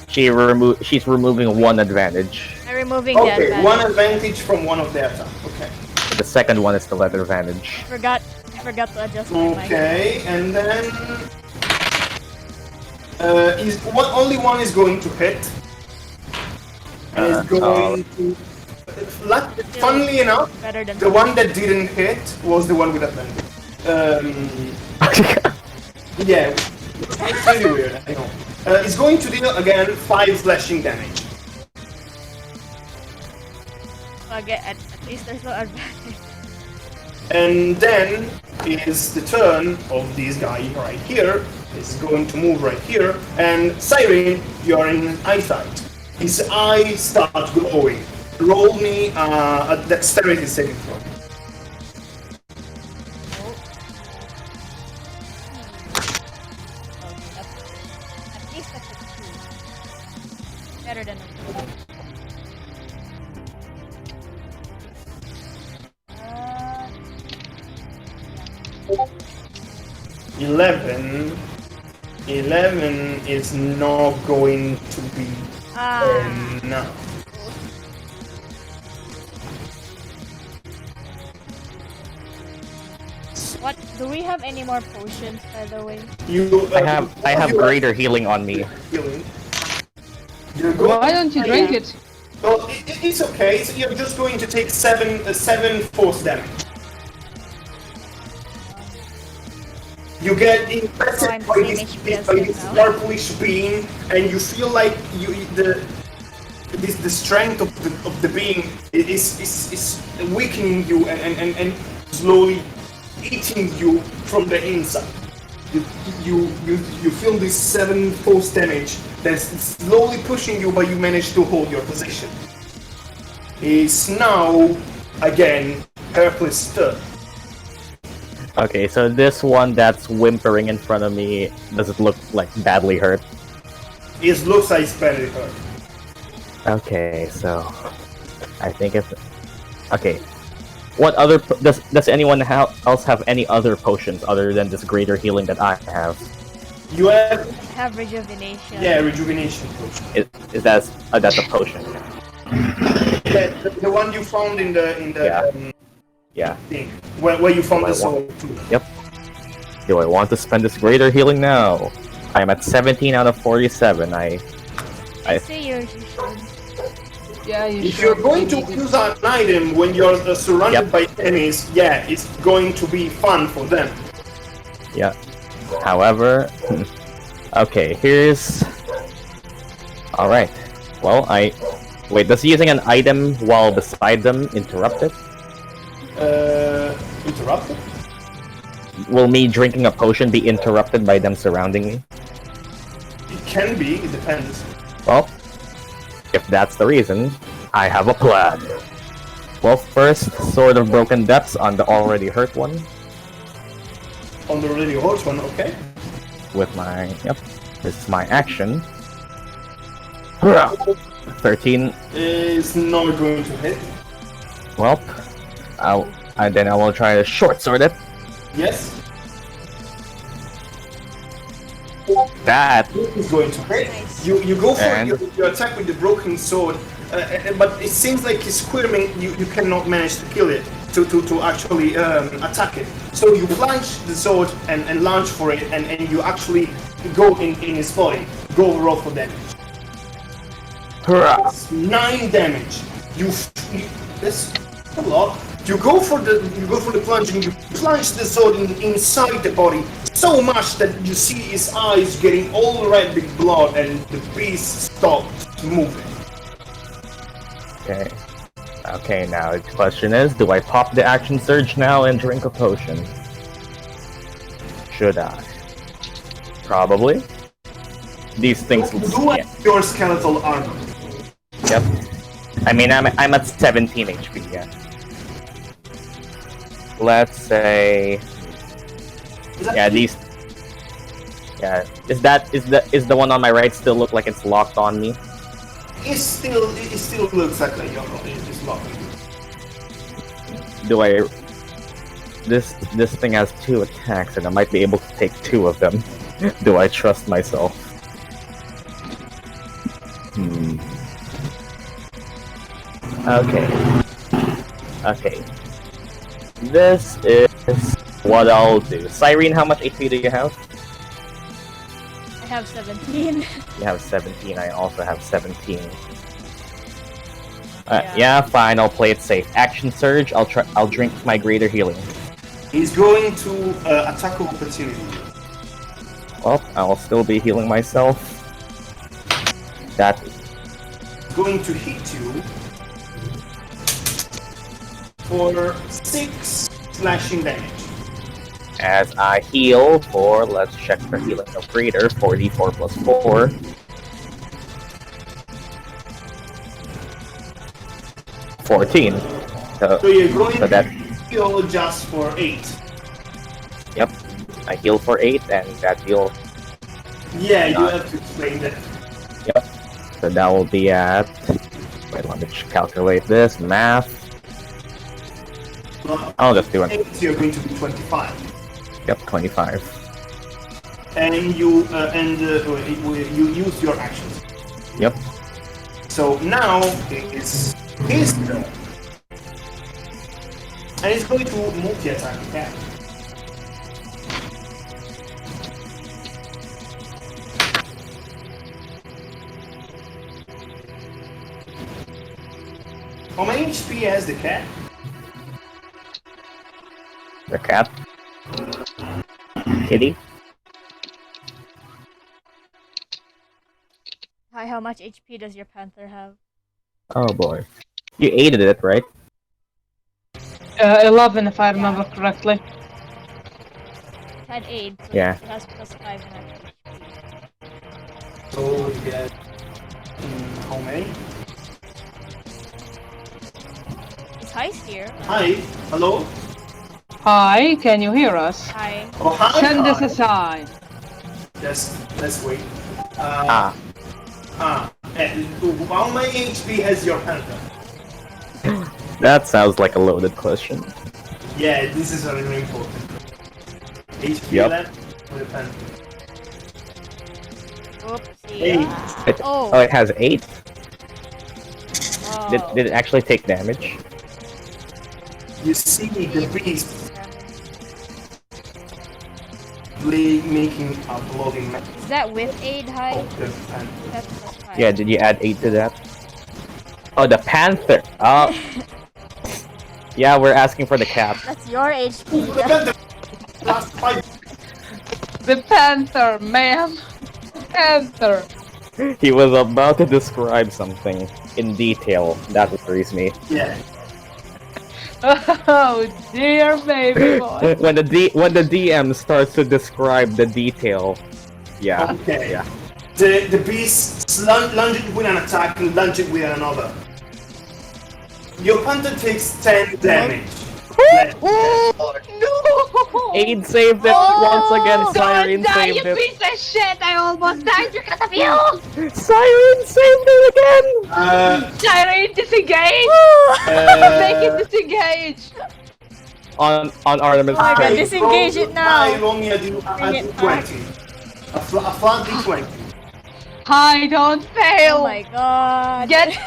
She's removing one advantage. I'm removing the Okay, advantage. one advantage from one of the attacks. Okay. The second one is the leather advantage. I forgot to adjust my mic. Okay, and then only one is going to hit, and is going to. Funnily enough, Better than the one that didn't hit was the one with advantage. Yeah, it's really weird. I know. It's going to deal again 5 slashing damage. Okay, at least there's no advantage. And then is the turn of this guy right here. He's going to move right here. And Sirean, you're in eyesight. His eyes start glowing. Roll me a dexterity saving throw. At least that's a 2. Better than a 2. 11 is not going to be enough. What? Do we have any more potions, by the way? I have greater healing on me. Healing. You're going Why don't you drink it? Well, it's okay. So you're just going to take 7 force damage. You get infested I'm by same this, HP as by him this now. purplish being, and you feel like the strength of the being is weakening you and slowly eating you from the inside. You feel this 7 force damage that's slowly pushing you, but you manage to hold your position. It's now again Heracles' turn. Okay, so this one that's whimpering in front of me, does it look like badly hurt? It looks like it's badly hurt. Okay, so I think if okay, what other does anyone else have any other potions other than this greater healing that I have? You have Have rejuvenation. rejuvenation potion. Is that that's a potion? Yeah, the one you found in the Yeah. thing where you found I the sword too. Yep. Do I want to spend this greater healing now? I am at 17 out of 47. I say yours, you should. Yeah, you If should. you're going to You need it. use an item when you're surrounded Yep. by enemies, yeah, it's going to be fun for them. Yeah. However, okay, here's. All right. Well, wait. Does using an item while beside them interrupt it? Interrupted? Will me drinking a potion be interrupted by them surrounding me? It can be, it depends. Well, if that's the reason, I have a plan. Well, first, Sword of Broken Depths on the already hurt one. On the really horse one, okay? With my... Yep. This is my action. Hurrah! 13. It's not going to hit. Well, then I will try to short sword it. Yes, That it's going to hit. Nice. You go for And- your attack with the broken sword, but it seems like it's squirming. You cannot manage to kill it, to actually attack it. So you plunge the sword and launch for it, and you actually go in its body. Go roll for damage. hurrah! It's 9 damage. That's a lot. You go for the plunge and you plunge the sword inside the body so much that you see his eyes getting all red with blood, and the beast stops moving. Okay. Okay, now the question is, do I pop the action surge now and drink a potion? Should I? Probably. These things Do yeah. your skeletal armor. Yep. I mean, I'm at 17 HP, yeah. Let's say, Is that- yeah, these. Yeah, is the one on my right still look like it's locked on me? It still looks like you're it's locked. Do I? This thing has 2 attacks, and I might be able to take 2 of them. Do I trust myself? Okay. Okay. This is what I'll do. Sirean, how much HP do you have? I have 17. You have 17. I also have 17. Yeah. Yeah, fine. I'll play it safe. Action surge. I'll drink my greater healing. He's going to attack of opportunity. Well, I'll still be healing myself. That Going to hit you for 6 slashing damage. as I heal for, let's check for healing of greater, 4d4 plus 4. $14. So you're going So that- to heal just for 8. Yep. I heal for 8, and that heal. Yeah, you Not- have to explain that. Yep. So that will be at. Wait, let me calculate this. Math. I'll just do it. 8, you're going to be 25. Yep, 25. And you use your actions. Yep. So now it's his turn. And he's going to multi-attack again. How many HP has the cat? The cat. Kitty? Hi, how much HP does your panther have? Oh boy. You aided it, right? 11 if I remember correctly. It had aid, so Yeah. it has plus 5 and HP. So you get how many? Is Heist here? Hi, hello. Hi, can you hear us? Hi. Oh hi. Send us hi. a sign. Let's wait. Ah. And how many HP has your panther? That sounds like a loaded question. Yeah, this is very important. HP Yep. left for the panther. Oopsie. Eight. Oh. Oh, it has 8? Oh. Did it actually take damage? You see the beast making a bloody mess Is that with aid high? of the panther. That's plus 5. Yeah, did you add 8 to that? Oh, the panther! Oh. Yeah, we're asking for the cat. That's your HP. The panther last 5. The panther, ma'am. Panther. He was about to describe something in detail. That worries me. Yeah. Oh dear baby boy. when the DM starts to describe the detail, yeah, Okay. yeah. The beast lunge it with an attack and lunge it with another. Your panther takes 10 damage. Oh no! Aid saved it once again. Siren saved it. piece of shit! I almost died because of you! Siren saved it again. Siren, disengage! Make it disengage! On Artemis. Oh my god, turn. disengage it now! I only do a Bring it D20. A flat D20. Hi, don't fail! Oh my god. Get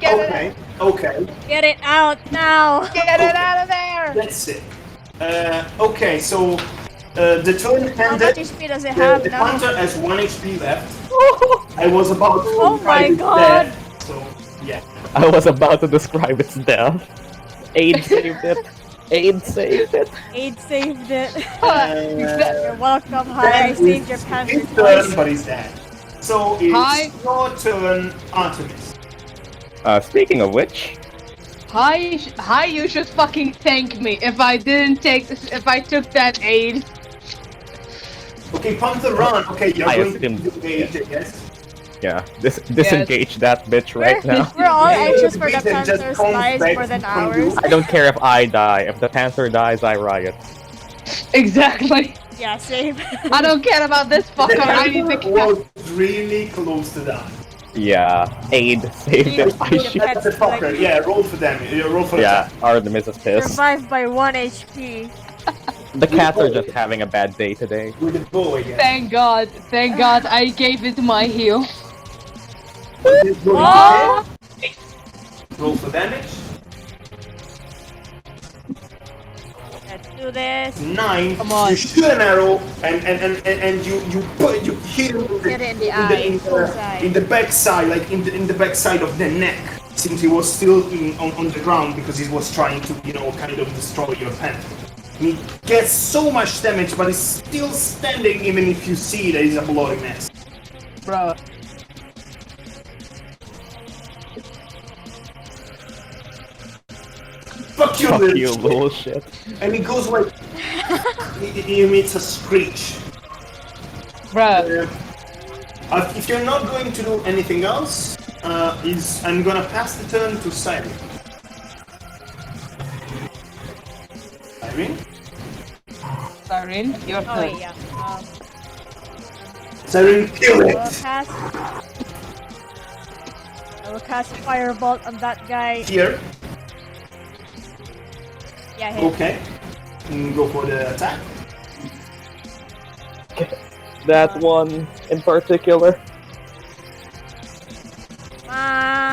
Okay, okay. Get it out now! it out of there! That's it. Okay, so the turn How much ended. HP does it have The now? panther has 1 HP left. I was about to Oh my describe its god. death, so yeah. I was about to describe its death. Aid saved it. Aid saved it. Aid saved it. Uh, You're welcome, Hi. I saved your panther His turn, twice. but he's dead. So it's Hi. your turn, Artemis. Speaking of which, Hi, you should fucking thank me if I took that aid. Okay, panther run. Okay, you're I going assumed- to do it, yes. yeah, disengage that bitch right now. We're all Yeah, anxious for the just panther's comes lives back more than from ours. I don't care if I die. If the panther dies, I riot. Exactly. Yeah, same. I don't care about this The fucker. I need panther to was really close to die. Yeah, Aid saved it. I Need to shoot. pet- That's the fucker. Yeah, roll for damage. Roll for Yeah, attack. Artemis is pissed. Survived by 1 HP. The cats are just having a bad day today. With the bow again. Thank God, I gave it my heal. Oh! Roll for damage. Let's do this. 9. Come on. You shoot an arrow and you hit him Get it in the eye, bullseye. in the backside, like in the backside of the neck, since he was still on the ground because he was trying to kind of destroy your panther. And he gets so much damage, but he's still standing even if you see that he's a bloody mess. Bro. Fuck you, Fuck little you, shit. little shit. And he goes like he emits a screech. Bruh. If you're not going to do anything else, I'm gonna pass the turn to Sirean. Sirean? Siren, your Oh, turn. wait, yeah. Sirean, kill I will it! cast Firebolt on that guy. Here, Yeah, hit. okay. Go for the attack. That one in particular.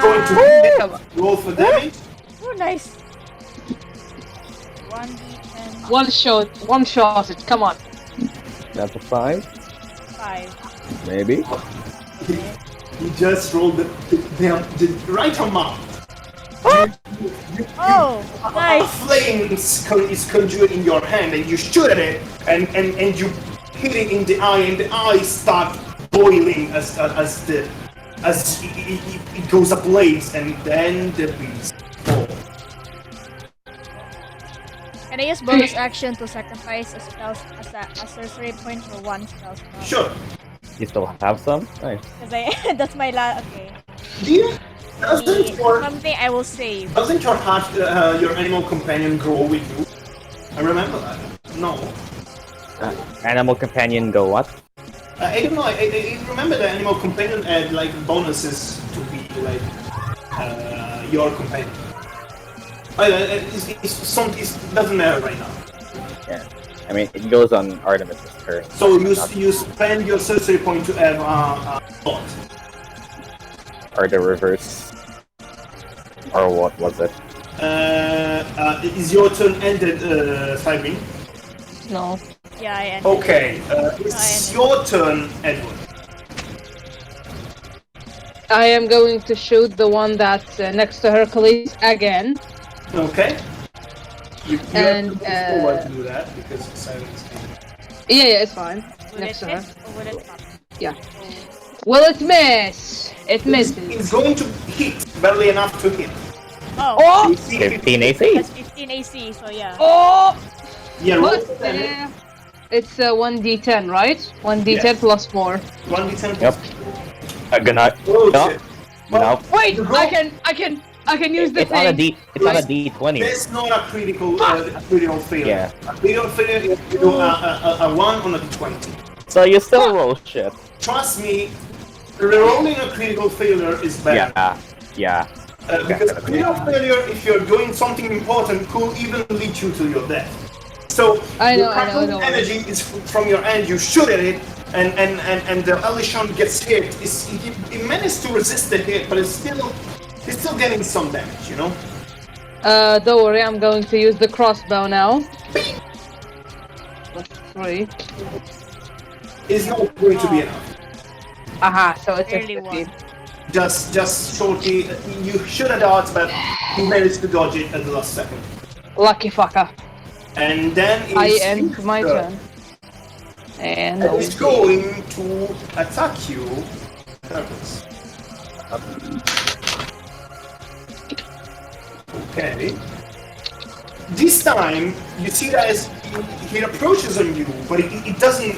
Going to hit. Roll for damage. Oh, nice. 1d10. One shot it, come on. That's a 5, 5. maybe. He just rolled the right amount. Oh, A nice. flame is conjured in your hand, and you shoot at it, and you hitting in the eye, and the eye start boiling as it goes ablaze, and then the beast falls. Can I use bonus action to sacrifice a spell a sorcery point for one spell slot? Sure. You still have some? Nice. Because that's my last. Okay. Do you? Doesn't your Something I will save. your animal companion grow with you? I remember that. No. Animal companion go what? I don't know. I remember the animal companion had like bonuses to be like your companion. It doesn't matter right now. Yeah. I mean, it goes on Artemis' turn. So you spend your sorcery point to have a slot. Or the reverse. Or what was it? Is your turn ended, Sirean? No. Yeah, I ended. Okay, it's your turn, Edward. I am going to shoot the one that's next to Heracles again. Okay. You And, have to move forward to do that because Sirean's Yeah, it's fine. Will Next it to her. miss or will it not? Yeah. Will it miss? It It's misses. going to hit, barely enough to hit. Oh, Oh! You see 15 AC? that's 15 AC, so yeah. Oh! Yeah, roll But, for damage. it's 1d10, right? 1d10 Yes. plus 4. 1d10. Yep. Gonna. Oh, No. shit. No. Wait, You roll- I can use the It's on a thing. D. It's on a D20. That's not a critical failure. Yeah. A critical failure is you do a 1 on a d20. So you still roll shit. Trust me, rolling a critical failure is bad. Yeah. Because critical failure, if you're doing something important, could even lead you to your death. So I know, your critical energy is from your end. You shoot at it, and the Aleethra gets hit. It managed to resist the hit, but it's still getting some damage. You know. Don't worry, I'm going to use the crossbow now. Plus 3. It's not going to be enough. Aha, so it's a Barely 15. one. Just shortly, you should have dodged, but you managed to dodge it at the last second. Lucky fucker. And then I it's end my turn. And It's going to attack you. Heracles. Okay. This time, you see that as he approaches on you, but it doesn't,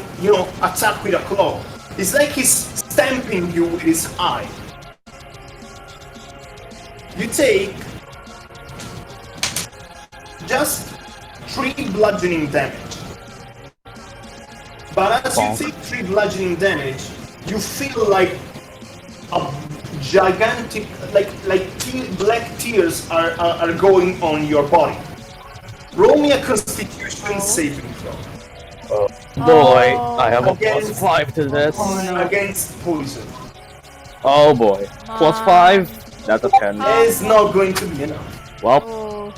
attack with a claw. It's like he's stamping you with his eye. You take just 3 bludgeoning damage. But as you take 3 bludgeoning damage, you feel like a gigantic, black tears are going on your body. Roll me a Constitution saving throw. Boy, I have a Against- +5 to this. Against poison. Oh boy. +5? That's a 10. It's not going to be enough. Well, Oh,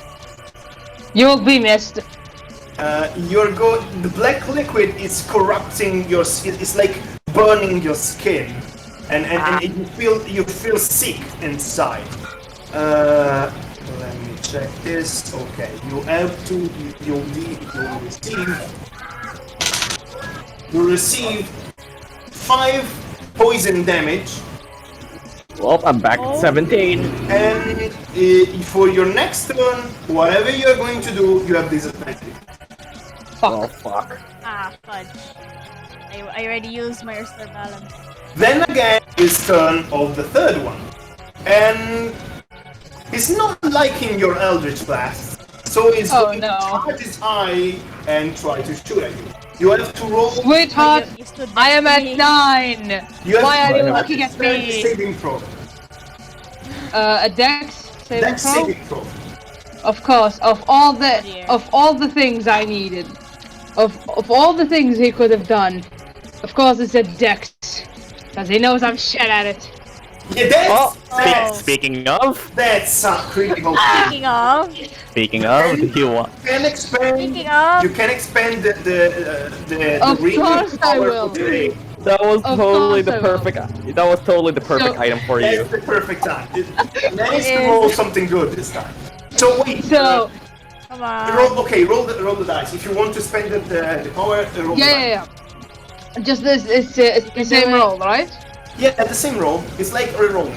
you'll be missed. The black liquid is corrupting your skin. It's like burning your skin, and you feel sick inside. Let me check this. Okay, you have to. You receive 5 poison damage, well, I'm back at 17. and for your next turn, whatever you're going to do, you have disadvantage. Oh fuck. fudge. I already used my restore balance. Then again, it's turn of the third one, and he's not liking your Eldritch Blast, so he's going to charge his eye and try to shoot at you. You have to roll. Sweetheart, You stood I am next at to me. 9. You have Why to are you roll looking at strength me? saving throw. A dex saving Dex throw? saving throw. Of course, of all dear. the things I needed, of all the things he could have done, of course it's a dex, because he knows I'm shit at it. Yeah, that's Speaking of, that's a critical. Speaking of, do you want? You can expand. Speaking of. You can expand the Of range course I power will. for today. That was Of totally course the I will. perfect. That was totally the perfect So- item for you. That's the perfect time. Manage to is. roll something good this time. So wait. So, Come on. roll the dice. If you want to spend the power, roll the dice. yeah. Just this, it's the same roll, right? Yeah, the same roll. It's like re-rolling.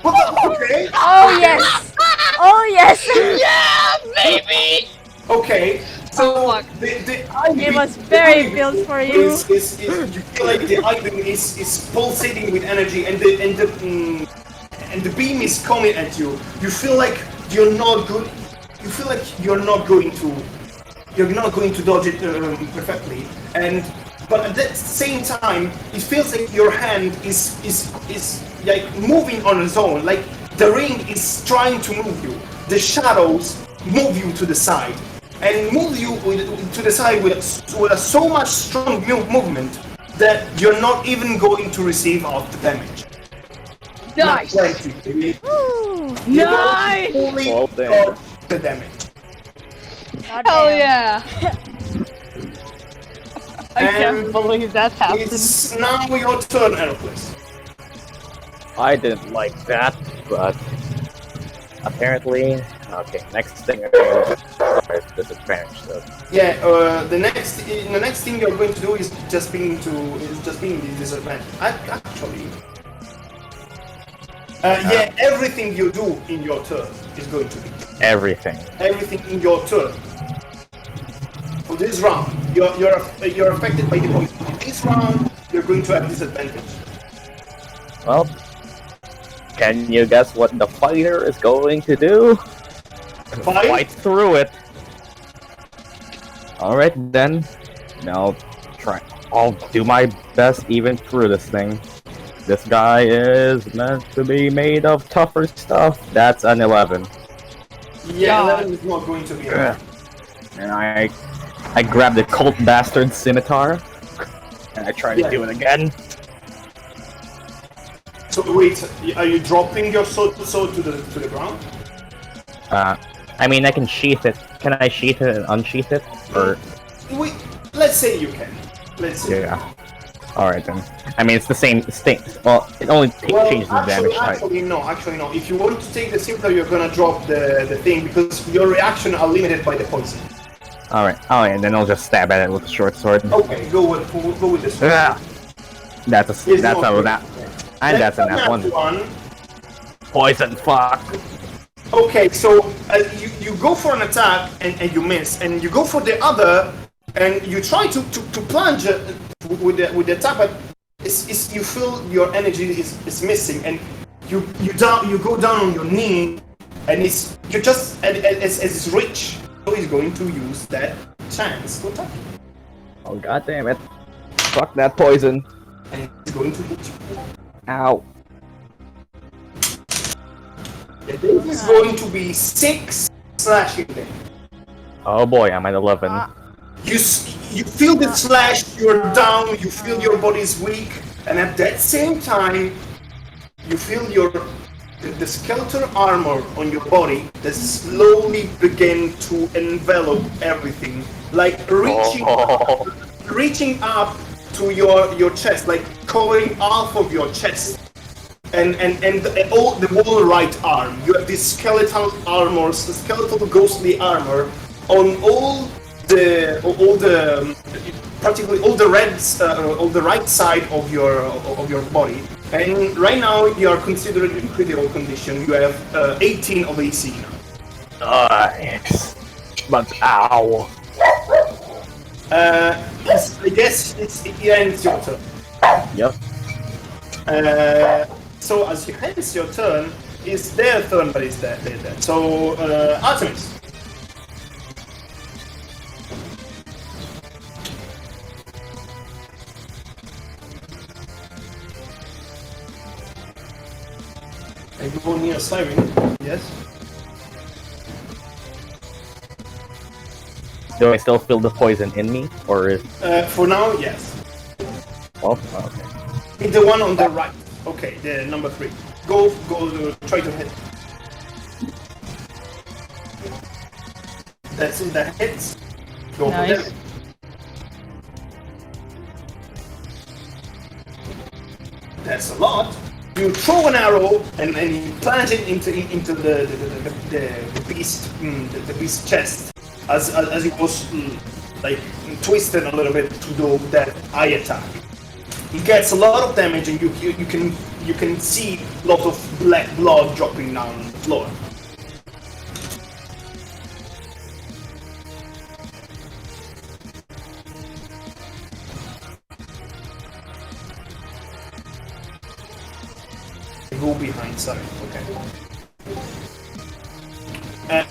What the? Okay. Oh yes! Oh yes! Yeah, baby! Okay. So Oh, fuck. the It was very built for you. is you feel like the item is pulsating with energy, and the beam is coming at you. You feel like you're not good. You feel like you're not going to dodge it perfectly, but at the same time, it feels like your hand is like moving on its own. Like the ring is trying to move you. The shadows move you to the side, and move you to the side with so much strong movement that you're not even going to receive half the damage. Nice! Not 20, baby. Woo! You're Nice! going to fully Well done. dodge the damage. God Hell damn. yeah! I can't And believe that happened. It's now your turn, Heracles. I didn't like that, but apparently, okay. Next thing, sorry, disadvantage. So Yeah, the next thing you're going to do is just being the disadvantage. Actually, yeah, everything you do in your turn is going to be everything. in your turn. For this round, you're affected by the poison. This round, you're going to have disadvantage. Well, can you guess what the fighter is going to do? Fight through it. Alright then. Now, I'll do my best even through this thing. This guy is meant to be made of tougher stuff. That's an 11. Yeah, God. 11 is not going to be Ugh. enough. And I grabbed the cult bastard scimitar, and I try to do it again. So wait, are you dropping your sword to the ground? I mean, I can sheath it. Can I sheath it and unsheath it? Or Wait, let's say you can. Let's say. yeah. All right then. I mean, it's the same thing. Well, it only changes the damage type. Actually no. If you want to take the scimitar, you're gonna drop the thing because your reaction are limited by the poison. All right. Oh, and then I'll just stab at it with a short sword. Okay, go with this. Ah! That's a Yes, that's no, a nat, and that's a nat one. Poison. Fuck. Okay, so you go for an attack and you miss, and you go for the other, and you try to plunge with the attack, but you feel your energy is missing, and you go down on your knee, and you're just as it's rich, so he's going to use that chance to attack you, Oh god damn it! Fuck that poison. and he's going to hit you. Ow. And this is going to be 6 slashing damage. Oh boy, I'm at 11. You feel the slash, you're down, you feel your body's weak, and at that same time, you feel the skeletal armor on your body that slowly begin to envelop everything, like reaching up to your chest, like covering half of your chest. And all the whole right arm. You have this skeletal armor, skeletal ghostly armor on practically all the right side of your body. And right now you are considered in critical condition. You have 18 of AC now. Nice. But ow. I guess it ends your turn. Yep. So as it ends your turn, it's their turn, but it's they're dead. So Artemis. I go near Sirean. Yes. Do I still feel the poison in me, or is? For now, yes. Oh, okay. It's the one on the right. Okay, the number 3. Go, try to hit. That's in the hits. Go Nice. for them. That's a lot. You throw an arrow and you plunge it into the beast's chest as it was like twisted a little bit to do that eye attack. He gets a lot of damage, and you can see a lot of black blood dropping down on the floor. Go behind, sorry. Okay.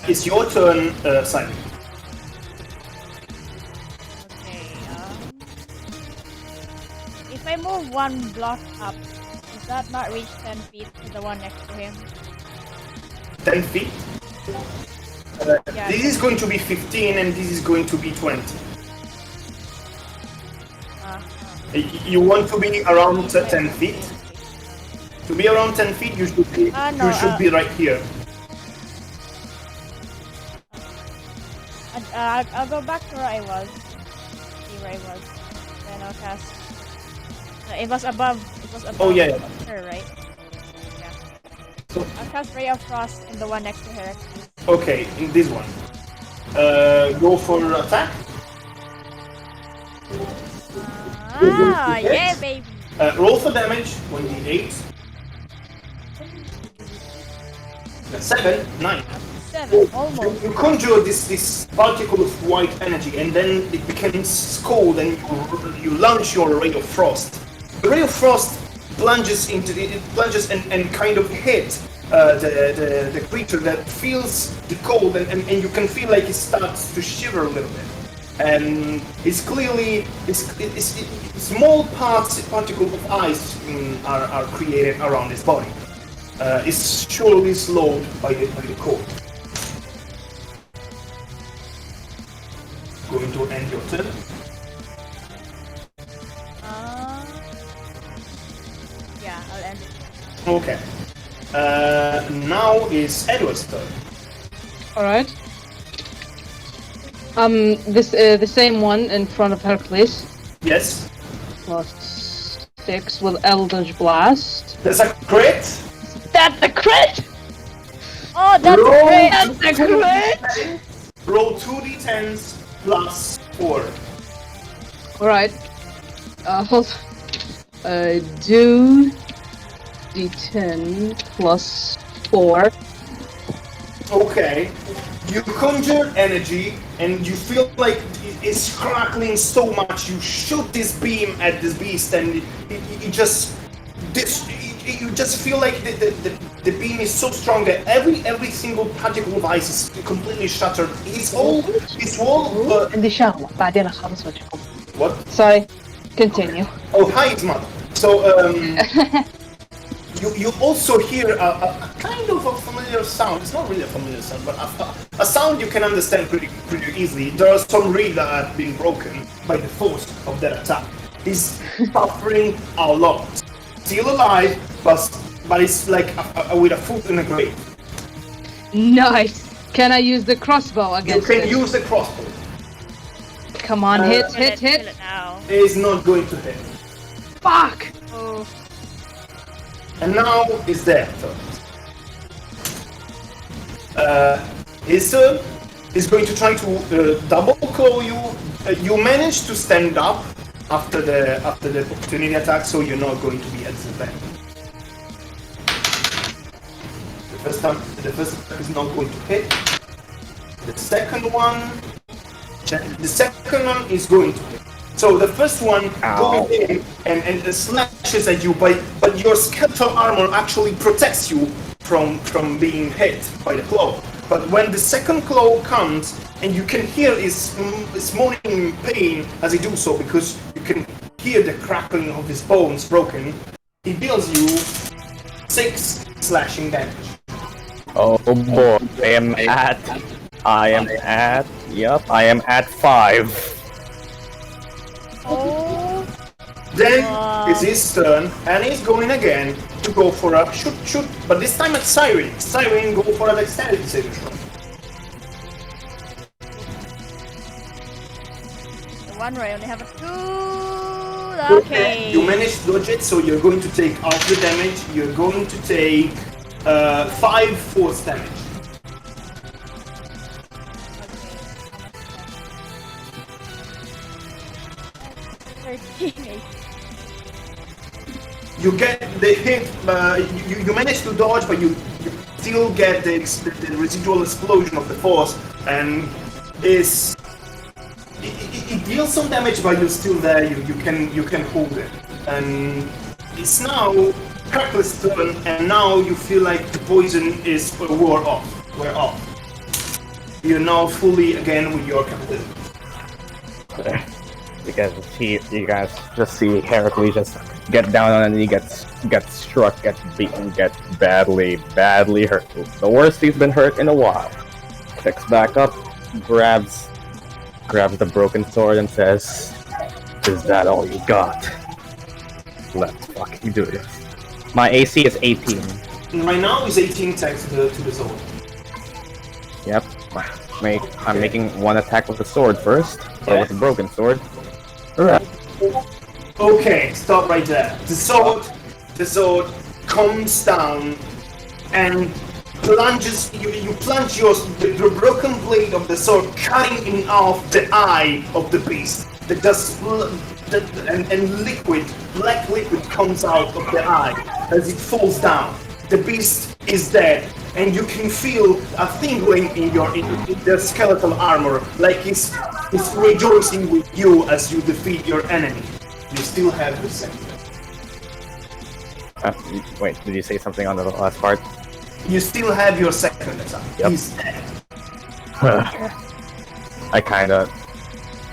It's your turn, Simon. Okay, if I move one block up, does that not reach 10 feet to the one next to him? 10 feet? Yeah, This is going to be 15, and this is going to be 20. You want to be around 10 feet? To be around 10 feet, you should be, be right here. I'll go back to where I was. See where I was. Then I'll cast. It was above. Oh yeah. Her, right? Yeah. So I'll cast Ray of Frost in the one next to Heracles. Okay, in this one. Go for attack. Yeah, baby. Roll for damage. 1d8. 7, 9. 7, almost. You conjure this particle of white energy, and then it becomes cold, and you launch your Ray of Frost. The Ray of Frost plunges and kind of hit the creature that feels the cold, and you can feel like it starts to shiver a little bit. And it's clearly small particles of ice are created around his body. It's surely slowed by the cold. Going to end your turn. Yeah, I'll end it. Okay. Now is Edward's turn. All right. The same one in front of Heracles. Yes. Plus 6 with Eldritch Blast. That's a crit. That's a crit! Oh, that's Roll great! That's a crit! Roll 2d10s plus 4. Alright. Hold on. Do D10 plus 4. Okay. You conjure energy, and you feel like it's crackling so much. You shoot this beam at this beast, and you just feel like the beam is so strong that every single particle of ice is completely shattered. His whole Diciamo, بعدين أخلص وجهكم. what? Sorry. Continue. Oh, hi, it's Mother. So you also hear a kind of a familiar sound. It's not really a familiar sound, but a sound you can understand pretty easily. There are some reeds that have been broken by the force of that attack. He's suffering a lot. Still alive, but it's like with a foot in a grave. Nice. Can I use the crossbow You against can it? use the crossbow. Come on, hit. Kill it now. It is not going to hit. Fuck! Oh. And now is their turn. His turn is going to try to double claw you. You managed to stand up after the opportunity attack, so you're not going to be at disadvantage. The first attack is not going to hit. The second one is going to hit. So the first one goes in and slashes at you, but your skeletal armor actually protects you from being hit by the claw. But when the second claw comes, and you can hear his moaning in pain as he do so, because you can hear the crackling of his bones broken, he deals you 6 slashing damage. Oh boy, I am at 5. Oh. Then it's his turn, and he's going again to go for a shoot, but this time at Sirean. Sirean go for a dexterity saving throw. The one where I only have a 2. Okay. You managed to dodge it, so you're going to take half the damage. You're going to take 5 force damage. you get the hit. You manage to dodge, but you still get the residual explosion of the force, and it deals some damage, but you're still there. You can hold it, and it's now Heracles' turn, and now you feel like the poison is wore off. You're now fully again with your capability. You guys just see Heracles just get down on it, and he gets struck, gets beaten, gets badly hurt. The worst he's been hurt in a while. Picks back up, grabs the broken sword and says, "Is that all you got? Let's fucking do this." My AC is 18. Right now is 18 attacks to the sword. Yep. I'm making one attack with the sword first, or with the broken sword. Alright. Okay, stop right there. The sword comes down and plunges. You plunge the broken blade of the sword, cutting off the eye of the beast. And black liquid comes out of the eye as it falls down. The beast is dead, and you can feel a tingling in the skeletal armor, like it's rejoicing with you as you defeat your enemy. You still have the second. Wait, did you say something on the last part? You still have your second attack. Yep. He's dead. I kinda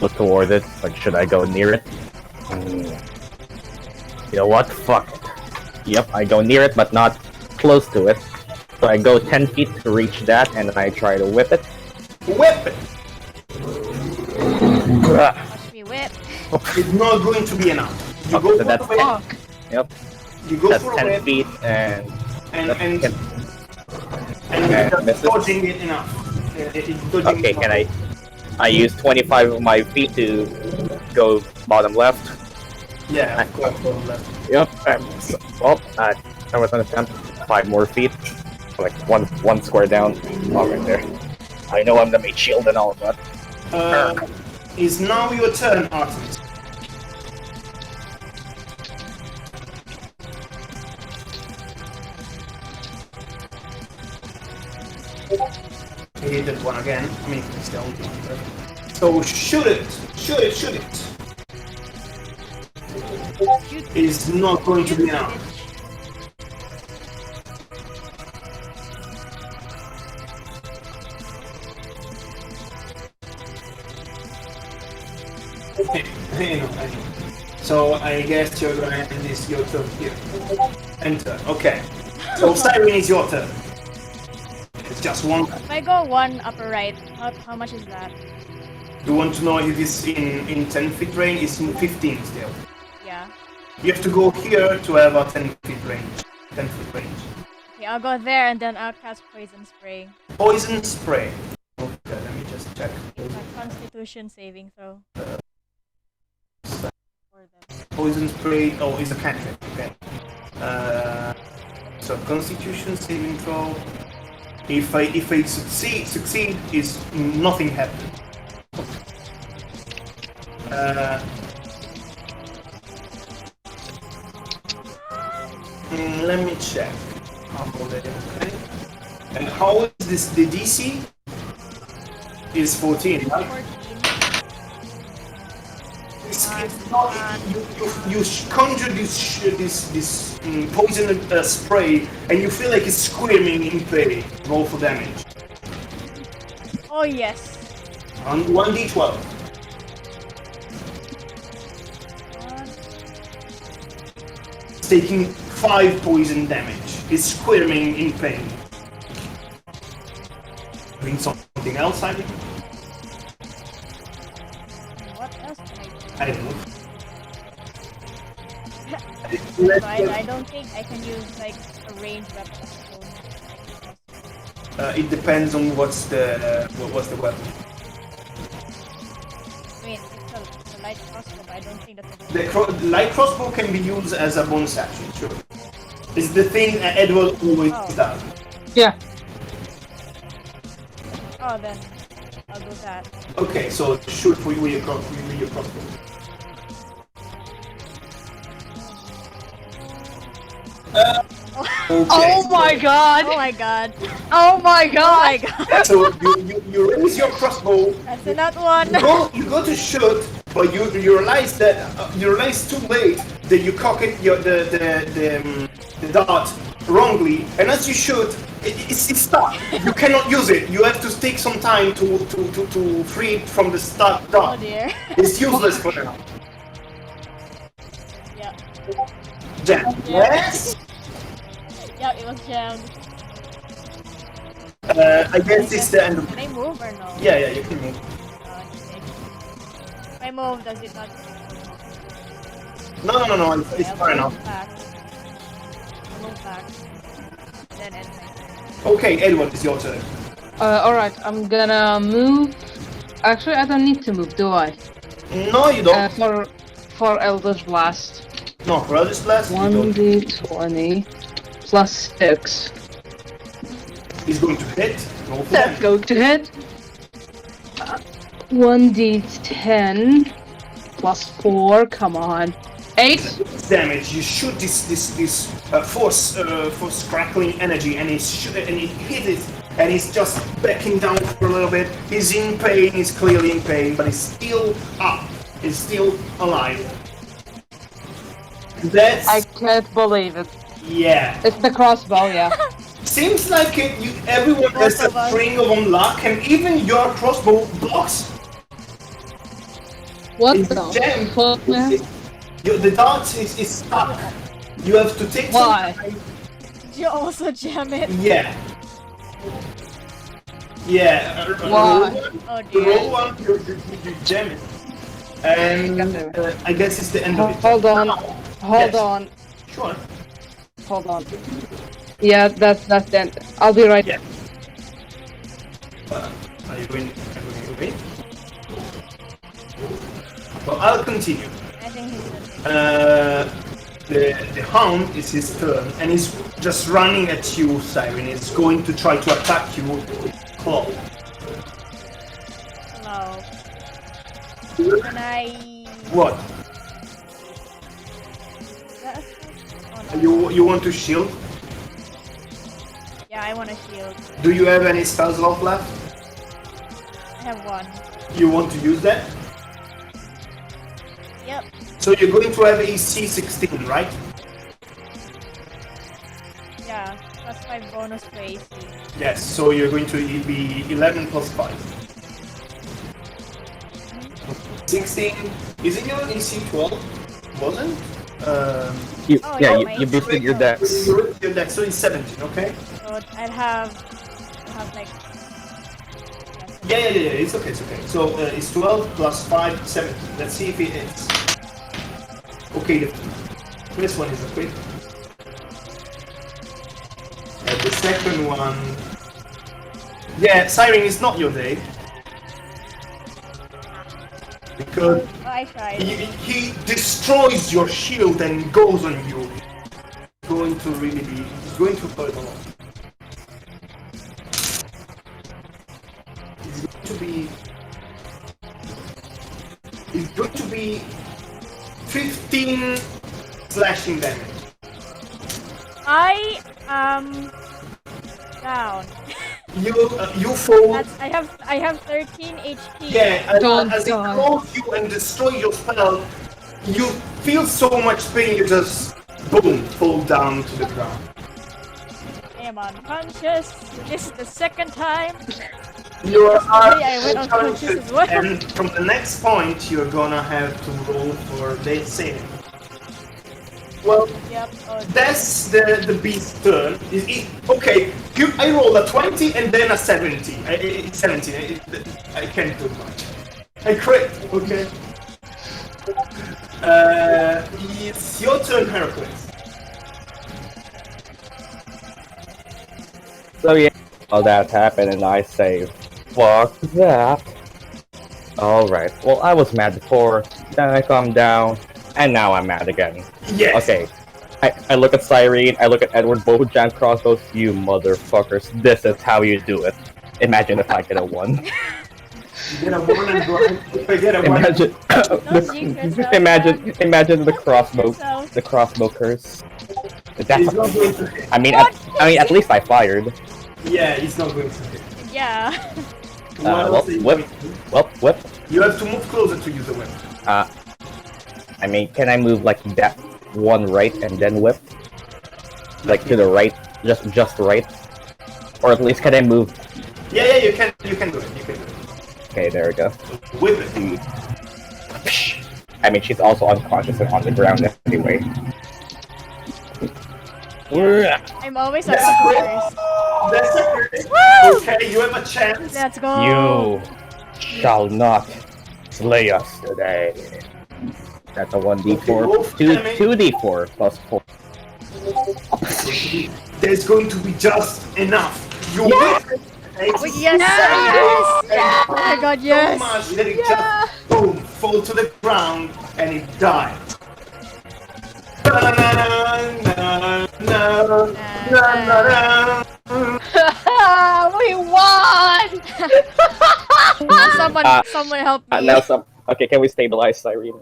look toward it, like, should I go near it? You know what? Fuck it. Yep, I go near it, but not close to it. So I go 10 feet to reach that, and then I try to whip it. Whip it! Watch me whip. It's not going to be enough. You Okay, go so for that's a whip. 10. Yep, You go that's for a 10 whip, feet, and and that's just misses. dodging it enough. Okay, can I use 25 of my feet to go bottom left? Yeah, of course. Yep. I was on attempt 5 more feet, like one square down. Oh, right there. I know I'm the mage shield and all of that. Is now your turn, Artemis. He hit that one again. I mean, still. So shoot it! Is not going to be enough. I know. So I guess you're gonna end this your turn here. Enter. Okay. So Sirean is your turn. It's just one. If I go one upper right, how much is that? You want to know if it's in 10 feet range? It's 15 still. Yeah. You have to go here to have a 10 feet range. 10 foot range. Okay, I'll go there and then I'll cast poison spray. Poison spray. Okay, let me just check. It's a Constitution saving throw. For them. Poison spray. Oh, it's a cantrip. Okay. So Constitution saving throw. If I succeed, is nothing happens. Let me check. Okay. And how is this? The DC is 14, right? 14. It's not, you conjure this poison spray, and you feel like it's screaming in pain. Roll for damage. Oh yes. On 1d12. It's taking 5 poison damage. It's squirming in pain. Doing something else, I think? What else can I don't know. I do? I don't think I can use like a ranged weapon. It depends on what's the weapon. I mean, it's a light crossbow, but I don't think that's a The light crossbow can be used as a bonus action, sure. It's the thing Edward always does. Yeah. Oh, then I'll do that. Okay, so shoot for you with your crossbow. Okay. Oh my god! Oh my god. Oh my Oh god! my god. So you raise your crossbow. That's not one. You go to shoot, but you realize that you realize too late that you cock it the dart wrongly, and as you shoot, it's stuck. You cannot use it. You have to take some time to free it from the stuck Oh dart. dear. It's useless for now. Yeah. Jam. Yes. Yeah, it was jammed. I guess it's the end of. Can I move or no? Yeah, you can move. Okay. If I move, does it not? No. It's I'll far move enough. back. I'll move back. Then end my turn. Okay, Edward, it's your turn. Alright, I'm gonna move. Actually, I don't need to move, do I? No, you don't. For Eldritch Blast. No, for Eldritch Blast, you don't. 1d20 plus 6. He's going to hit. Roll for That's damage. going to hit. 1d10 plus 4, come on. 8? Damage. You shoot this force crackling energy, and he hit it, and he's just backing down for a little bit. He's in pain. He's clearly in pain, but he's still up. He's still alive. That's I can't believe it. yeah. It's the crossbow, yeah. Seems like everyone has a Both of us. string of unluck, and even your crossbow blocks. What It's the jammed. fuck, man? The dart is stuck. You have to take Why? some time. Did you also jam it? Yeah. Yeah. Why? Oh The roll dear. one, you jam it. And I guess it's the end of it. Hold on. Now, Hold yes. on. Sure. Hold on. Yeah, that's the end. I'll be right Yeah. Are you going away? Well, I'll continue. I think he's gonna The hound is his turn, and he's just running at you, Siren. He's going to try to attack you with claw. Hello. Can I? What? Is that a spell? Oh, no. You want to shield? Yeah, I want a shield. Do you have any spell slot left? I have one. You want to use that? Yep. So you're going to have AC 16, right? Yeah. Plus 5 bonus to AC. Yes. So you're going to be 11 plus 5. 16. Isn't your AC 12? Wasn't? You, Oh, yeah, yeah, you boosted your dex. Your dex, so it's 17, okay? So I'd have like. Yeah, it's okay, So it's 12 plus 5, 17. Let's see if it hits. Okay, the first one is a crit. And the second one... Yeah, Siren is not your day. Because Oh, I tried. he destroys your shield and goes on you. It's going to really be... It's going to hurt a lot. It's going to be 15 slashing damage. I am down. You fall. I have 13 HP. Yeah, Don't as it die. closes you and destroys your spell, you feel so much pain. You just boom fall down to the ground. I am unconscious. This is the second time. You are I went unconscious as well. and from the next point, you're gonna have to roll for death saving. Well, Yep. Oh, that's the beast's turn. Okay, I rolled a 20 and then a 17. 17. I can't do much. I crit, okay. It's your turn, Heracles. So yeah, all that happened and I say, fuck that. Alright, well I was mad before, then I calmed down, and now I'm mad again. Yes. Okay, I look at Sirean, I look at Edward, both jam crossbows, you motherfuckers, this is how you do it. Imagine if I get a 1. You get a 1 and blind. If I get a 1. Imagine, Don't jinx yourself, imagine the crossbow yourself. curse. He's not going to hit. I mean, at least I fired. Yeah, he's not going to hit. Yeah. What Well, else are you whip, going to do? whip. You have to move closer to use the weapon. I mean, can I move like that one right and then whip? Like to the right, just right, or at least can I move? Yeah, you can do it. You can do it. Okay, there we go. Whip it. I mean, she's also unconscious and on the ground anyway. I'm always on That's top great. first. That's it. Woo! Okay, you have a chance. Let's go. You shall not slay us today. That's a 1d4, Okay, 2d4 plus 4. There's going to be just enough. You whip it. Oh, yes! Yes! Oh my god, yes! So much that it just boom, fall to the ground and it died. We won! Someone help me. Now okay, can we stabilize Sirean?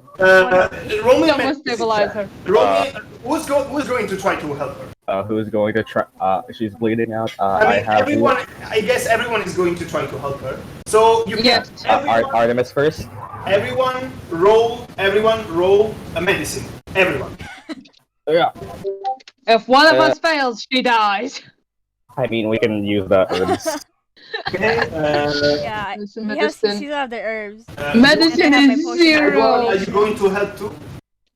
Roll me a Someone medicine stabilize check. her. Roll me. Who's going to try to help her? Who's going to try? She's bleeding out. I I mean, have everyone. I guess everyone is going to try to help her. So you can. Yes. Artemis first. Everyone roll a medicine. Everyone. Yeah. If one of us fails, she dies. I mean, we can use the herbs. Okay. Yeah, It's we medicine. still have the herbs. Medicine I have my is potion. Everyone, are zero. you going to help too?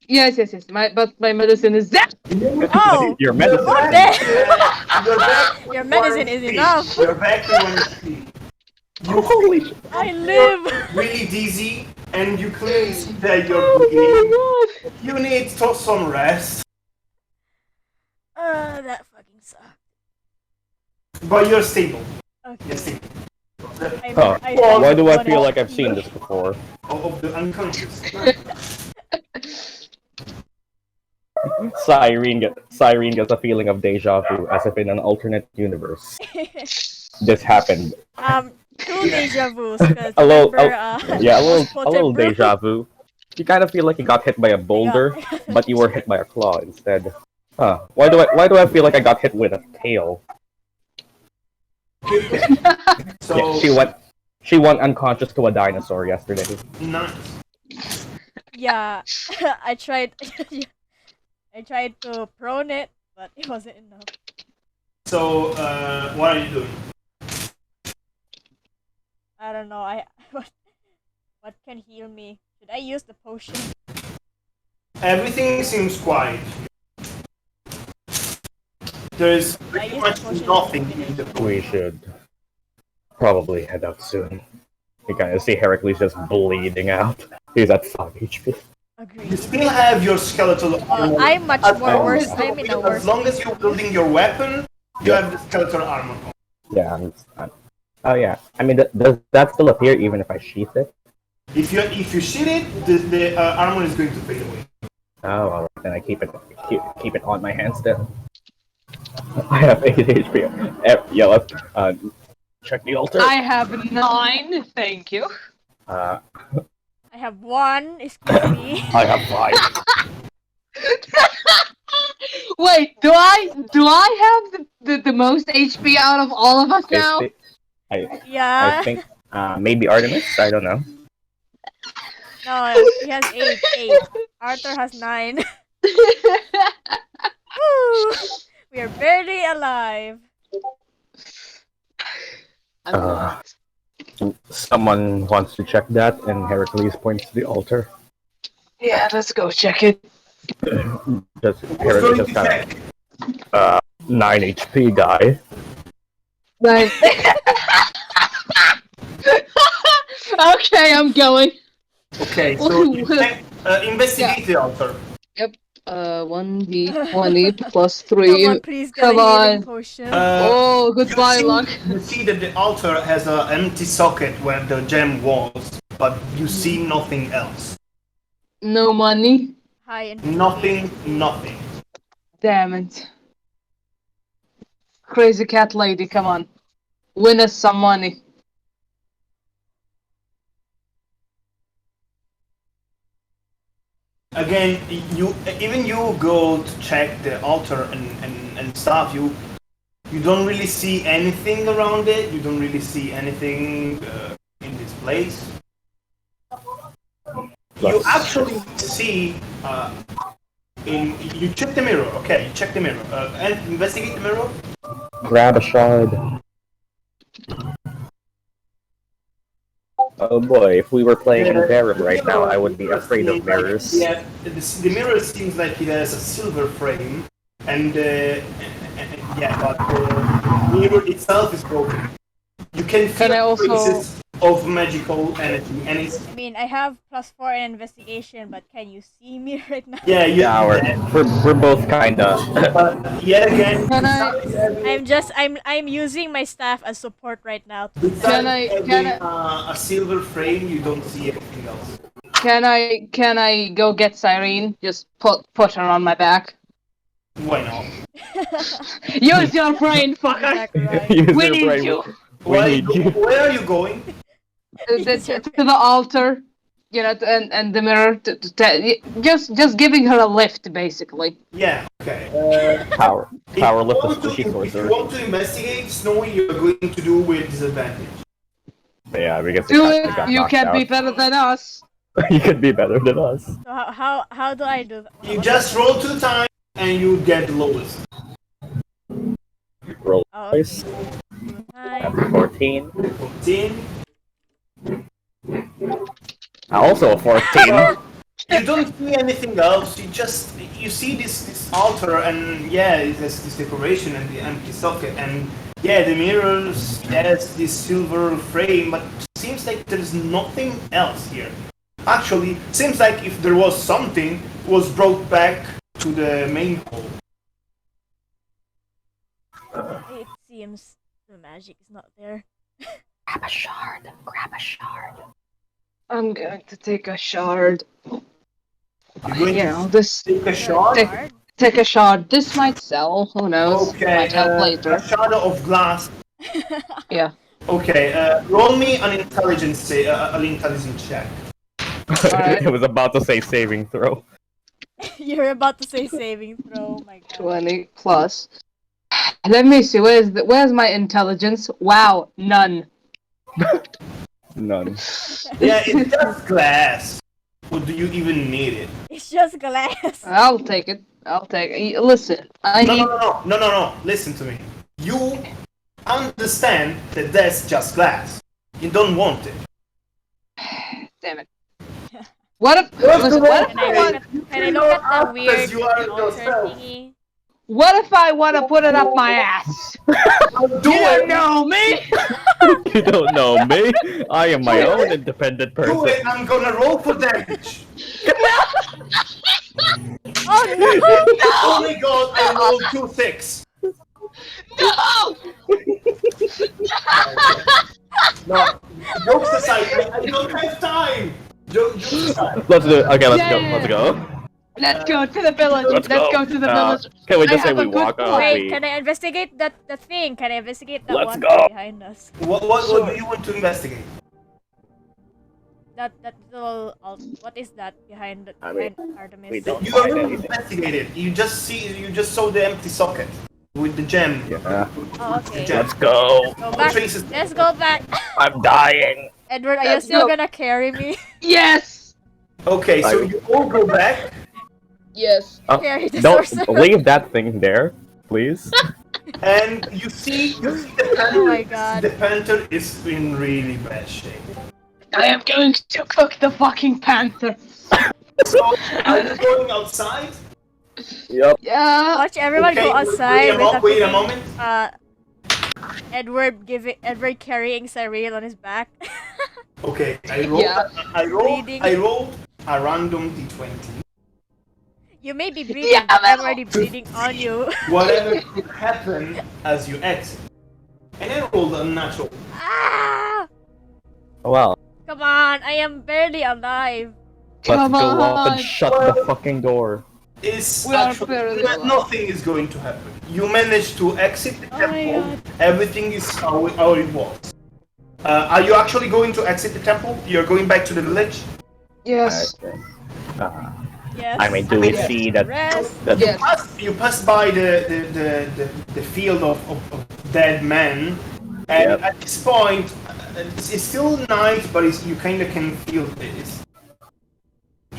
Yes. But my medicine is that. Oh! Your medicine. What Your back Your medicine is speed. enough. You're back to 1 speed. Holy shit. I live! Really dizzy, and you clearly see that you're Oh bleeding. my god. You need some rest, That fucking sucked. but you're stable. Okay. You're stable. Huh. Why do I feel like I've seen this before? Of the unconscious. Sirean gets a feeling of deja vu, as if in an alternate universe. This happened. Two deja vus, because A little, remember, yeah, a Potent little Brew? deja vu. You kind of feel like you got hit by a boulder, but you were hit by a claw instead. Huh? Why do I feel like I got hit with a tail? So Yeah, she went unconscious to a dinosaur yesterday. nice. Yeah, I tried to prone it, but it wasn't enough. So what are you doing? I don't know, what can heal me? Should I use the potion? Everything seems quiet. There is pretty much nothing in the We should probably head out soon. You kind of see Heracles just bleeding out. He's at 5 HP. You Agreed. still have your skeletal armor. I'm much As more long worse. as- I'm in a As worse. long as you're building your weapon, you have the skeletal armor on. Yeah. Oh yeah. I mean, does that still appear even if I sheath it? If you shoot it, the armor is going to fade away. Oh, well, then I keep it on my hands then. I have 8 HP. Yeah, let's check the altar. I have 9. Thank you. I I have 1, excuse me. have 5. Wait, do I have the most HP out of all of us now? I Yeah. think maybe Artemis. I don't know. No, he has 8. Arthur has 9. Woo! We are barely alive. Someone wants to check that, and Heracles points to the altar. Yeah, let's go check it. Just Who's Heracles going just to kind check? of 9 HP guy. Right. Okay, I'm going. Okay, so investigate the altar. 1d20 plus 3. Come on, please get Come a healing on. potion. Oh, goodbye, you see, luck. You see that the altar has an empty socket where the gem was, but you see nothing else. No money. Hi, and Nothing. Damn it. Crazy cat lady, come on. Win us some money. again, you go to check the altar and stuff. You don't really see anything around it. You don't really see anything in this place. You actually see you check the mirror. Okay, you check the mirror and investigate the mirror. Grab a shard. Oh boy, if we were playing in Baron right now, I would be afraid of mirrors. Yeah, the mirror seems like it has a silver frame, and yeah, but the mirror itself is broken. You can feel traces of magical energy, and it's. I mean, I have +4 in investigation, but can you see me right now? Yeah, we're both kinda. But yet again, I'm using my staff as support right now. Can I a silver frame? You don't see anything else. Can I go get Sirean? Just put her on my back. Why not? Use your brain, fucker. We need you. Where are you going? To the altar, you know, and the mirror. Just giving her a lift, basically. Yeah. Okay. Power lift of squishy If you sorcerer. want to investigate, Snowy, you're going to do with disadvantage. Yeah, because Do they it. got You knocked can out. be better than us. You could be better than us. So how do I do that? You just roll 2 times and you get the lowest. Roll Oh, twice. Hi. That's 14. 14. Also a 14. You don't see anything else. You see this altar and yeah, there's this decoration and the empty socket and yeah, the mirrors. Yes, this silver frame, but seems like there's nothing else here. Actually, seems like if there was something, it was brought back to the main hall. It seems the magic is not there. Grab a shard. Grab a shard. I'm going to take a shard. You're going You to know, this take a shot. take a shard. This might sell. Who knows? Okay, Might help later. a shard of glass. Yeah. Okay, roll me an intelligence check. Alright. It was about to say saving throw. You're about to say saving throw. Oh my god. 20 plus. Let me see. Where's my intelligence? Wow, none. None. Yeah, it's just glass. Or do you even need it? It's just glass. I'll take it. I'll take it. Listen, I No, need. no. Listen to me. You understand that that's just glass. You don't want it. Damn it. What if? What's Listen, the what if Can I I want? look at, can I look at the weird You are altar yourself. thingy? What if I want to put it up my ass? Do You it. don't know me. You don't know me. I am my own independent Do person. it. I'm gonna roll for damage. Oh Oh my god, I rolled 2 6. No. No, jokes aside, I don't have time. Jokes aside. Let's do it. Okay, let's go. Yeah. Let's go. Let's go to the village. Let's Let's go. go to the village. Can we I just say have we a good walk plan. up? Wait, can I investigate that thing? Can I investigate that Let's one go. behind us? What do you want to investigate? That little what is that behind I mean, behind Artemis? we don't You find don't anything. investigate it. You just saw the empty socket with the gem. Yeah. Oh, okay. Let's go. Go back. Traces. Let's go back. I'm dying. Edward, are you Let's still go. gonna carry me? Yes. Okay, so you all go back. Yes. Carry the Don't sorcerer. leave that thing there, please. And you see the panther. Oh my god. The panther is in really bad shape. I am going to cook the fucking panther. So are you going outside? Yep. Yeah. Watch everyone Okay, go outside wait a with moment. Edward carrying Sirean on his back. Okay, I rolled. Yeah. Bleeding. I rolled a random d20. You may be bleeding, Yeah, but I'm well. already bleeding on you. Whatever could happen as you exit. And I rolled a natural. Ah! Oh, well, Come on, I am barely alive. let's Come go up on. and shut the fucking door. Is We are actually fairly alive. nothing is going to happen. You managed to exit the Oh my temple. God. Everything is how it was. Are you actually going to exit the temple? You're going back to the village? Yes. Okay. Yes. I mean, do we see that? Rest. that Yes. You pass by the field of dead men, and Yep. at this point, it's still night, but you kind of can feel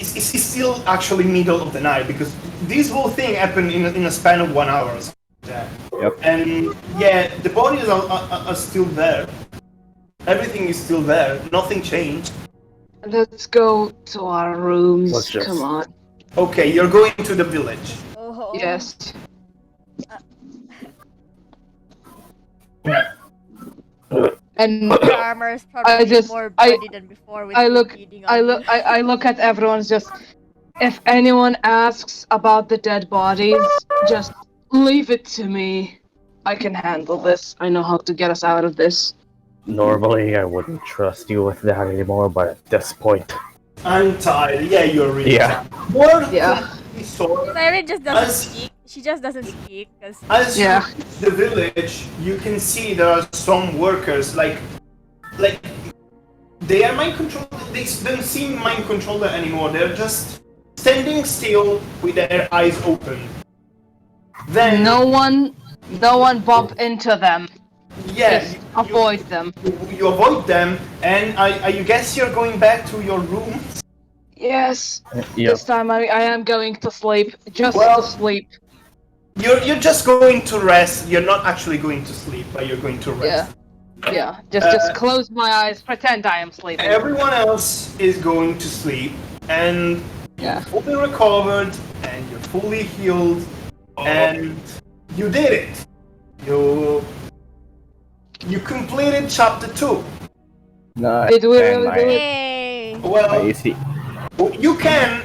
it's still actually middle of the night because this whole thing happened in a span of 1 hour. Or something like that. Yep. And yeah, the bodies are still there. Everything is still there. Nothing changed. Let's go to our rooms. Let's just- Come on. Okay, you're going to the village. Oh. Yes. And The armor is probably I just- more I- bloody than before. With I look- bleeding on you. I look at everyone's just. If anyone asks about the dead bodies, just leave it to me. I can handle this. I know how to get us out of this. Normally, I wouldn't trust you with that anymore, but at this point, I'm tired. Yeah, you're really Yeah. tired. What? Yeah. Siren just doesn't As- speak. She just doesn't speak because As Yeah. you reach the village, you can see there are some workers, like they are mind controlled. They don't seem mind controlled anymore. They're just standing still with their eyes open. Then, No one bump into them. yes, Just avoid them. you avoid them, and I guess you're going back to your room. Yes. yep. This time I am going to sleep. Just Well- to sleep. You're just going to rest. You're not actually going to sleep, but you're going to rest. Yeah. Just close my eyes. Pretend I am sleeping. Everyone else is going to sleep, and Yeah. you're fully recovered, and you're fully healed, and you did it. You completed chapter 2. Nice. Did we really And do it? hey, Well, you see, you can.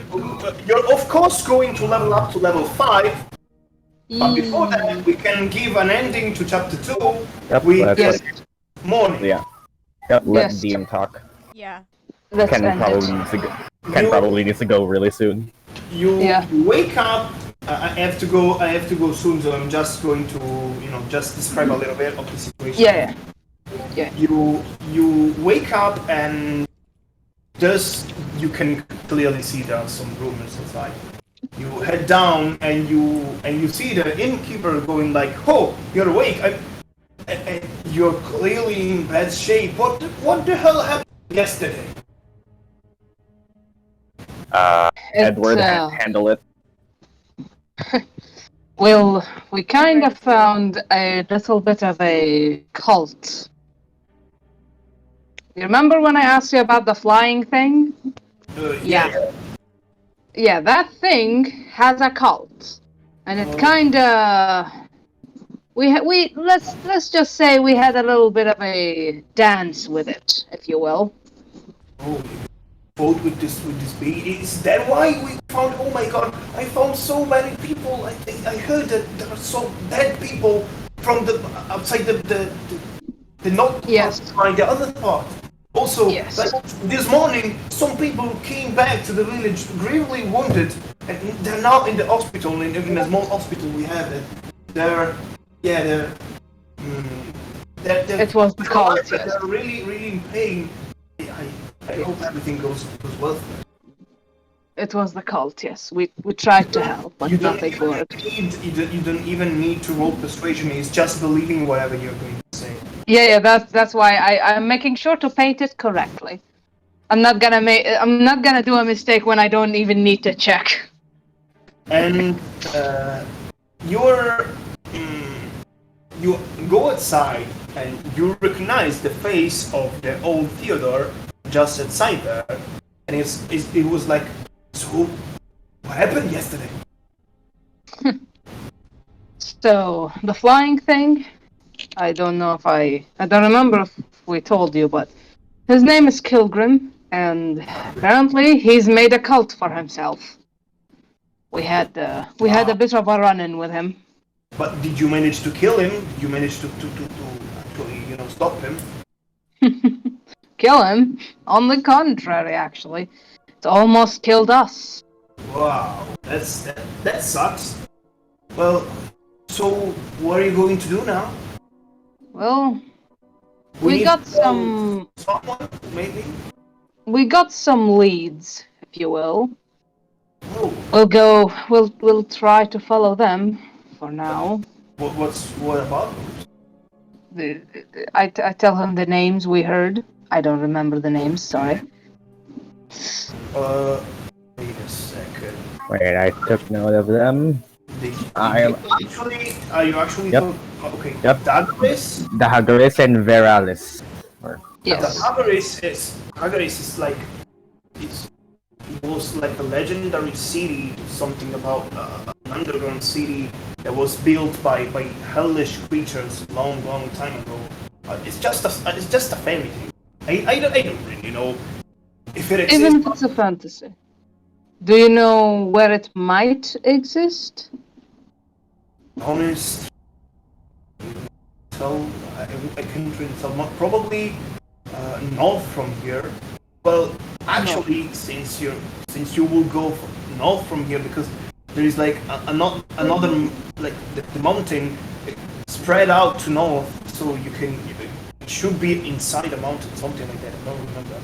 You're of course going to level up to level 5, but before that, we can give an ending to chapter 2 yep, We- let's Yes. morning. yeah. Yep, let Yes. Dean talk. yeah. Let's Ken end probably it. needs to go. Ken You- probably needs to go really soon. You Yeah. wake up. I have to go. I have to go soon, so I'm just going to, just describe a little bit of the situation. Yeah. You wake up and just you can clearly see there are some rumors inside. You head down and you see the innkeeper going like, "Oh, you're awake! And you're clearly in bad shape. What the hell happened yesterday?" Edward, uh, handle it. Well, we kind of found a little bit of a cult. You remember when I asked you about the flying thing? Yeah. Yeah, that thing has a cult, and it kinda. Let's just say we had a little bit of a dance with it, if you will. Oh, fought with this baby. Is that why we found? Oh my god! I found so many people. I heard that there are so dead people from the outside the north Yes. part, the other part. Also, Yes. like, this morning, some people came back to the village gravely wounded, and they're now in the hospital. In a small hospital we have it. They're It was the cult, yes. They're really in pain. I hope everything goes well. It was the cult, yes. We tried to help, but You don't nothing even worked. you don't even need to roll persuasion. It's just believing whatever you're going to say. Yeah, that's why I'm making sure to paint it correctly. I'm not gonna do a mistake when I don't even need to check. And you go outside and you recognize the face of the old Theodore just outside there, and it was like, so what happened yesterday? So the flying thing, I don't know if I don't remember if we told you, but his name is Kilgrim, and apparently he's made a cult for himself. We had a bit of a run-in with him. But did you manage to kill him? Did you manage to actually stop him? Kill him? On the contrary, actually, it almost killed us. Wow, that sucks. Well, so what are you going to do now? Well, we need got to call some. someone, maybe. We got some leads, if you will. We'll try to follow them for now. What about? I tell him the names we heard. I don't remember the names, sorry. Wait a second. Wait, I took note of them. Are you actually Yep. okay. Yep. Darkness? Dahagaris and Veralis. Yes. Hagaris is like it was like a legendary city, something about an underground city that was built by hellish creatures long time ago. It's just a fairy tale. I don't really know if it exists. Even if it's a fantasy. Do you know where it might exist? Honest, so I can't really tell. Probably north from here. Well, actually, since you will go north from here, because there is like another like the mountain spread out to north, so it should be inside the mountain, something like that. I don't remember.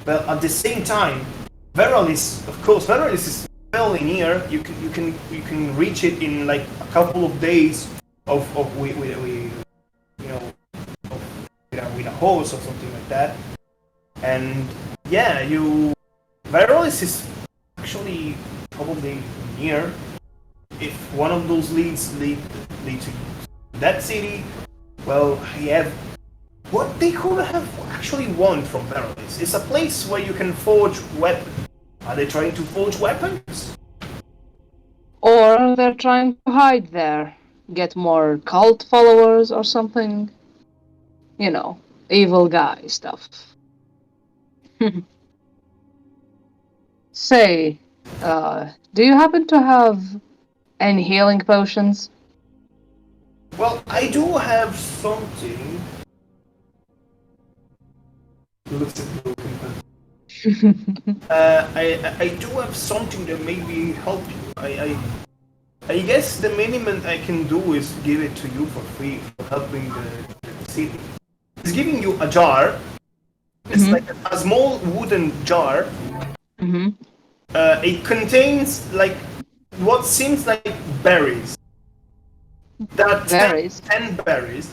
But at the same time, Veralis is fairly near. You can reach it in like a couple of days with a horse or something like that. And yeah, Veralis is actually probably near. If one of those leads lead to that city, well, what they could have actually want from Veralis. It's a place where you can forge weapons. Are they trying to forge weapons? Or they're trying to hide there, get more cult followers or something. You know, evil guy stuff. Say, do you happen to have any healing potions? Well, I do have something. Looks at the I do have something that maybe help you. I guess the minimum I can do is give it to you for free for helping the city. It's giving you a jar. It's like a small wooden jar. It contains like what seems like berries. That's Berries? 10 berries.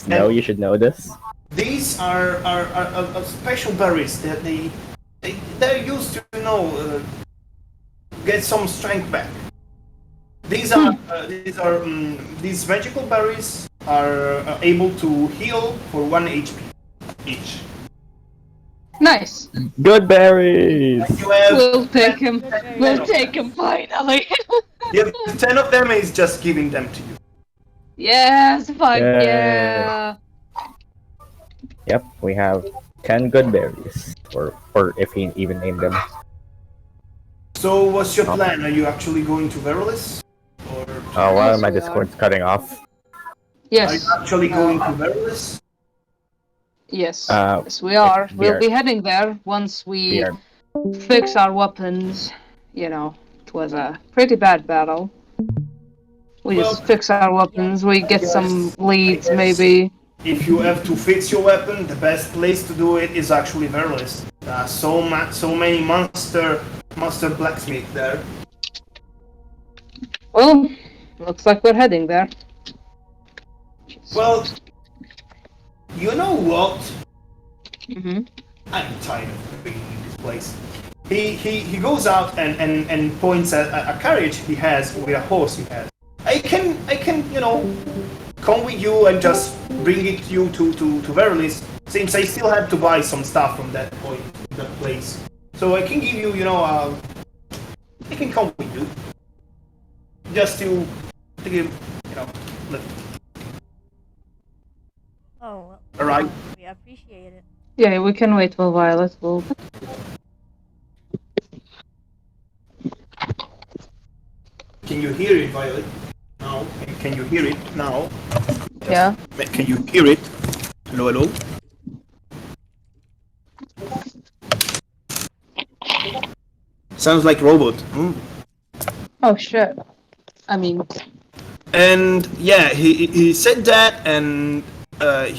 No, you should know this. These are special berries that they're used to get some strength back. These magical berries are able to heal for 1 HP each. Nice. Good berries. You have We'll take him. 10 We'll of take them. him finally. Yeah, 10 of them is just giving them to you. Yes, fuck Yay. yeah. Yep, we have 10 good berries. Or if he even named them. So what's your plan? Are you actually going to Veralis? Or Oh, well, Yes, my we Discord's cutting off. are Yes. you actually going to Veralis? Yes. Uh, Yes, we are. we We'll are- be heading there once We we are, fix our weapons. You know, it was a pretty bad battle. We just Well, fix our weapons. We get some leads, I guess- maybe. If you have to fix your weapon, the best place to do it is actually Veralis. So many master blacksmith there. Well, looks like we're heading there. Well, you know what? Mm-hmm. I'm tired of being in this place. He goes out and points at a carriage he has with a horse he has. I can come with you and just bring it you to Veralis, since I still have to buy some stuff from that place. So I can give you, I can come with you. Just to give, look. Oh, well, Alright. we appreciate it. Yeah, we can wait for Violet a little bit. Can you hear it, Violet? Now? Can you hear it now? Yeah. Can you hear it? Hello, hello? Sounds like robot. Oh shit. I mean, And yeah, he said that, and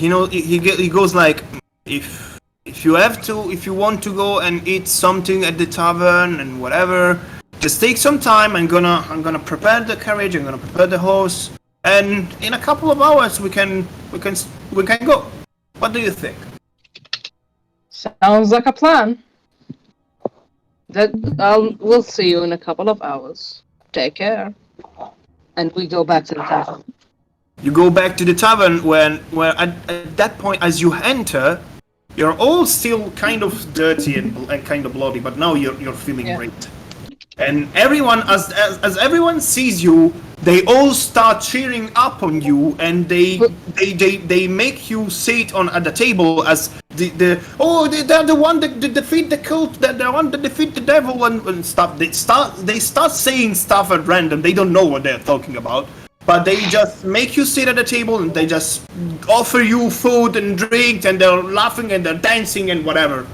he goes like, if if you want to go and eat something at the tavern and whatever, just take some time. I'm gonna prepare the carriage. I'm gonna prepare the horse, and in a couple of hours we can go. What do you think? Sounds like a plan. We'll see you in a couple of hours. Take care. And we go back to the tavern. You go back to the tavern where at that point, as you enter, you're all still kind of dirty and kind of bloody, but now you're feeling great. And everyone, as everyone sees you, they all start cheering up on you, and they make you sit at the table as they're the one that defeat the cult, they're the one that defeat the devil and stuff. They start saying stuff at random. They don't know what they're talking about, but they just make you sit at the table and they just offer you food and drink, and they're laughing and they're dancing and whatever.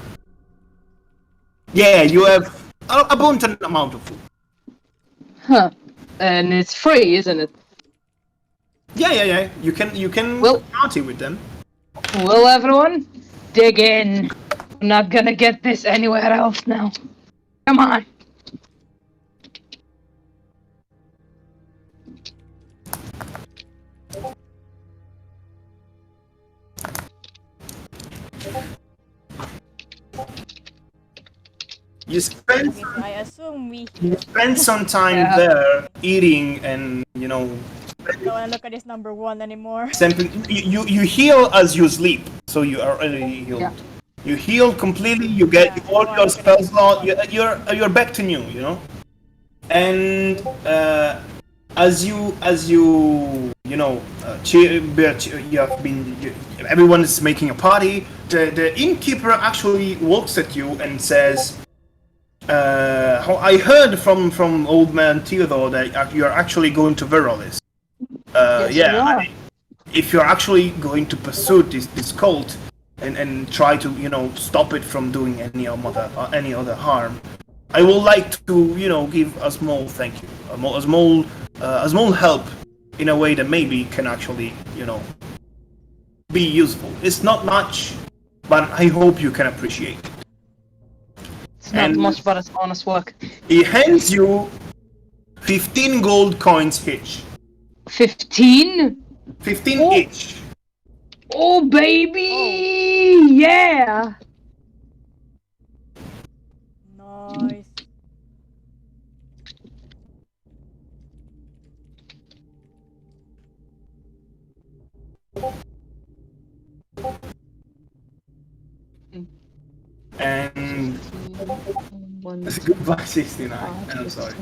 Yeah, you have abundant amount of food. Huh. And it's free, isn't it? Yeah. You can party with them. Well, everyone, dig in. I'm not gonna get this anywhere else now. Come on. You spend I assume we some time there eating and don't wanna look at this number 1 anymore. you heal as you sleep, so you are already healed. Yeah. You heal completely. You get all your spells out. You're back to new. And everyone is making a party. The innkeeper actually looks at you and says, I heard from old man Theodore that you're actually going to Verolis. If you're actually going to pursue this cult and try to stop it from doing any other harm, I would like to give a small thank you, a small help in a way that maybe can actually be useful. It's not much, but I hope you can appreciate it. It's not much, but it's honest work. He hands you 15 gold coins each. 15? 15 each. Oh, baby! Yeah! Nice. And goodbye 69. I'm sorry.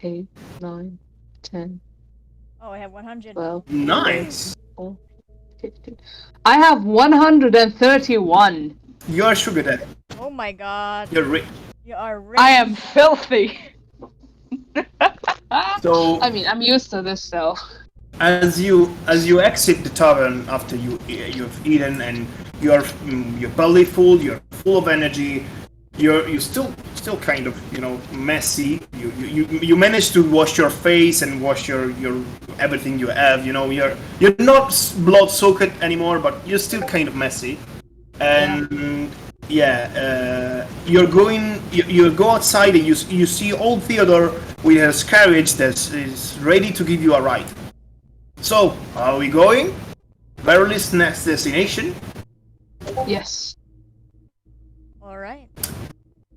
8, 9, 10, Oh, I have 100. 12, Nice. 15. I have 131. You're sugar daddy. Oh my god. You're rich. You are rich. I am filthy. So I mean, I'm used to this, so. as you exit the tavern after you've eaten and you're belly full, you're full of energy. You're still kind of messy. You manage to wash your face and wash your everything you have. You're not blood soaked anymore, but you're still kind of messy. And you go outside and you see old Theodore with his carriage that is ready to give you a ride. So, are we going? Verolis' next destination. Yes. Alright.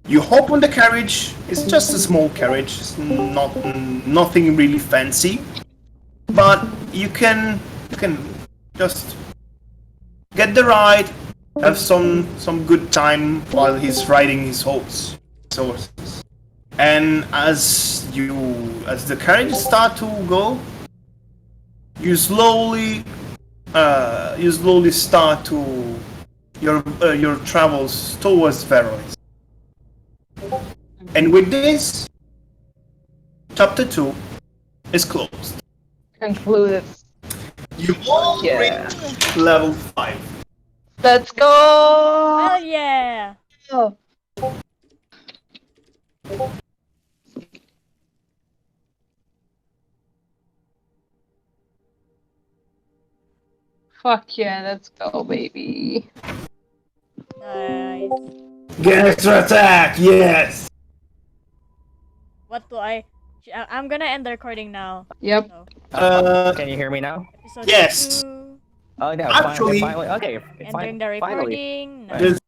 You hop on the carriage. It's just a small carriage. It's nothing really fancy, but you can just get the ride, have some good time while he's riding his horses. And as the carriage start to go, you slowly start to your travels towards Verolis. And with this, chapter 2 is closed. Concluded. You all reach level 5. Let's go! Hell yeah! Oh. Fuck yeah, let's go, baby. Nice. Get extra attack, yes! What do I'm gonna end the recording now. Yep. So, Can you hear me now? episode Yes. 2. Oh no, Actually- finally, okay, Entering the finally. recording. Right. There's